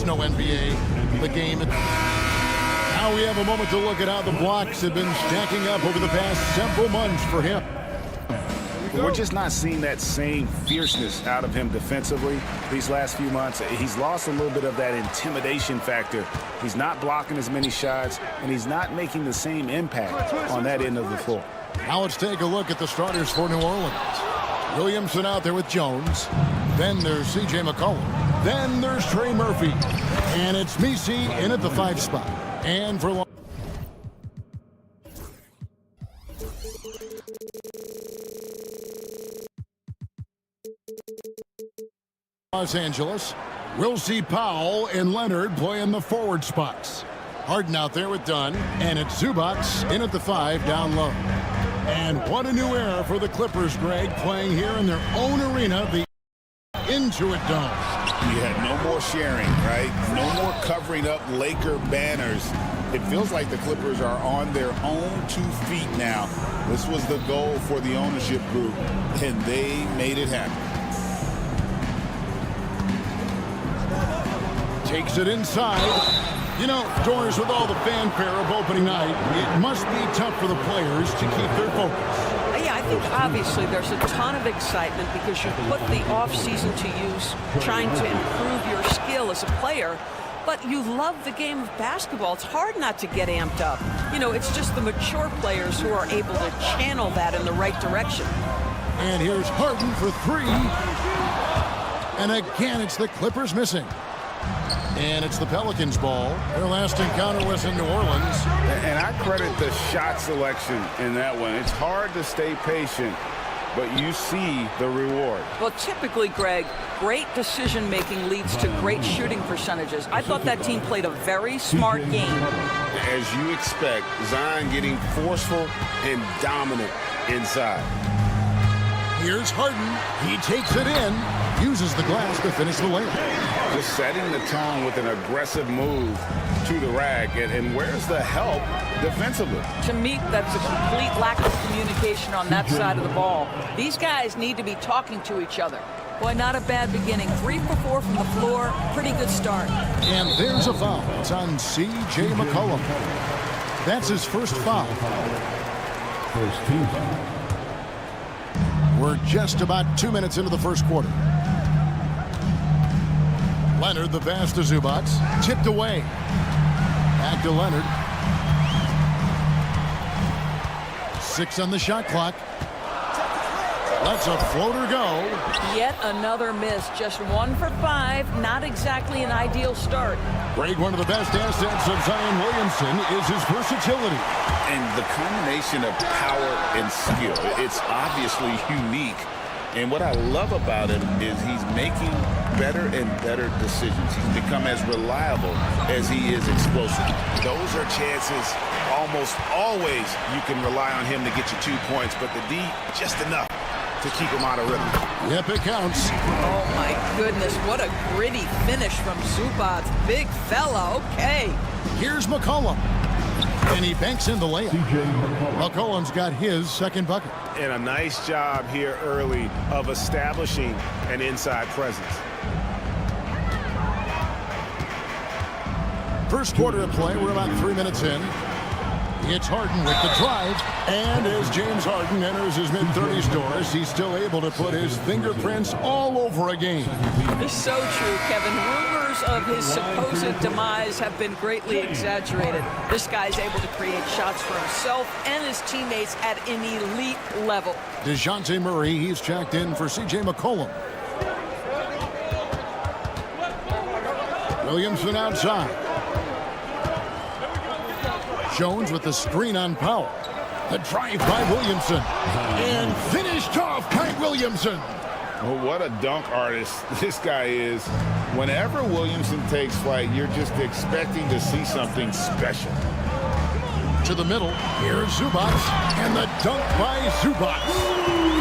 no NBA. The game. Now we have a moment to look at how the blocks have been stacking up over the past several months for him. We're just not seeing that same fierceness out of him defensively these last few months. He's lost a little bit of that intimidation factor. He's not blocking as many shots, and he's not making the same impact on that end of the floor. Now let's take a look at the starters for New Orleans. Williamson out there with Jones. Then there's C.J. McCollum. Then there's Trey Murphy. And it's Messi in at the 5 spot. And for Los Angeles, we'll see Powell and Leonard play in the forward spots. Harden out there with Dunn, and it's Zubac in at the 5 down low. And what a new era for the Clippers, Greg, playing here in their own arena, the Intuit Dome. You had no more sharing, right? No more covering up Laker banners. It feels like the Clippers are on their own 2 feet now. This was the goal for the ownership group, and they made it happen. Takes it inside. You know, Doris, with all the fanfare of opening night, it must be tough for the players to keep their focus. Yeah, I think obviously there's a ton of excitement because you put the offseason to use trying to improve your skill as a player. But you love the game of basketball. It's hard not to get amped up. You know, it's just the mature players who are able to channel that in the right direction. And here's Harden for 3. And again, it's the Clippers missing. And it's the Pelicans ball. Their last encounter was in New Orleans. And I credit the shot selection in that one. It's hard to stay patient, but you see the reward. Well, typically, Greg, great decision-making leads to great shooting percentages. I thought that team played a very smart game. As you expect, Zion getting forceful and dominant inside. Here's Harden. He takes it in, uses the glass to finish the layup. Just setting the tone with an aggressive move to the rack. And where's the help defensively? To me, that's a complete lack of communication on that side of the ball. These guys need to be talking to each other. Boy, not a bad beginning. 3 for 4 from the floor. Pretty good start. And there's a foul. It's on C.J. McCollum. That's his first foul. First team foul. We're just about 2 minutes into the first quarter. Leonard, the pass to Zubac. Tipped away. Back to Leonard. 6 on the shot clock. Lets a floater go. Yet another miss. Just 1 for 5. Not exactly an ideal start. Greg, one of the best assets of Zion Williamson is his versatility. And the combination of power and skill, it's obviously unique. And what I love about him is he's making better and better decisions. He's become as reliable as he is explosive. Those are chances almost always you can rely on him to get you 2 points, but the D, just enough to keep him out of rhythm. Yep, it counts. Oh, my goodness. What a gritty finish from Zubac. Big fella. Okay. Here's McCollum. And he banks in the layup. McCollum's got his second bucket. And a nice job here early of establishing an inside presence. First quarter of play. We're about 3 minutes in. It's Harden with the drive. And as James Harden enters his mid-30s, Doris, he's still able to put his fingerprints all over a game. It's so true, Kevin. Rumors of his supposed demise have been greatly exaggerated. This guy's able to create shots for himself and his teammates at an elite level. DeJounte Murray, he's checked in for C.J. McCollum. Williamson outside. Jones with the screen on Powell. The drive by Williamson. And finished off by Williamson. Well, what a dunk artist this guy is. Whenever Williamson takes flight, you're just expecting to see something special. To the middle, here's Zubac, and the dunk by Zubac.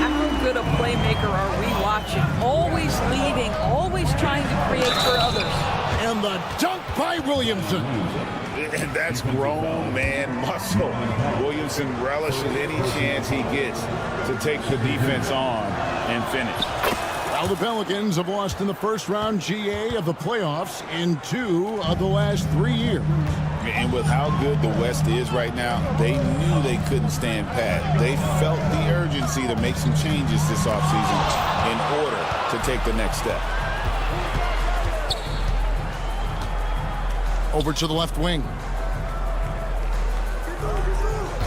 How good a playmaker are we watching? Always leading, always trying to create for others. And the dunk by Williamson. And that's grown man muscle. Williamson relishes any chance he gets to take the defense on and finish. Now the Pelicans have lost in the first round GA of the playoffs in 2 of the last 3 years. And with how good the West is right now, they knew they couldn't stand pat. They felt the urgency to make some changes this offseason in order to take the next step. Over to the left wing.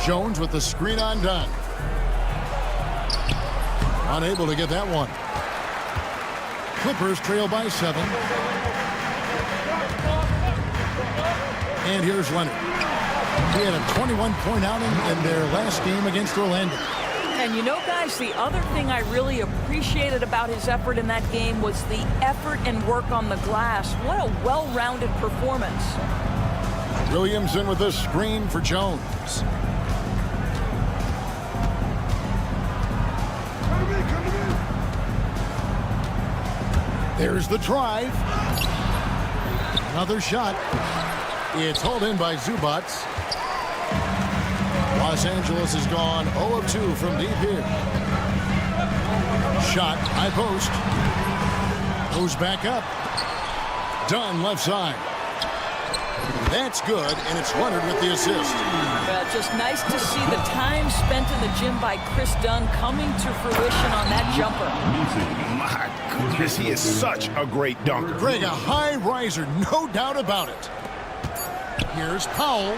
Jones with the screen on Dunn. Unable to get that one. Clippers trail by 7. And here's Leonard. He had a 21-point outing in their last game against Orlando. And you know, guys, the other thing I really appreciated about his effort in that game was the effort and work on the glass. What a well-rounded performance. Williamson with a screen for Jones. There's the drive. Another shot. It's hauled in by Zubats. Los Angeles has gone 0 of 2 from deep here. Shot, high post. Goes back up. Dunn left side. That's good, and it's Leonard with the assist. Well, just nice to see the time spent in the gym by Chris Dunn coming to fruition on that jumper. My goodness, he is such a great dunker. Greg, a high riser, no doubt about it. Here's Powell.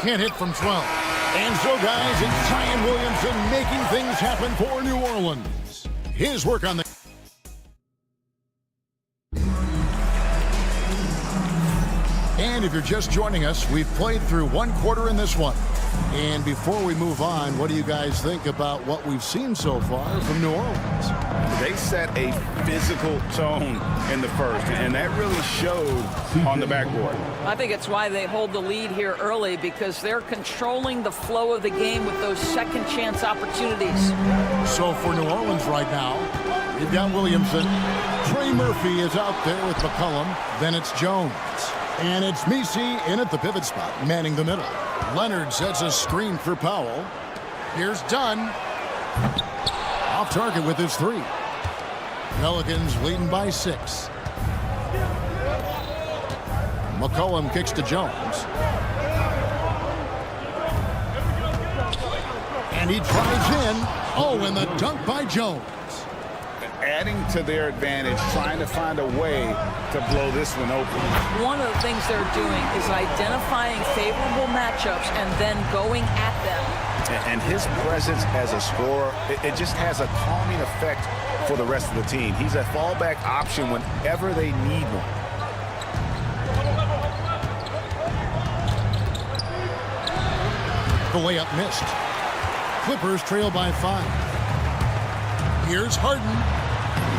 Can't hit from 12. And so, guys, it's Zion Williamson making things happen for New Orleans. His work on the... And if you're just joining us, we've played through 1 quarter in this one. And before we move on, what do you guys think about what we've seen so far from New Orleans? They set a physical tone in the first, and that really showed on the backboard. I think it's why they hold the lead here early, because they're controlling the flow of the game with those second chance opportunities. So for New Orleans right now, you've got Williamson. Trey Murphy is out there with McCollum. Then it's Jones. And it's Misi in at the pivot spot, manning the middle. Leonard sets a screen for Powell. Here's Dunn. Off target with his 3. Pelicans leading by 6. McCollum kicks to Jones. And he drives in. Oh, and the dunk by Jones. Adding to their advantage, trying to find a way to blow this one open. One of the things they're doing is identifying favorable matchups and then going at them. And his presence as a scorer, it just has a calming effect for the rest of the team. He's a fallback option whenever they need one. The layup missed. Clippers trail by 5. Here's Harden.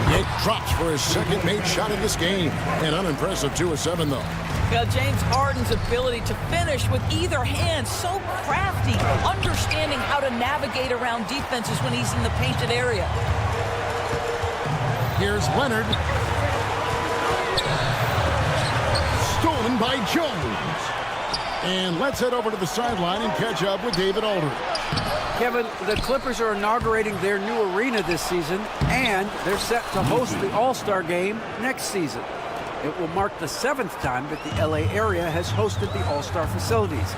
It drops for his second made shot of this game. An unimpressive 2 of 7, though. Yeah, James Harden's ability to finish with either hand, so crafty, understanding how to navigate around defenses when he's in the painted area. Here's Leonard. Stolen by Jones. And let's head over to the sideline and catch up with David Aldridge. Kevin, the Clippers are inaugurating their new arena this season, and they're set to host the All-Star Game next season. It will mark the 7th time that the LA area has hosted the All-Star facilities.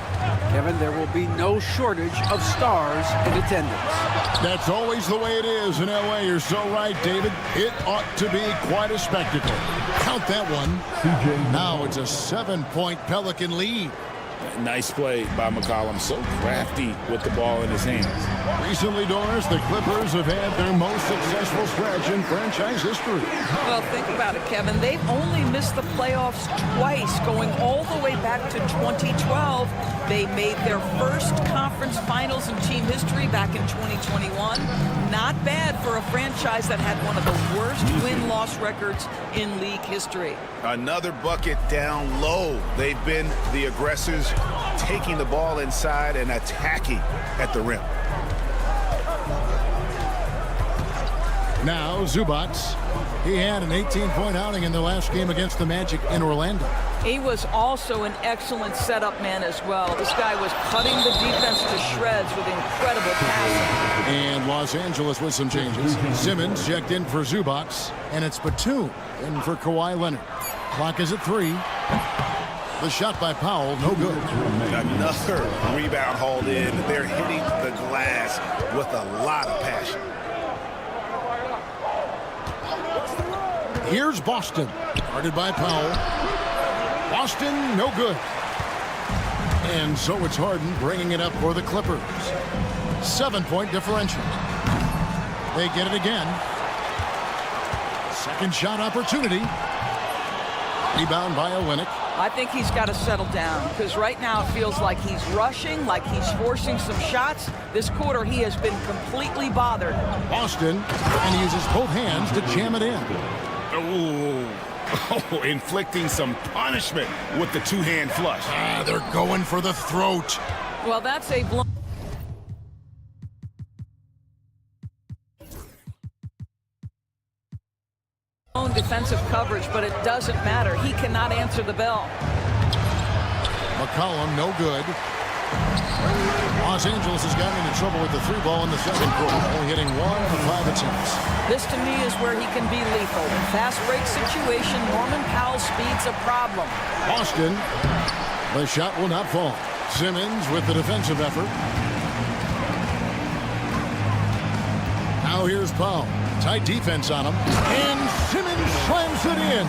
Kevin, there will be no shortage of stars in attendance. That's always the way it is in LA. You're so right, David. It ought to be quite a spectacle. Count that one. Now it's a 7-point Pelican lead. Nice play by McCollum. So crafty with the ball in his hands. Recently, Doris, the Clippers have had their most successful stretch in franchise history. Well, think about it, Kevin. They've only missed the playoffs twice, going all the way back to 2012. They made their first conference finals in team history back in 2021. Not bad for a franchise that had one of the worst win-loss records in league history. Another bucket down low. They've been the aggressors, taking the ball inside and attacking at the rim. Now Zubats. He had an 18-point outing in the last game against the Magic in Orlando. He was also an excellent setup man as well. This guy was cutting the defense to shreds with incredible passing. And Los Angeles with some changes. Simmons checked in for Zubac, and it's Batum in for Kawhi Leonard. Clock is at 3. The shot by Powell, no good. Another rebound hauled in. They're hitting the glass with a lot of passion. Here's Boston, guarded by Powell. Boston, no good. And so it's Harden bringing it up for the Clippers. 7-point differential. They get it again. Second shot opportunity. Rebound by Olynyk. I think he's got to settle down because right now it feels like he's rushing, like he's forcing some shots. This quarter he has been completely bothered. Boston, and he uses both hands to jam it in. Oh, inflicting some punishment with the two-hand flush. They're going for the throat. Well, that's a blown defensive coverage, but it doesn't matter. He cannot answer the bell. McCollum, no good. Los Angeles has gotten into trouble with the 3-ball in the second quarter, only hitting 1 of 5 attempts. This, to me, is where he can be lethal. In fast break situation, Norman Powell's speed's a problem. Boston, the shot will not fall. Simmons with the defensive effort. Now here's Powell. Tight defense on him. And Simmons slams it in.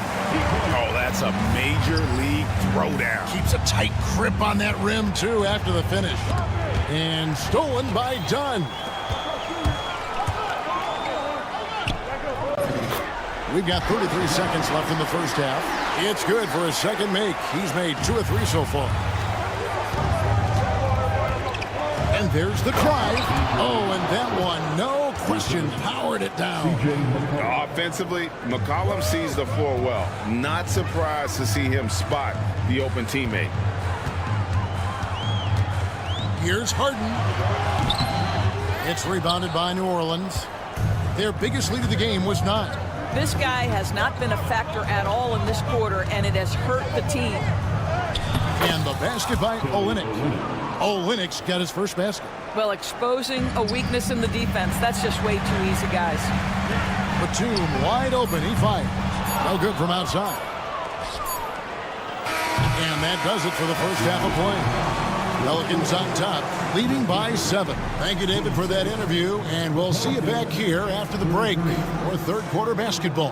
Oh, that's a major league throwdown. Keeps a tight grip on that rim, too, after the finish. And stolen by Dunn. We've got 33 seconds left in the first half. It's good for his second make. He's made 2 or 3 so far. And there's the drive. Oh, and that one, no question, powered it down. Offensively, McCollum sees the floor well. Not surprised to see him spot the open teammate. Here's Harden. It's rebounded by New Orleans. Their biggest lead of the game was 9. This guy has not been a factor at all in this quarter, and it has hurt the team. And the basket by Olynyk. Olynyk's got his first basket. Well, exposing a weakness in the defense, that's just way too easy, guys. Batum wide open. He fires. No good from outside. And that does it for the first half of play. Pelicans on top, leading by 7. Thank you, David, for that interview, and we'll see you back here after the break for third quarter basketball.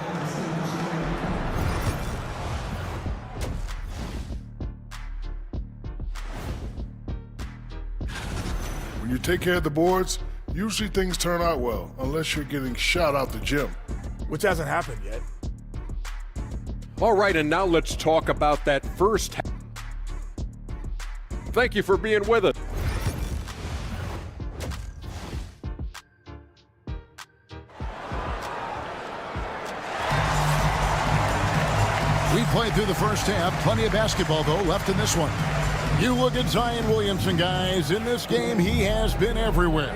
When you take care of the boards, usually things turn out well, unless you're getting shot out the gym. Which hasn't happened yet. All right, and now let's talk about that first half. Thank you for being with us. We played through the first half. Plenty of basketball, though, left in this one. You look at Zion Williamson, guys. In this game, he has been everywhere.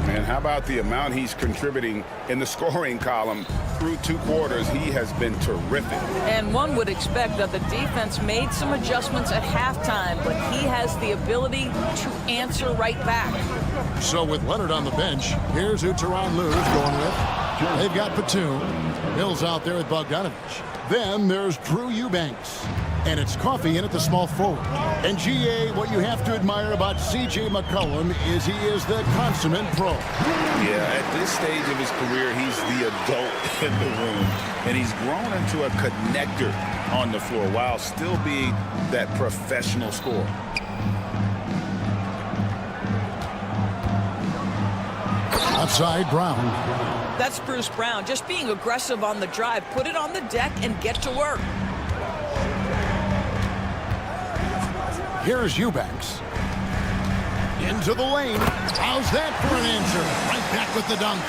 And how about the amount he's contributing in the scoring column through 2 quarters? He has been terrific. And one would expect that the defense made some adjustments at halftime, but he has the ability to answer right back. So with Leonard on the bench, here's who Tyronn Lue's going with. They've got Batum. Mills out there with Bogdanovich. Then there's Drew Eubanks. And it's Coffey in at the small forward. And GA, what you have to admire about C.J. McCollum is he is the consummate pro. Yeah, at this stage of his career, he's the adult in the room. And he's grown into a connector on the floor while still being that professional scorer. Outside, Brown. That's Bruce Brown, just being aggressive on the drive. Put it on the deck and get to work. Here's Eubanks. Into the lane. How's that for an answer? Right back with the dunk.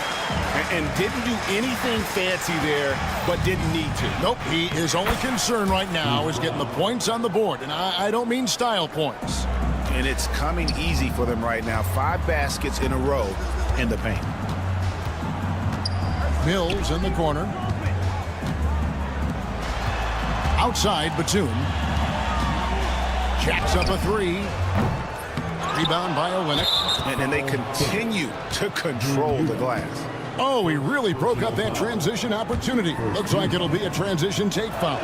And didn't do anything fancy there, but didn't need to. Nope, his only concern right now is getting the points on the board. And I don't mean style points. And it's coming easy for them right now. 5 baskets in a row in the paint. Mills in the corner. Outside, Batum. Jacks up a three. Rebound by Olynyk. And they continue to control the glass. Oh, he really broke up that transition opportunity. Looks like it'll be a transition take foul.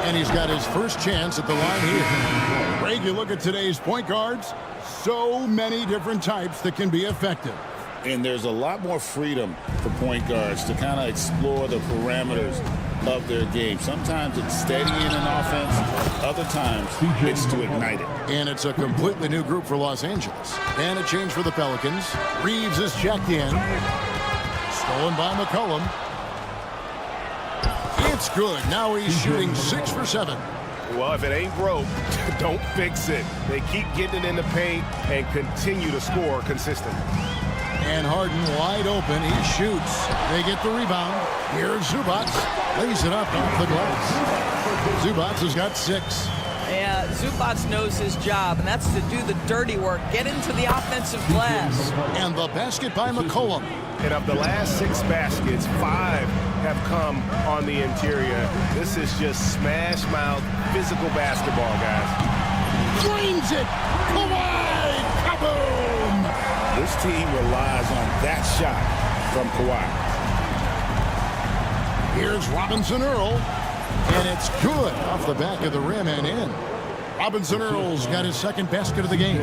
And he's got his first chance at the line here. Greg, you look at today's point guards, so many different types that can be effective. And there's a lot more freedom for point guards to kind of explore the parameters of their game. Sometimes it's steadying an offense. Other times it's to ignite it. And it's a completely new group for Los Angeles. And a change for the Pelicans. Reeves is checked in. Stolen by McCollum. It's good. Now he's shooting 6 for 7. Well, if it ain't broke, don't fix it. They keep getting it in the paint and continue to score consistently. And Harden wide open. He shoots. They get the rebound. Here's Zubac. Lays it up off the glass. Zubac has got 6. Yeah, Zubac knows his job, and that's to do the dirty work. Get into the offensive glass. And the basket by McCollum. And of the last 6 baskets, 5 have come on the interior. This is just smash mouth physical basketball, guys. Drains it. Kawhi. Kaboom. This team relies on that shot from Kawhi. Here's Robinson Earl. And it's good off the back of the rim and in. Robinson Earl's got his second basket of the game.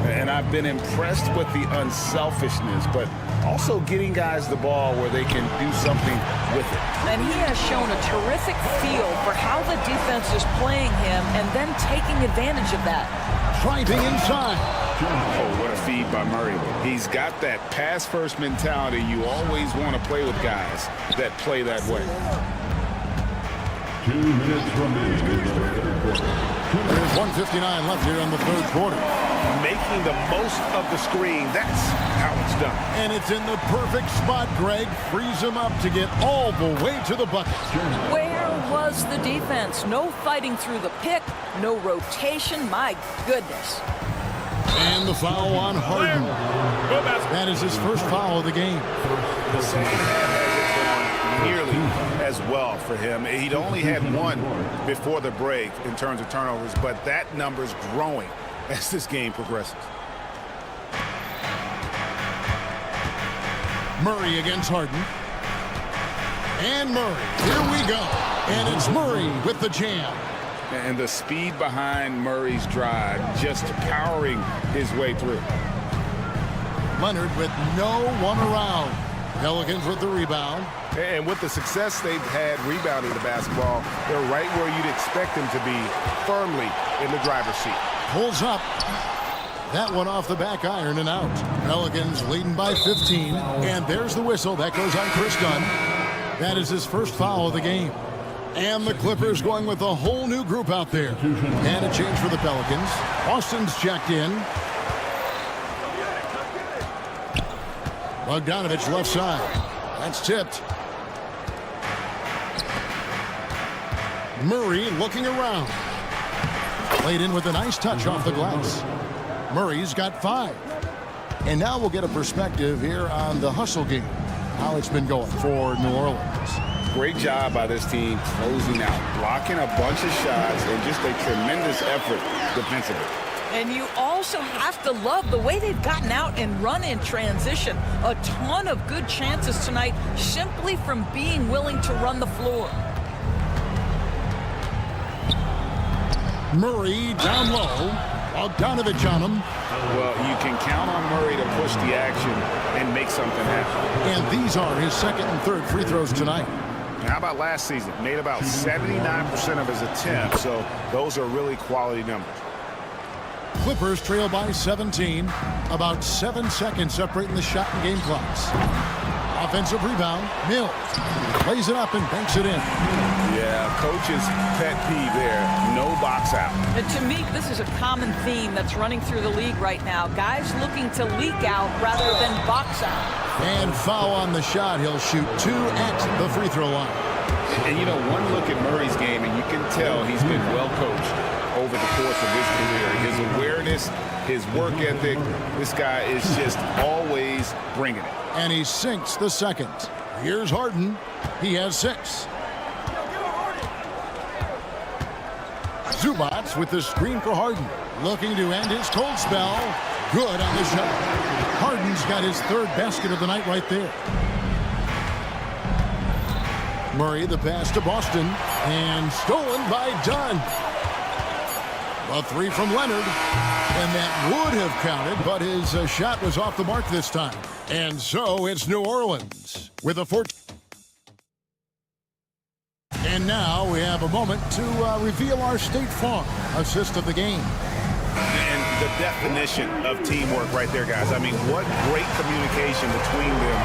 And I've been impressed with the unselfishness, but also getting guys the ball where they can do something with it. And he has shown a terrific feel for how the defense is playing him and then taking advantage of that. Driving inside. Oh, what a feed by Murray. He's got that pass-first mentality. You always want to play with guys that play that way. 2 minutes remaining. There's 1:59 left here in the third quarter. Making the most of the screen. That's how it's done. And it's in the perfect spot, Greg. Frees him up to get all the way to the bucket. Where was the defense? No fighting through the pick, no rotation. My goodness. And the foul on Harden. That is his first foul of the game. The second half hasn't gone nearly as well for him. He'd only had 1 before the break in terms of turnovers, but that number's growing as this game progresses. Murray against Harden. And Murray. Here we go. And it's Murray with the jam. And the speed behind Murray's drive, just powering his way through. Leonard with no one around. Pelicans with the rebound. And with the success they've had rebounding the basketball, they're right where you'd expect them to be, firmly in the driver's seat. Pulls up. That one off the back iron and out. Pelicans leading by 15. And there's the whistle. That goes on Chris Dunn. That is his first foul of the game. And the Clippers going with a whole new group out there. And a change for the Pelicans. Austin's checked in. Bogdanovich left side. That's tipped. Murray looking around. Played in with a nice touch off the glass. Murray's got 5. And now we'll get a perspective here on the hustle game. How it's been going for New Orleans. Great job by this team closing out, blocking a bunch of shots, and just a tremendous effort defensively. And you also have to love the way they've gotten out and run in transition. A ton of good chances tonight simply from being willing to run the floor. Murray down low. Bogdanovich on him. Well, you can count on Murray to push the action and make something happen. And these are his second and third free throws tonight. How about last season? Made about 79% of his attempts, so those are really quality numbers. Clippers trail by 17. About 7 seconds separating the shot and game clocks. Offensive rebound. Mills plays it up and banks it in. Yeah, coach's pet peeve there. No box out. And to me, this is a common theme that's running through the league right now. Guys looking to leak out rather than box out. And foul on the shot. He'll shoot 2 at the free throw line. And you know, one look at Murray's game, and you can tell he's been well coached over the course of his career. His awareness, his work ethic, this guy is just always bringing it. And he sinks the second. Here's Harden. He has 6. Zubac with the screen for Harden. Looking to end his cold spell. Good on the shot. Harden's got his third basket of the night right there. Murray the pass to Boston. And stolen by Dunn. A three from Leonard. And that would have counted, but his shot was off the mark this time. And so it's New Orleans with a 14. And now we have a moment to reveal our State Farm assist of the game. And the definition of teamwork right there, guys. I mean, what great communication between them,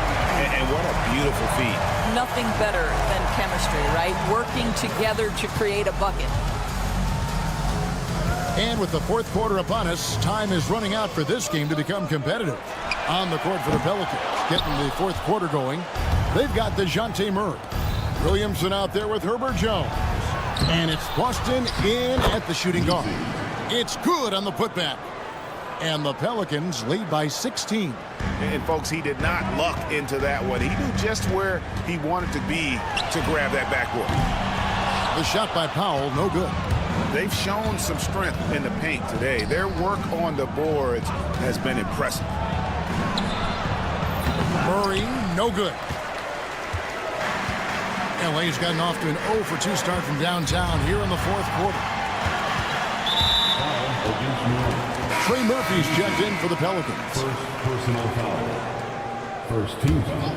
and what a beautiful feat. Nothing better than chemistry, right? Working together to create a bucket. And with the fourth quarter upon us, time is running out for this game to become competitive. On the court for the Pelicans, getting the fourth quarter going, they've got DeJounte Murray. Williamson out there with Herbert Jones. And it's Boston in at the shooting guard. It's good on the putback. And the Pelicans lead by 16. And folks, he did not luck into that one. He knew just where he wanted to be to grab that backboard. The shot by Powell, no good. They've shown some strength in the paint today. Their work on the boards has been impressive. Murray, no good. LA's gotten off to an 0 for 2 start from downtown here in the fourth quarter. Trey Murphy's checked in for the Pelicans. First personal foul. First team foul.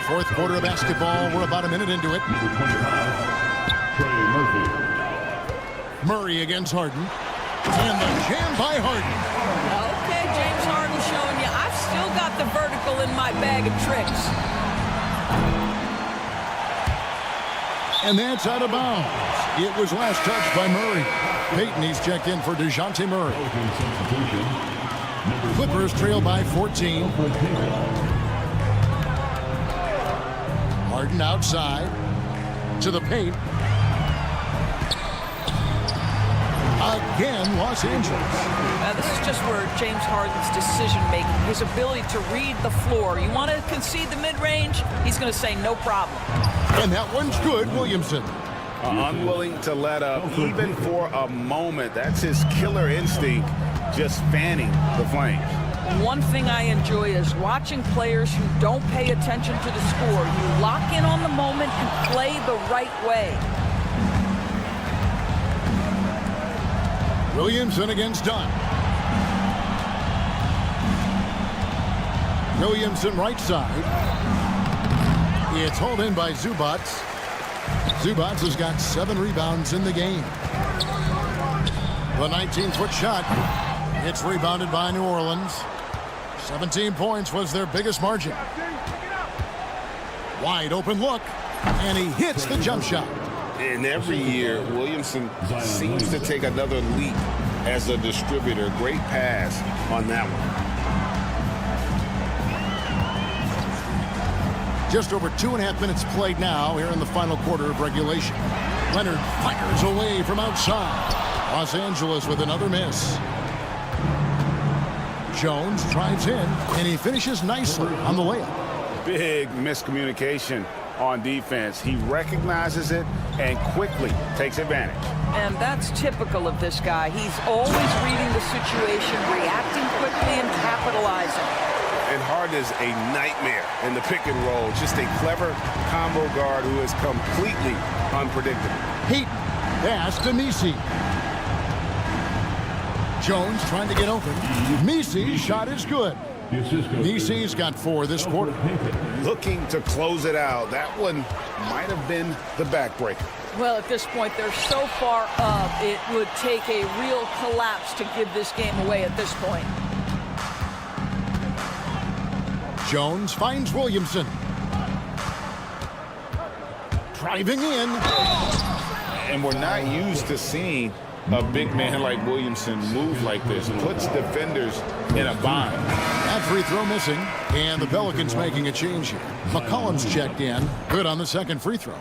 Fourth quarter of basketball. We're about a minute into it. Number 25, Trey Murphy. Murray against Harden. And the jam by Harden. Okay, James Harden showing you I've still got the vertical in my bag of tricks. And that's out of bounds. It was last touched by Murray. Peyton, he's checked in for DeJounte Murray. Clippers trail by 14. Harden outside. To the paint. Again, Los Angeles. This is just where James Harden's decision-making, his ability to read the floor. You want to concede the mid-range? He's going to say no problem. And that one's good, Williamson. Unwilling to let up, even for a moment. That's his killer instinct, just fanning the flames. One thing I enjoy is watching players who don't pay attention to the score. You lock in on the moment and play the right way. Williamson against Dunn. Williamson right side. It's hauled in by Zubac. Zubac has got 7 rebounds in the game. The 19-foot shot. It's rebounded by New Orleans. 17 points was their biggest margin. Wide open look. And he hits the jump shot. And every year, Williamson seems to take another leap as a distributor. Great pass on that one. Just over 2.5 minutes played now here in the final quarter of regulation. Leonard fires away from outside. Los Angeles with another miss. Jones drives in, and he finishes nicely on the layup. Big miscommunication on defense. He recognizes it and quickly takes advantage. And that's typical of this guy. He's always reading the situation, reacting quickly, and capitalizing. And Harden is a nightmare in the pick and roll. Just a clever combo guard who is completely unpredictable. Heat pass to Misi. Jones trying to get open. Misi's shot is good. Misi's got 4 this quarter. Looking to close it out. That one might have been the backbreaker. Well, at this point, they're so far up, it would take a real collapse to give this game away at this point. Jones finds Williamson. Driving in. And we're not used to seeing a big man like Williamson move like this. Puts defenders in a bind. That free throw missing. And the Pelicans making a change here. McCollum's checked in. Good on the second free throw.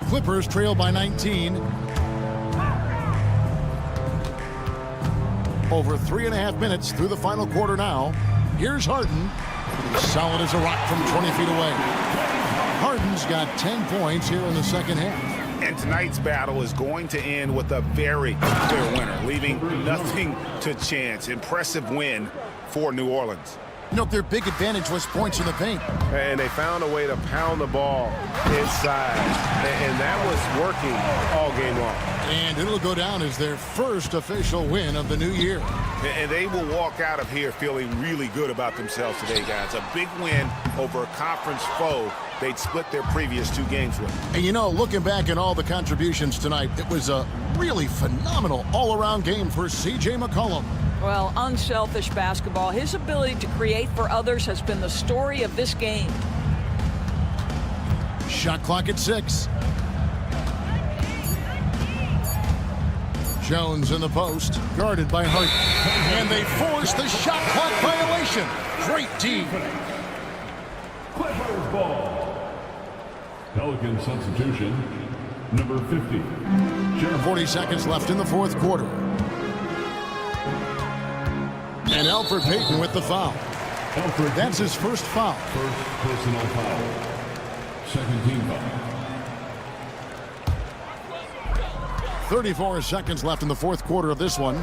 Clippers trail by 19. Over 3.5 minutes through the final quarter now. Here's Harden. Solid as a rock from 20 feet away. Harden's got 10 points here in the second half. And And tonight's battle is going to end with a very clear winner, leaving nothing to chance. Impressive win for New Orleans. You know, their big advantage was points in the paint. And they found a way to pound the ball inside. And that was working all game long. And it'll go down as their first official win of the new year. And they will walk out of here feeling really good about themselves today, guys. A big win over a conference foe they'd split their previous 2 games with. And you know, looking back at all the contributions tonight, it was a really phenomenal all-around game for C.J. McCollum. Well, unselfish basketball. His ability to create for others has been the story of this game. Shot clock at 6. Jones in the post, guarded by Hart. And they force the shot clock violation. Great D. Clippers ball. Pelican substitution, number 50. 40 seconds left in the fourth quarter. And Elfrid Payton with the foul. That's his first foul. First personal foul. Second team foul. 34 seconds left in the fourth quarter of this one.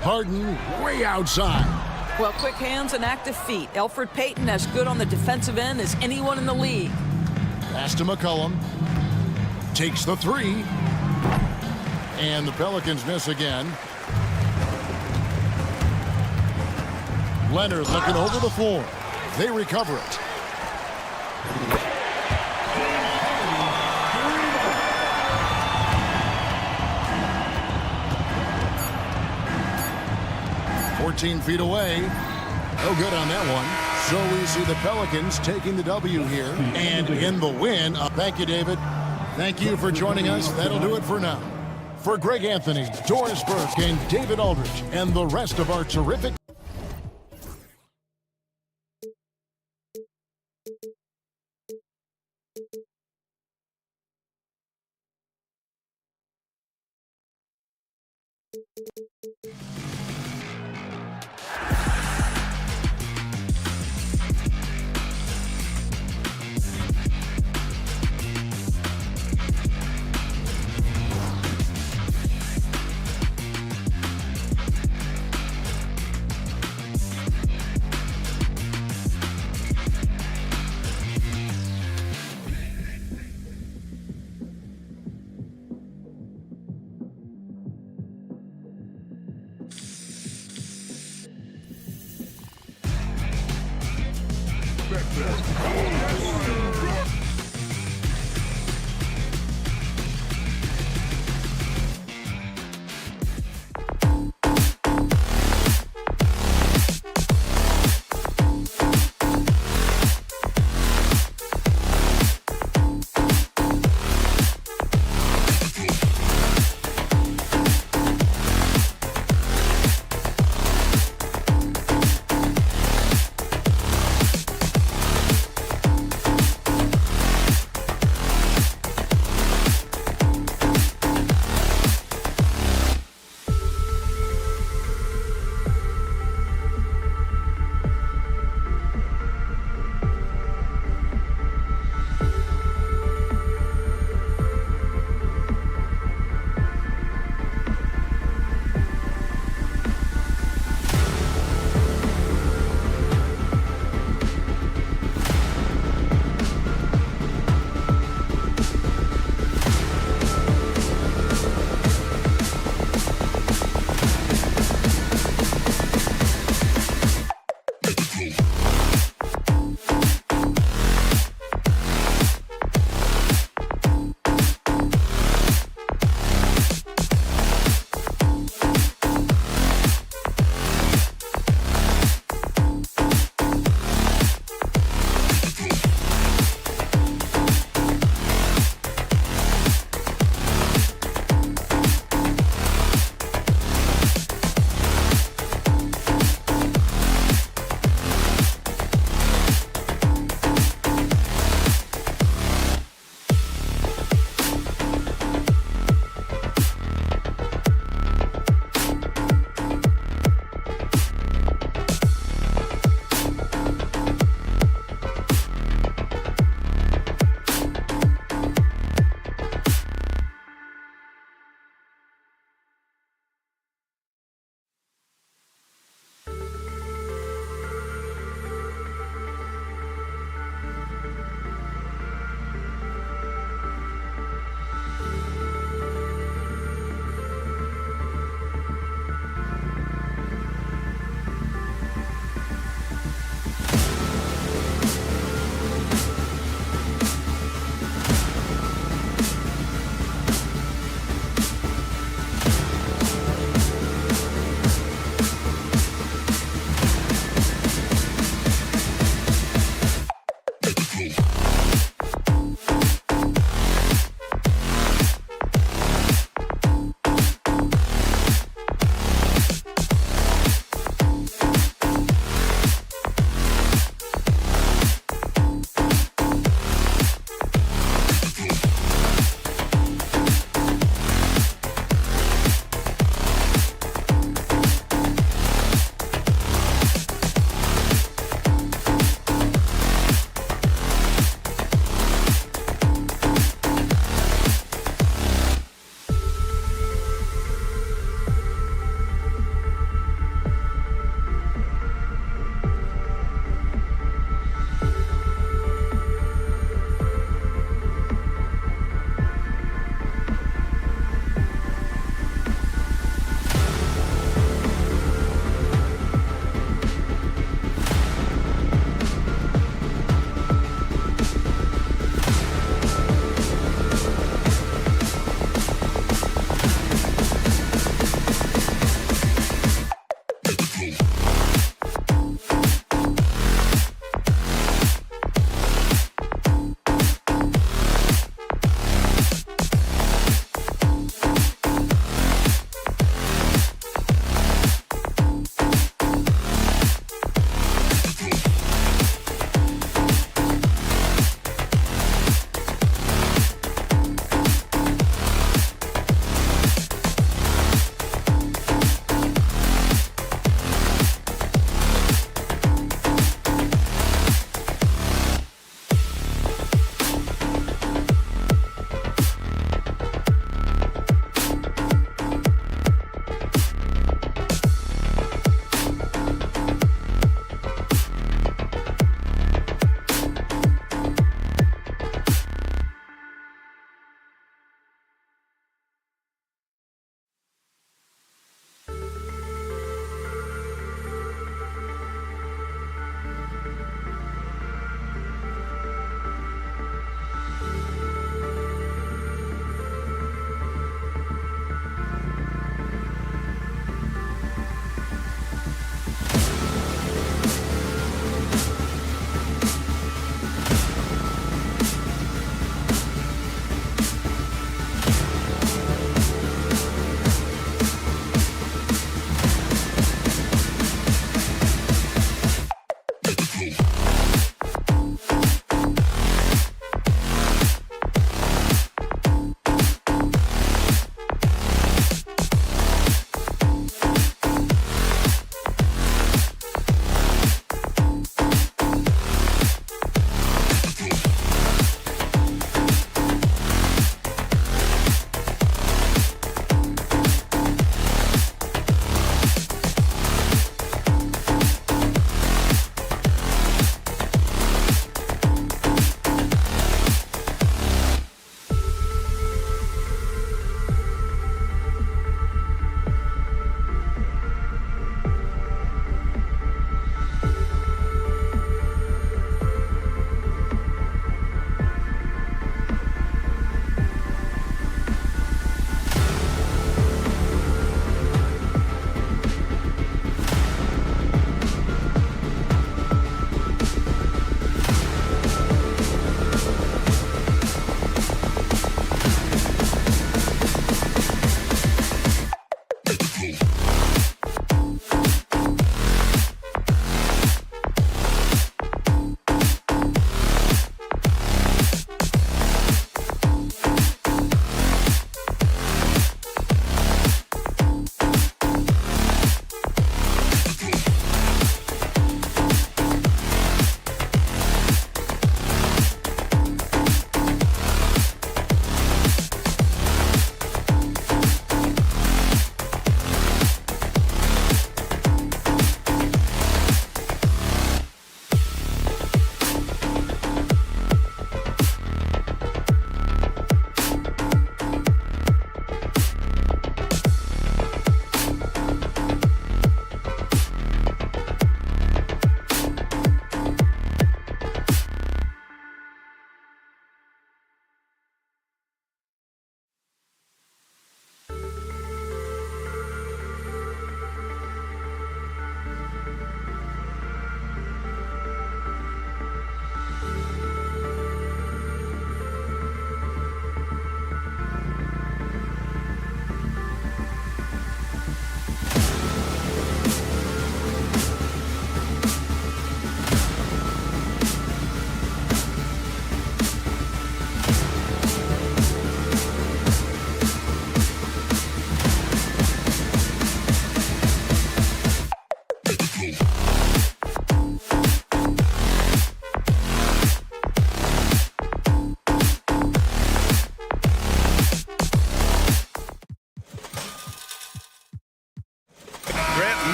Harden way outside. Well, quick hands and active feet. Elfrid Payton as good on the defensive end as anyone in the league. Pass to McCollum. Takes the 3. And the Pelicans miss again. Leonard looking over the floor. They recover it. Feet away. No good on that one. So we see the Pelicans taking the W here and in the win. Thank you, David. Thank you for joining us. That'll do it for now. For Greg Anthony, Doris Burke, and David Aldridge, and the rest of our terrific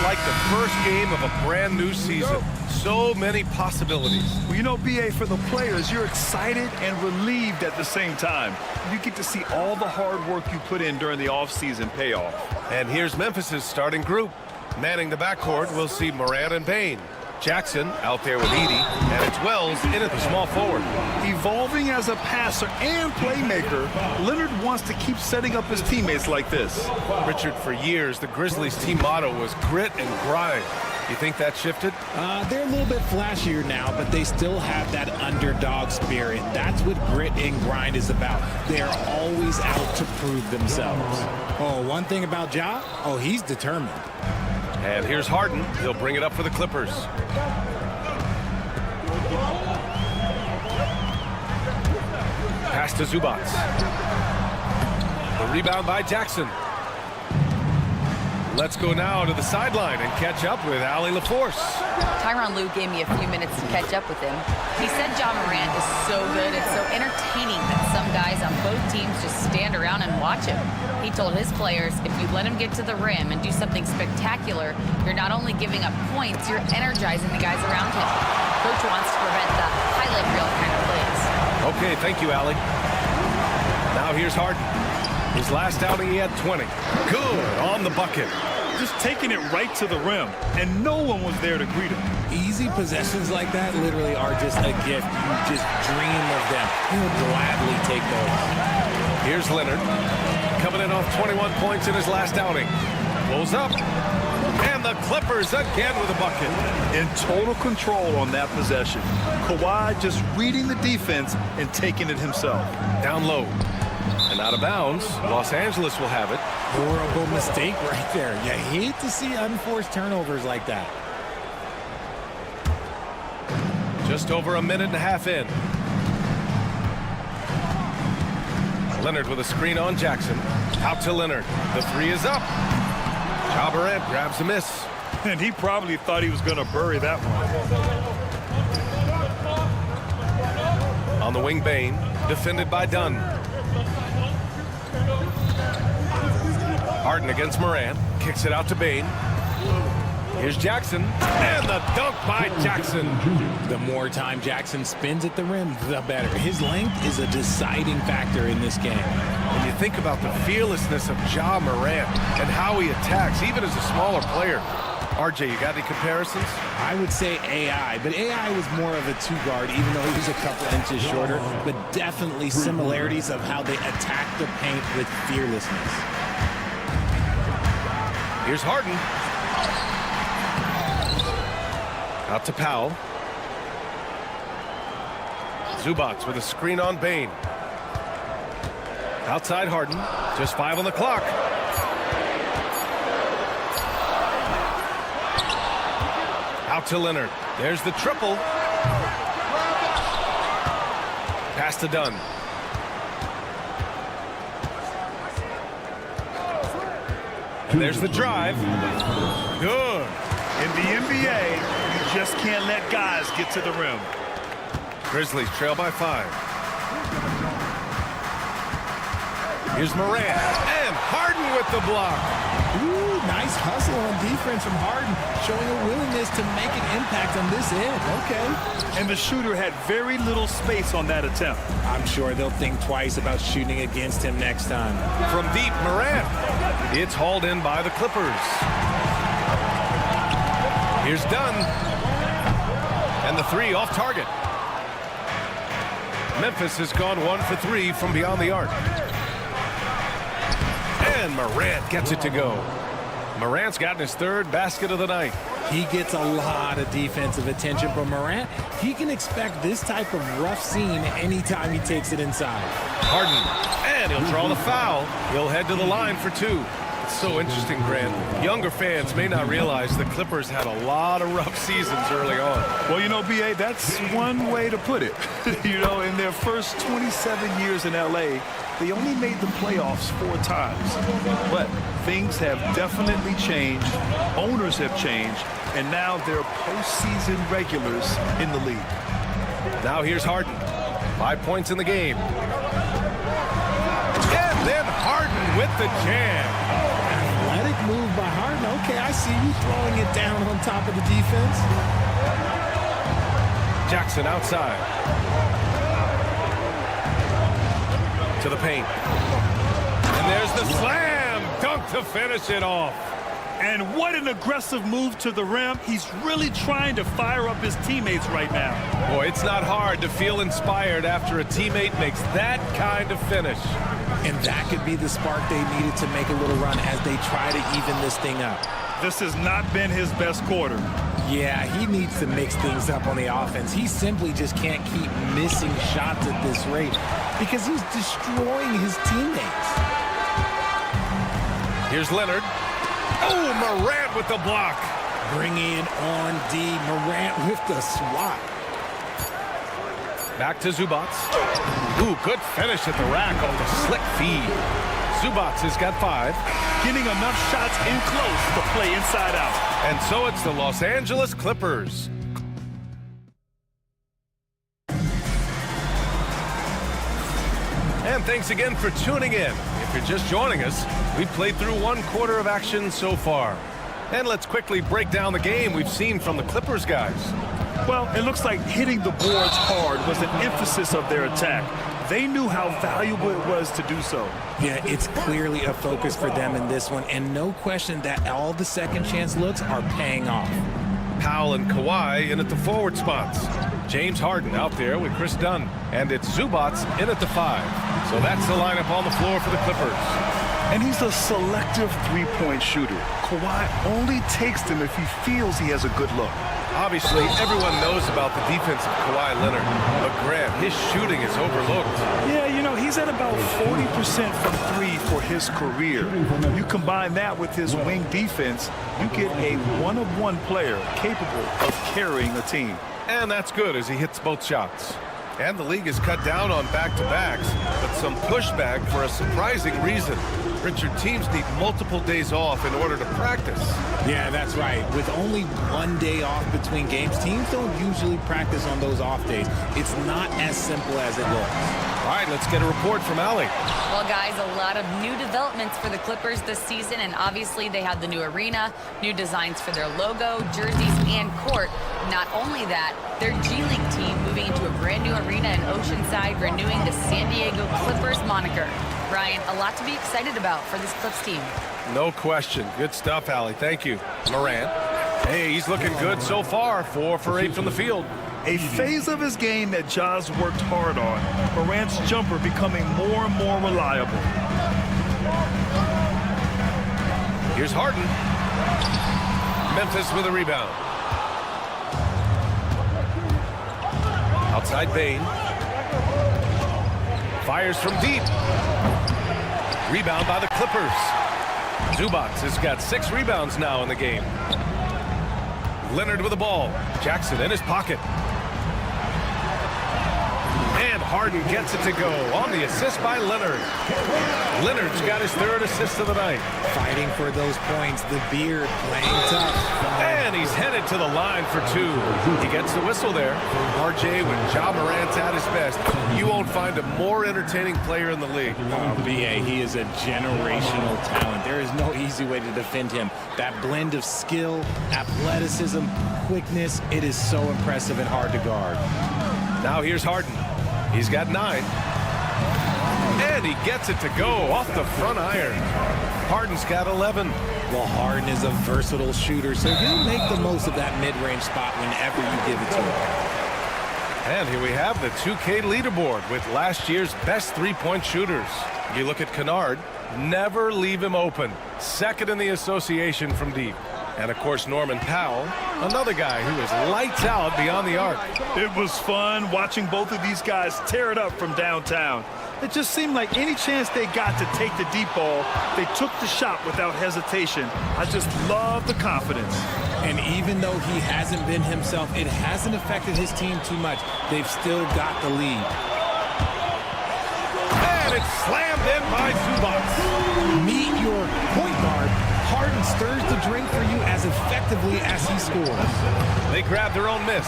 like the first game of a brand new season. So many possibilities. Well, you know, BA, for the players, you're excited and relieved at the same time. You get to see all the hard work you put in during the offseason pay off. And here's Memphis's starting group. Manning the backcourt, we'll see Morant and Bane. Jackson out there with Edey, and it's Wells in at the small forward. Evolving as a passer and playmaker, Leonard wants to keep setting up his teammates like this. Richard, for years, the Grizzlies team motto was grit and grind. You think that shifted? They're a little bit flashier now, but they still have that underdog spirit. That's what grit and grind is about. They're always out to prove themselves. Oh, one thing about Ja, he's determined. And here's Harden. He'll bring it up for the Clippers. Pass to Zubac. The rebound by Jackson. Let's go now to the sideline and catch up with Allie LaForce. Tyronn Lue gave me a few minutes to catch up with him. He said Ja Morant is so good and so entertaining that some guys on both teams just stand around and watch him. He told his players, if you let him get to the rim and do something spectacular, you're not only giving up points, you're energizing the guys around him. Coach wants to prevent the highlight reel kind of plays. Okay, thank you, Allie. Now here's Harden. His last outing, he had 20. Good on the bucket. Just taking it right to the rim, and no one was there to greet him. Easy possessions like that literally are just a gift. You just dream of them. He'll gladly take those. Here's Leonard. Coming in off 21 points in his last outing. Pulls up. And the Clippers again with a bucket. In total control on that possession. Kawhi just reading the defense and taking it himself. Down low. And out of bounds. Los Angeles will have it. Horrible mistake right there. You hate to see unforced turnovers like that. Just over a minute and a half in. Leonard with a screen on Jackson. Out to Leonard. The three is up. Ja Morant grabs a miss. And he probably thought he was going to bury that one. On the wing, Bane. Defended by Dunn. Harden against Morant. Kicks it out to Bane. Here's Jackson. And the dunk by Jackson. The more time Jackson spins at the rim, the better. His length is a deciding factor in this game. When you think about the fearlessness of Ja Morant and how he attacks, even as a smaller player. RJ, you got any comparisons? I would say AI, but AI was more of a two-guard, even though he was a couple inches shorter, but definitely similarities of how they attack the paint with fearlessness. Here's Harden. Out to Powell. Zubac with a screen on Bane. Outside Harden. Just 5 on the clock. Out to Leonard. There's the triple. Pass to Dunn. And there's the drive. Good. In the NBA, you just can't let guys get to the rim. Grizzlies trail by 5. Here's Morant. And Harden with the block. Ooh, nice hustle on defense from Harden, showing a willingness to make an impact on this end. Okay. And the shooter had very little space on that attempt. I'm sure they'll think twice about shooting against him next time. From deep, Morant. It's hauled in by the Clippers. Here's Dunn. And the three off target. Memphis has gone 1 for 3 from beyond the arc. And Morant gets it to go. Morant's gotten his 3rd basket of the night. He gets a lot of defensive attention from Morant. He can expect this type of rough scene anytime he takes it inside. Harden. And he'll draw the foul. He'll head to the line for 2. It's so interesting, Grant. Younger fans may not realize the Clippers had a lot of rough seasons early on. Well, you know, B.A., that's one way to put it. You know, in their first 27 years in L.A., they only made the playoffs 4 times. But things have definitely changed. Owners have changed. And now they're postseason regulars in the league. Now here's Harden. 5 points in the game. And then Harden with the jam. Athletic move by Harden. Okay, I see you throwing it down on top of the defense. Jackson outside. To the paint. And there's the slam dunk to finish it off. And what an aggressive move to the rim. He's really trying to fire up his teammates right now. Boy, it's not hard to feel inspired after a teammate makes that kind of finish. And that could be the spark they needed to make a little run as they try to even this thing up. This has not been his best quarter. Yeah, he needs to mix things up on the offense. He simply just can't keep missing shots at this rate because he's destroying his teammates. Here's Leonard. Oh, Morant with the block. Bringing it on D. Morant with the swat. Back to Zubac. Ooh, good finish at the rack off the slick feed. Zubac has got 5. Getting enough shots in close to play inside out. And so it's the Los Angeles Clippers. And thanks again for tuning in. If you're just joining us, we've played through 1 quarter of action so far. And let's quickly break down the game we've seen from the Clippers guys. Well, it looks like hitting the boards hard was an emphasis of their attack. They knew how valuable it was to do so. Yeah, it's clearly a focus for them in this one, and no question that all the second chance looks are paying off. Powell and Kawhi in at the forward spots. James Harden out there with Chris Dunn. And it's Zubac in at the 5. So that's the lineup on the floor for the Clippers. And he's a selective three-point shooter. Kawhi only takes them if he feels he has a good look. Obviously, everyone knows about the defense of Kawhi Leonard. But Grant, his shooting is overlooked. Yeah, you know, he's at about 40% from 3 for his career. You combine that with his wing defense, you get a one-of-one player capable of carrying a team. And that's good as he hits both shots. And the league has cut down on back-to-backs, but some pushback for a surprising reason. Richard, teams need multiple days off in order to practice. Yeah, that's right. With only 1 day off between games, teams don't usually practice on those off days. It's not as simple as it looks. All right, let's get a report from Allie. Well, guys, a lot of new developments for the Clippers this season, and obviously they have the new arena, new designs for their logo, jerseys, and court. Not only that, their G League team moving into a brand new arena in Oceanside, renewing the San Diego Clippers moniker. Ryan, a lot to be excited about for this Clips team. No question. Good stuff, Allie. Thank you. Morant. Hey, he's looking good so far. 4 for 8 from the field. A phase of his game that Ja's worked hard on. Morant's jumper becoming more and more reliable. Here's Harden. Memphis with a rebound. Outside Bane. Fires from deep. Rebound by the Clippers. Zubac has got 6 rebounds now in the game. Leonard with the ball. Jackson in his pocket. And Harden gets it to go on the assist by Leonard. Leonard's got his 3rd assist of the night. Fighting for those points. The beard playing tough. And he's headed to the line for 2. He gets the whistle there. RJ, when Ja Morant's at his best, you won't find a more entertaining player in the league. BA, he is a generational talent. There is no easy way to defend him. That blend of skill, athleticism, quickness, it is so impressive and hard to guard. Now here's Harden. He's got 9. And he gets it to go off the front iron. Harden's got 11. Well, Harden is a versatile shooter, so he'll make the most of that mid-range spot whenever you give it to him. And here we have the 2K leaderboard with last year's best three-point shooters. You look at Kennard, never leave him open. 2nd in the association from deep. And, of course, Norman Powell, another guy who is lights out beyond the arc. It was fun watching both of these guys tear it up from downtown. It just seemed like any chance they got to take the deep ball, they took the shot without hesitation. I just love the confidence. And even though he hasn't been himself, it hasn't affected his team too much. They've still got the lead. And it's slammed in by Zubac. Meet your point guard. Harden stirs the drink for you as effectively as he scores. They grab their own miss.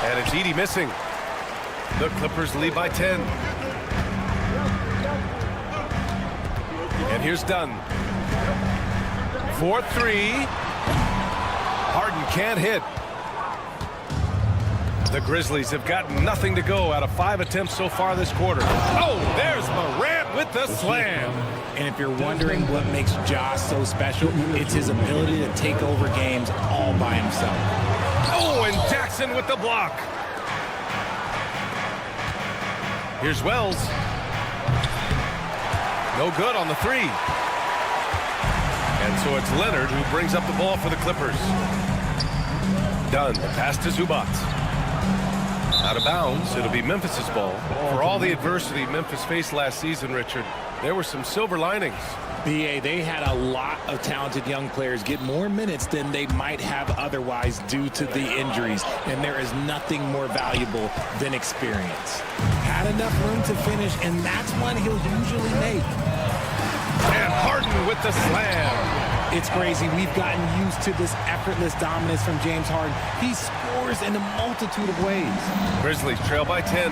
And it's Edey missing. The Clippers lead by 10. And here's Dunn. for three. Harden can't hit. The Grizzlies have got nothing to go out of 5 attempts so far this quarter. Oh, there's Morant with the slam. And if you're wondering what makes Josh so special, it's his ability to take over games all by himself. Oh, and Jackson with the block. Here's Wells. No good on the three. And so it's Leonard who brings up the ball for the Clippers. Dunn, the pass to Zubac. Out of bounds, it'll be Memphis's ball. For all the adversity Memphis faced last season, Richard, there were some silver linings. BA, they had a lot of talented young players get more minutes than they might have otherwise due to the injuries, and there is nothing more valuable than experience. Had enough room to finish, and that's one he'll usually make. And Harden with the slam. It's crazy. We've gotten used to this effortless dominance from James Harden. He scores in a multitude of ways. Grizzlies trail by 10.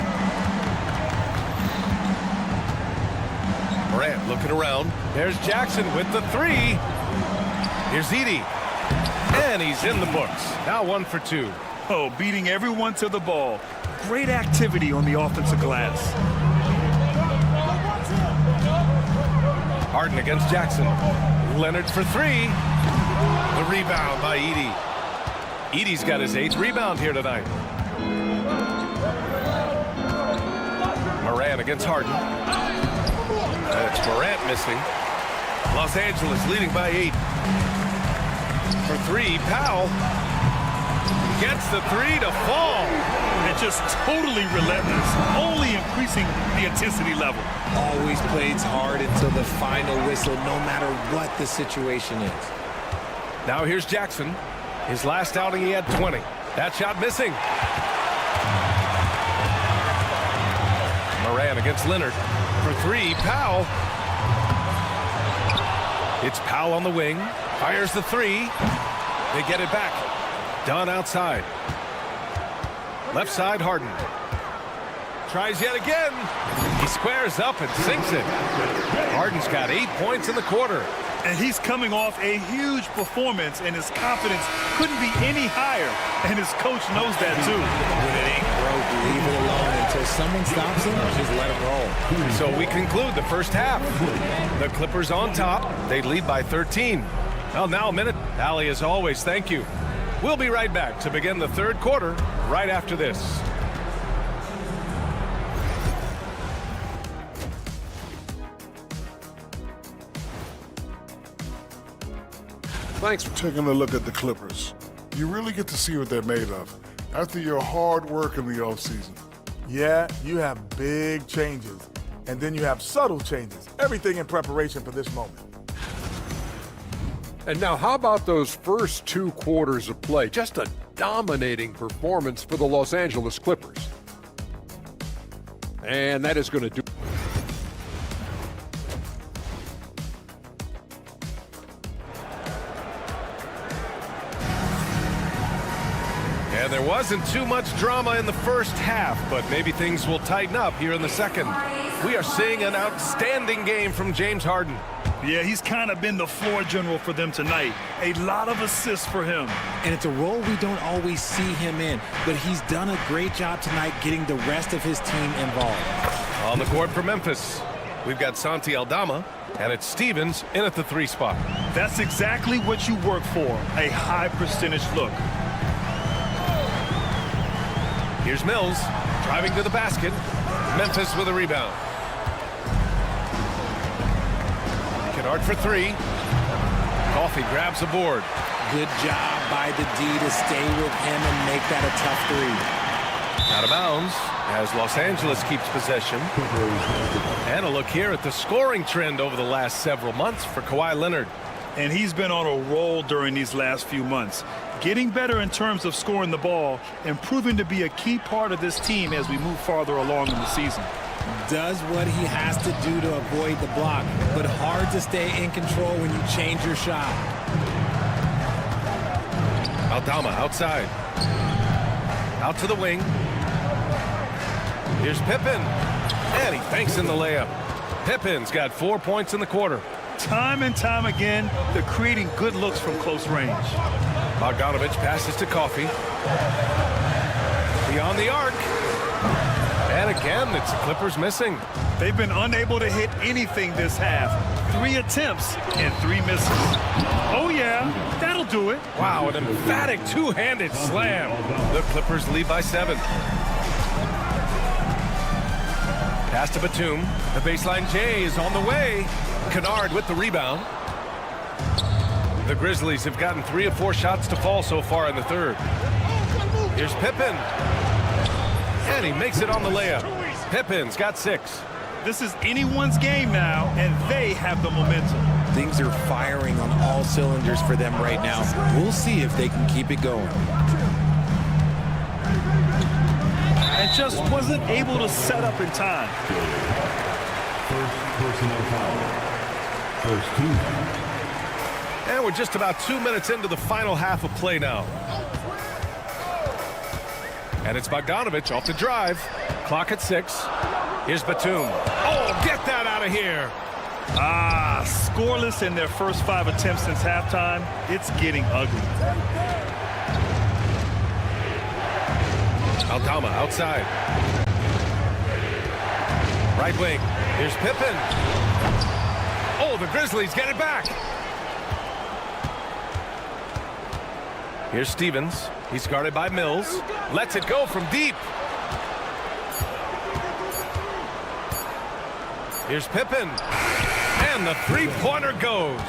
Morant looking around. There's Jackson with the three. Here's Edey. And he's in the books. Now 1 for 2. Oh, beating everyone to the ball. Great activity on the offensive glass. Harden against Jackson. Leonard for three. The rebound by Edey. Edey's got his 8th rebound here tonight. Morant against Harden. And it's Morant missing. Los Angeles leading by 8. For three, Powell gets the three to fall. And just totally relentless, only increasing the intensity level. Always plays hard until the final whistle, no matter what the situation is. Now here's Jackson. His last outing, he had 20. That shot missing. Morant against Leonard. For three, Powell. It's Powell on the wing. Fires the three. They get it back. Dunn outside. Left side, Harden. Tries yet again. He squares up and sinks it. Harden's got 8 points in the quarter. And he's coming off a huge performance, and his confidence couldn't be any higher. And his coach knows that, too. When it ain't broke, leave it alone until someone stops him, just let him roll. So we conclude the first half. The Clippers on top. They lead by 13. Well, now a minute. Allie, as always, thank you. We'll be right back to begin the third quarter right after this. Thanks for taking a look at the Clippers. You really get to see what they're made of after your hard work in the offseason. Yeah, you have big changes, and then you have subtle changes. Everything in preparation for this moment. And now how about those first 2 quarters of play? Just a dominating performance for the Los Angeles Clippers. And that is going to do. And there wasn't too much drama in the first half, but maybe things will tighten up here in the second. We are seeing an outstanding game from James Harden. Yeah, he's kind of been the floor general for them tonight. A lot of assists for him. And it's a role we don't always see him in, but he's done a great job tonight getting the rest of his team involved. On the court for Memphis, we've got Santi Aldama, and it's Stevens in at the 3 spot. That's exactly what you work for, a high percentage look. Here's Mills, driving to the basket. Memphis with a rebound. Kennard for 3. Coffey grabs a board. Good job by the D to stay with him and make that a tough 3. Out of bounds as Los Angeles keeps possession. And a look here at the scoring trend over the last several months for Kawhi Leonard. And he's been on a roll during these last few months. Getting better in terms of scoring the ball and proving to be a key part of this team as we move farther along in the season. Does what he has to do to avoid the block, but hard to stay in control when you change your shot. Aldama outside. Out to the wing. Here's Pippen. And he banks in the layup. Pippen's got 4 points in the quarter. Time and time again, they're creating good looks from close range. Bogdanovich passes to Coffey. Beyond the arc. And again, it's the Clippers missing. They've been unable to hit anything this half. 3 attempts and 3 misses. Oh, yeah, that'll do it. Wow, an emphatic two-handed slam. The Clippers lead by 7. Pass to Batum. The baseline J is on the way. Kennard with the rebound. The Grizzlies have gotten 3 of 4 shots to fall so far in the third. Here's Pippen. And he makes it on the layup. Pippen's got 6. This is anyone's game now, and they have the momentum. Things are firing on all cylinders for them right now. We'll see if they can keep it going. And just wasn't able to set up in time. First personal foul. First team. And we're just about 2 minutes into the final half of play now. And it's Bogdanovich off the drive. Clock at 6. Here's Batum. Oh, get that out of here. Scoreless in their first 5 attempts since halftime. It's getting ugly. Aldama outside. Right wing. Here's Pippen. Oh, the Grizzlies get it back. Here's Stevens. He's guarded by Mills. Lets it go from deep. Here's Pippen. And the three-pointer goes.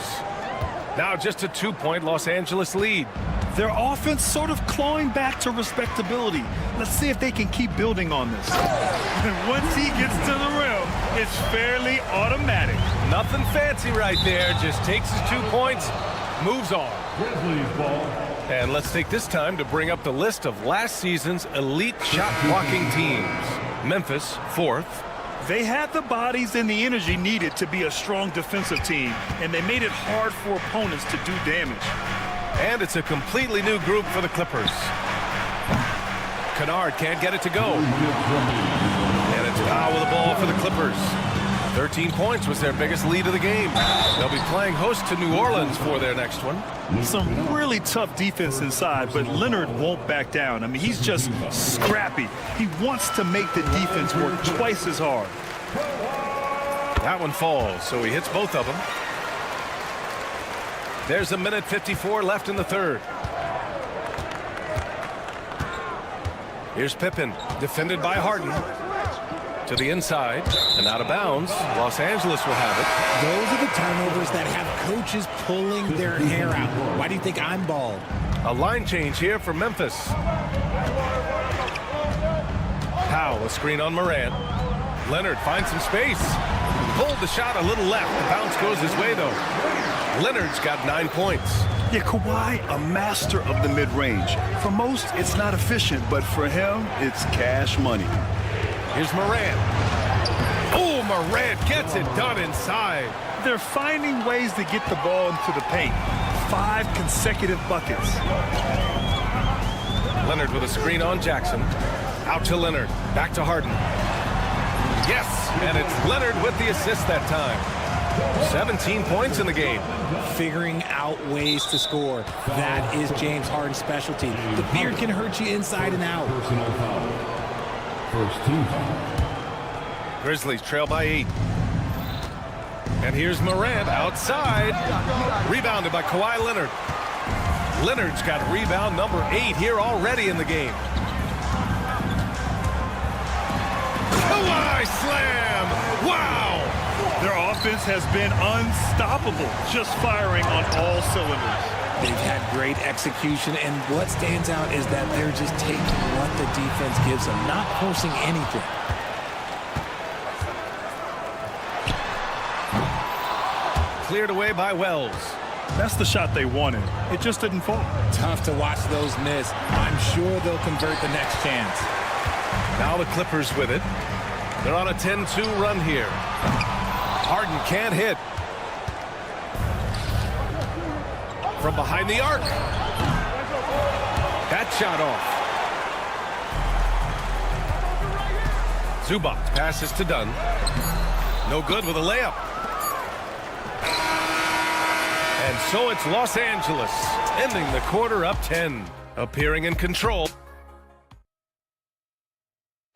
Now just a 2-point Los Angeles lead. Their offense sort of clawing back to respectability. Let's see if they can keep building on this. And once he gets to the rim, it's fairly automatic. Nothing fancy right there. Just takes his 2 points, moves on. Grizzlies ball. And let's take this time to bring up the list of last season's elite shot-blocking teams. Memphis, 4th. They had the bodies and the energy needed to be a strong defensive team, and they made it hard for opponents to do damage. And it's a completely new group for the Clippers. Kennard can't get it to go. And it's foul with the ball for the Clippers. 13 points was their biggest lead of the game. They'll be playing host to New Orleans for their next one. Some really tough defense inside, but Leonard won't back down. I mean, he's just scrappy. He wants to make the defense work twice as hard. That one falls, so he hits both of them. There's 1:54 left in the third. Here's Pippen, defended by Harden. To the inside, and out of bounds. Los Angeles will have it. Those are the turnovers that have coaches pulling their hair out. Why do you think I'm bald? A line change here for Memphis. Powell, a screen on Morant. Leonard finds some space. Pulled the shot a little left. The bounce goes his way, though. Leonard's got 9 points. Yeah, Kawhi, a master of the mid-range. For most, it's not efficient, but for him, it's cash money. Here's Morant. Oh, Morant gets it done inside. They're finding ways to get the ball into the paint. 5 consecutive buckets. Leonard with a screen on Jackson. Out to Leonard. Back to Harden. Yes, and it's Leonard with the assist that time. 17 points in the game. Figuring out ways to score. That is James Harden's specialty. The beard can hurt you inside and out. Personal foul. First team foul. Grizzlies trail by 8. And here's Morant outside. Rebounded by Kawhi Leonard. Leonard's got rebound number 8 here already in the game. Kawhi slam! Wow! Their offense has been unstoppable, just firing on all cylinders. They've had great execution, and what stands out is that they're just taking what the defense gives them, not forcing anything. Cleared away by Wells. That's the shot they wanted. It just didn't fall. Tough to watch those miss. I'm sure they'll convert the next chance. Now the Clippers with it. They're on a 10-2 run here. Harden can't hit. From behind the arc. That shot off. Zubac passes to Dunn. No good with a layup. And so it's Los Angeles, ending the quarter up 10, appearing in control.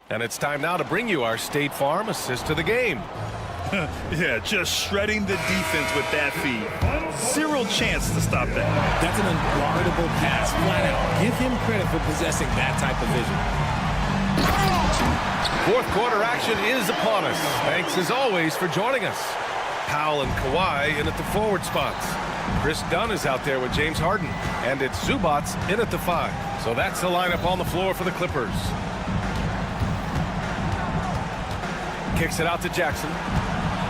And it's time now to bring you our State Farm assist of the game. Yeah, just shredding the defense with that feed. Zero chance to stop that. That's an unguardable pass, flat out. Give him credit for possessing that type of vision. Fourth quarter action is upon us. Thanks as always for joining us. Powell and Kawhi in at the forward spots. Chris Dunn is out there with James Harden. And it's Zubac in at the 5. So that's the lineup on the floor for the Clippers. Kicks it out to Jackson.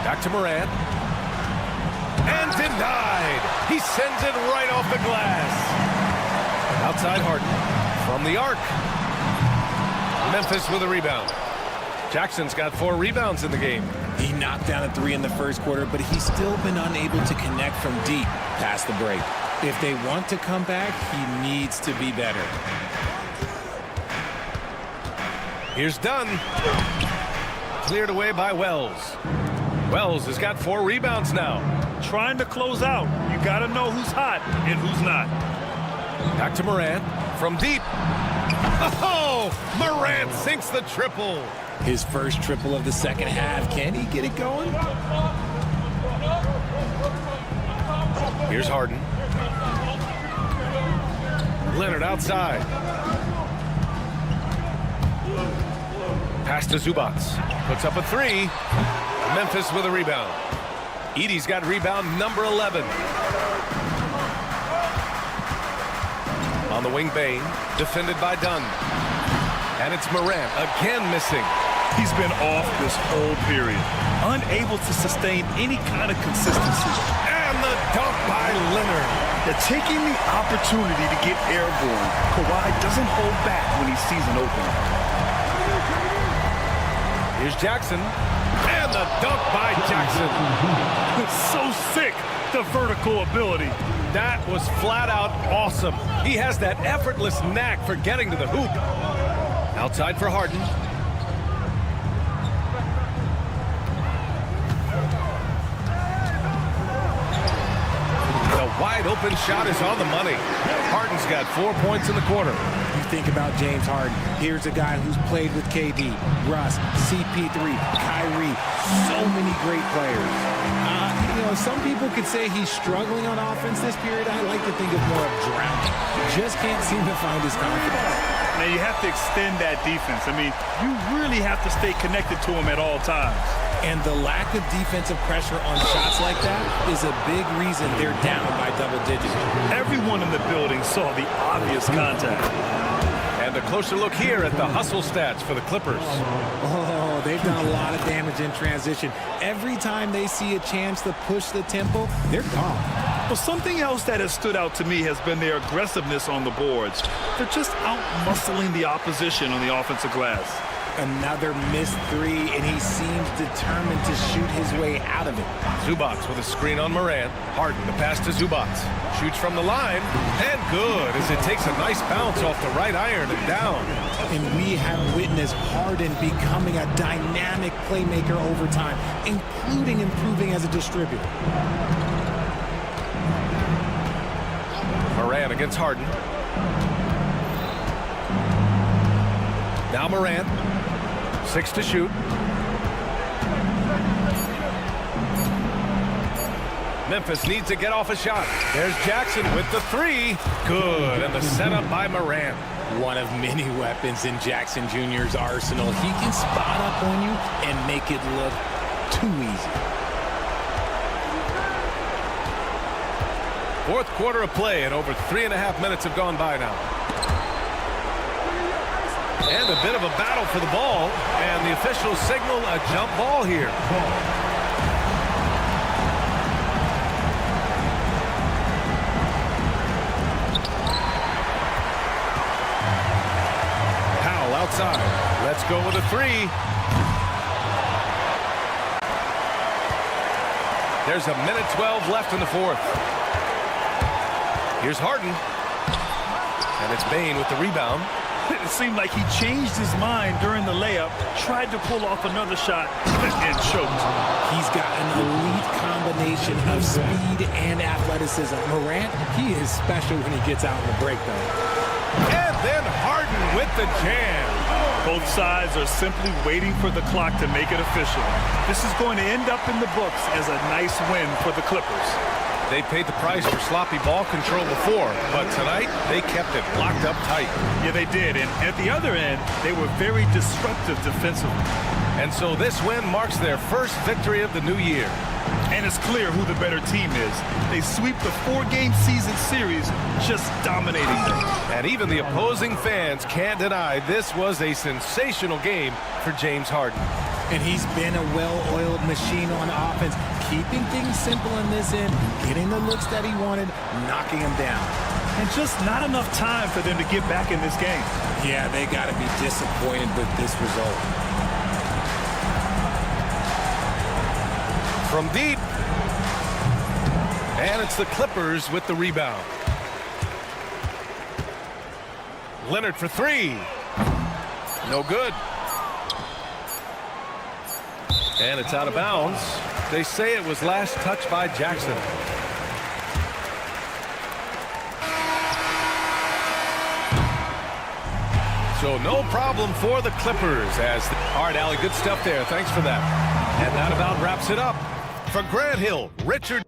Back to Morant. And denied. He sends it right off the glass. Outside Harden. From the arc. Memphis with a rebound. Jackson's got 4 rebounds in the game. He knocked down a 3 in the first quarter, but he's still been unable to connect from deep past the break. If they want to come back, he needs to be better. Here's Dunn. Cleared away by Wells. Wells has got 4 rebounds now. Trying to close out. You got to know who's hot and who's not. Back to Morant from deep. Oh, Morant sinks the triple. His first triple of the second half. Can he get it going? Here's Harden. Leonard outside. Pass to Zubac. Puts up a 3. Memphis with a rebound. Edey's got rebound number 11. On the wing, Bain. Defended by Dunn. And it's Morant again missing. He's been off this whole period. Unable to sustain any kind of consistency. And the dunk by Leonard. They're taking the opportunity to get airborne. Kawhi doesn't hold back when he sees an opening. Here's Jackson. And the dunk by Jackson. So sick, the vertical ability. That was flat out awesome. He has that effortless knack for getting to the hoop. Outside for Harden. The wide open shot is on the money. Harden's got 4 points in the quarter. You think about James Harden. Here's a guy who's played with KD, Russ, CP3, Kyrie. So many great players. You know, some people could say he's struggling on offense this period. I like to think of more of drowning. Just can't seem to find his confidence. Now you have to extend that defense. I mean, you really have to stay connected to him at all times. And the lack of defensive pressure on shots like that is a big reason they're down by double digits. Everyone in the building saw the obvious contact. And a closer look here at the hustle stats for the Clippers. Oh, they've done a lot of damage in transition. Every time they see a chance to push the tempo, they're gone. Well, something else that has stood out to me has been their aggressiveness on the boards. They're just out-muscling the opposition on the offensive glass. Another missed 3, and he seems determined to shoot his way out of it. Zubac with a screen on Morant. Harden, the pass to Zubac. Shoots from the line, and good as it takes a nice bounce off the right iron and down. And we have witnessed Harden becoming a dynamic playmaker over time, including improving as a distributor. Morant against Harden. Now Morant. 6 to shoot. Memphis needs to get off a shot. There's Jackson with the 3. Good, and the setup by Morant. One of many weapons in Jackson Jr.'s arsenal. He can spot up on you and make it look too easy. Fourth quarter of play, and over 3.5 minutes have gone by now. And a bit of a battle for the ball, and the officials signal a jump ball here. Powell outside. Let's go with a 3. There's a minute 12 left in the fourth. Here's Harden. And it's Bain with the rebound. It seemed like he changed his mind during the layup, tried to pull off another shot, and choked. He's got an elite combination of speed and athleticism. Morant, he is special when he gets out in the break, though. And then Harden with the jam. Both sides are simply waiting for the clock to make it official. This is going to end up in the books as a nice win for the Clippers. They paid the price for sloppy ball control before, but tonight they kept it locked up tight. Yeah, they did. And at the other end, they were very disruptive defensively. And so this win marks their first victory of the new year. And it's clear who the better team is. They sweep the 4-game season series, just dominating them. And even the opposing fans can't deny this was a sensational game for James Harden. And he's been a well-oiled machine on offense, keeping things simple in this end, getting the looks that he wanted, knocking them down. And just not enough time for them to get back in this game. Yeah, they got to be disappointed with this result. From deep. And it's the Clippers with the rebound. Leonard for three. No good. And it's out of bounds. They say it was last touched by Jackson. So no problem for the Clippers. All right, Allie, good stuff there. Thanks for that. And that about wraps it up. For Grant Hill, Richard.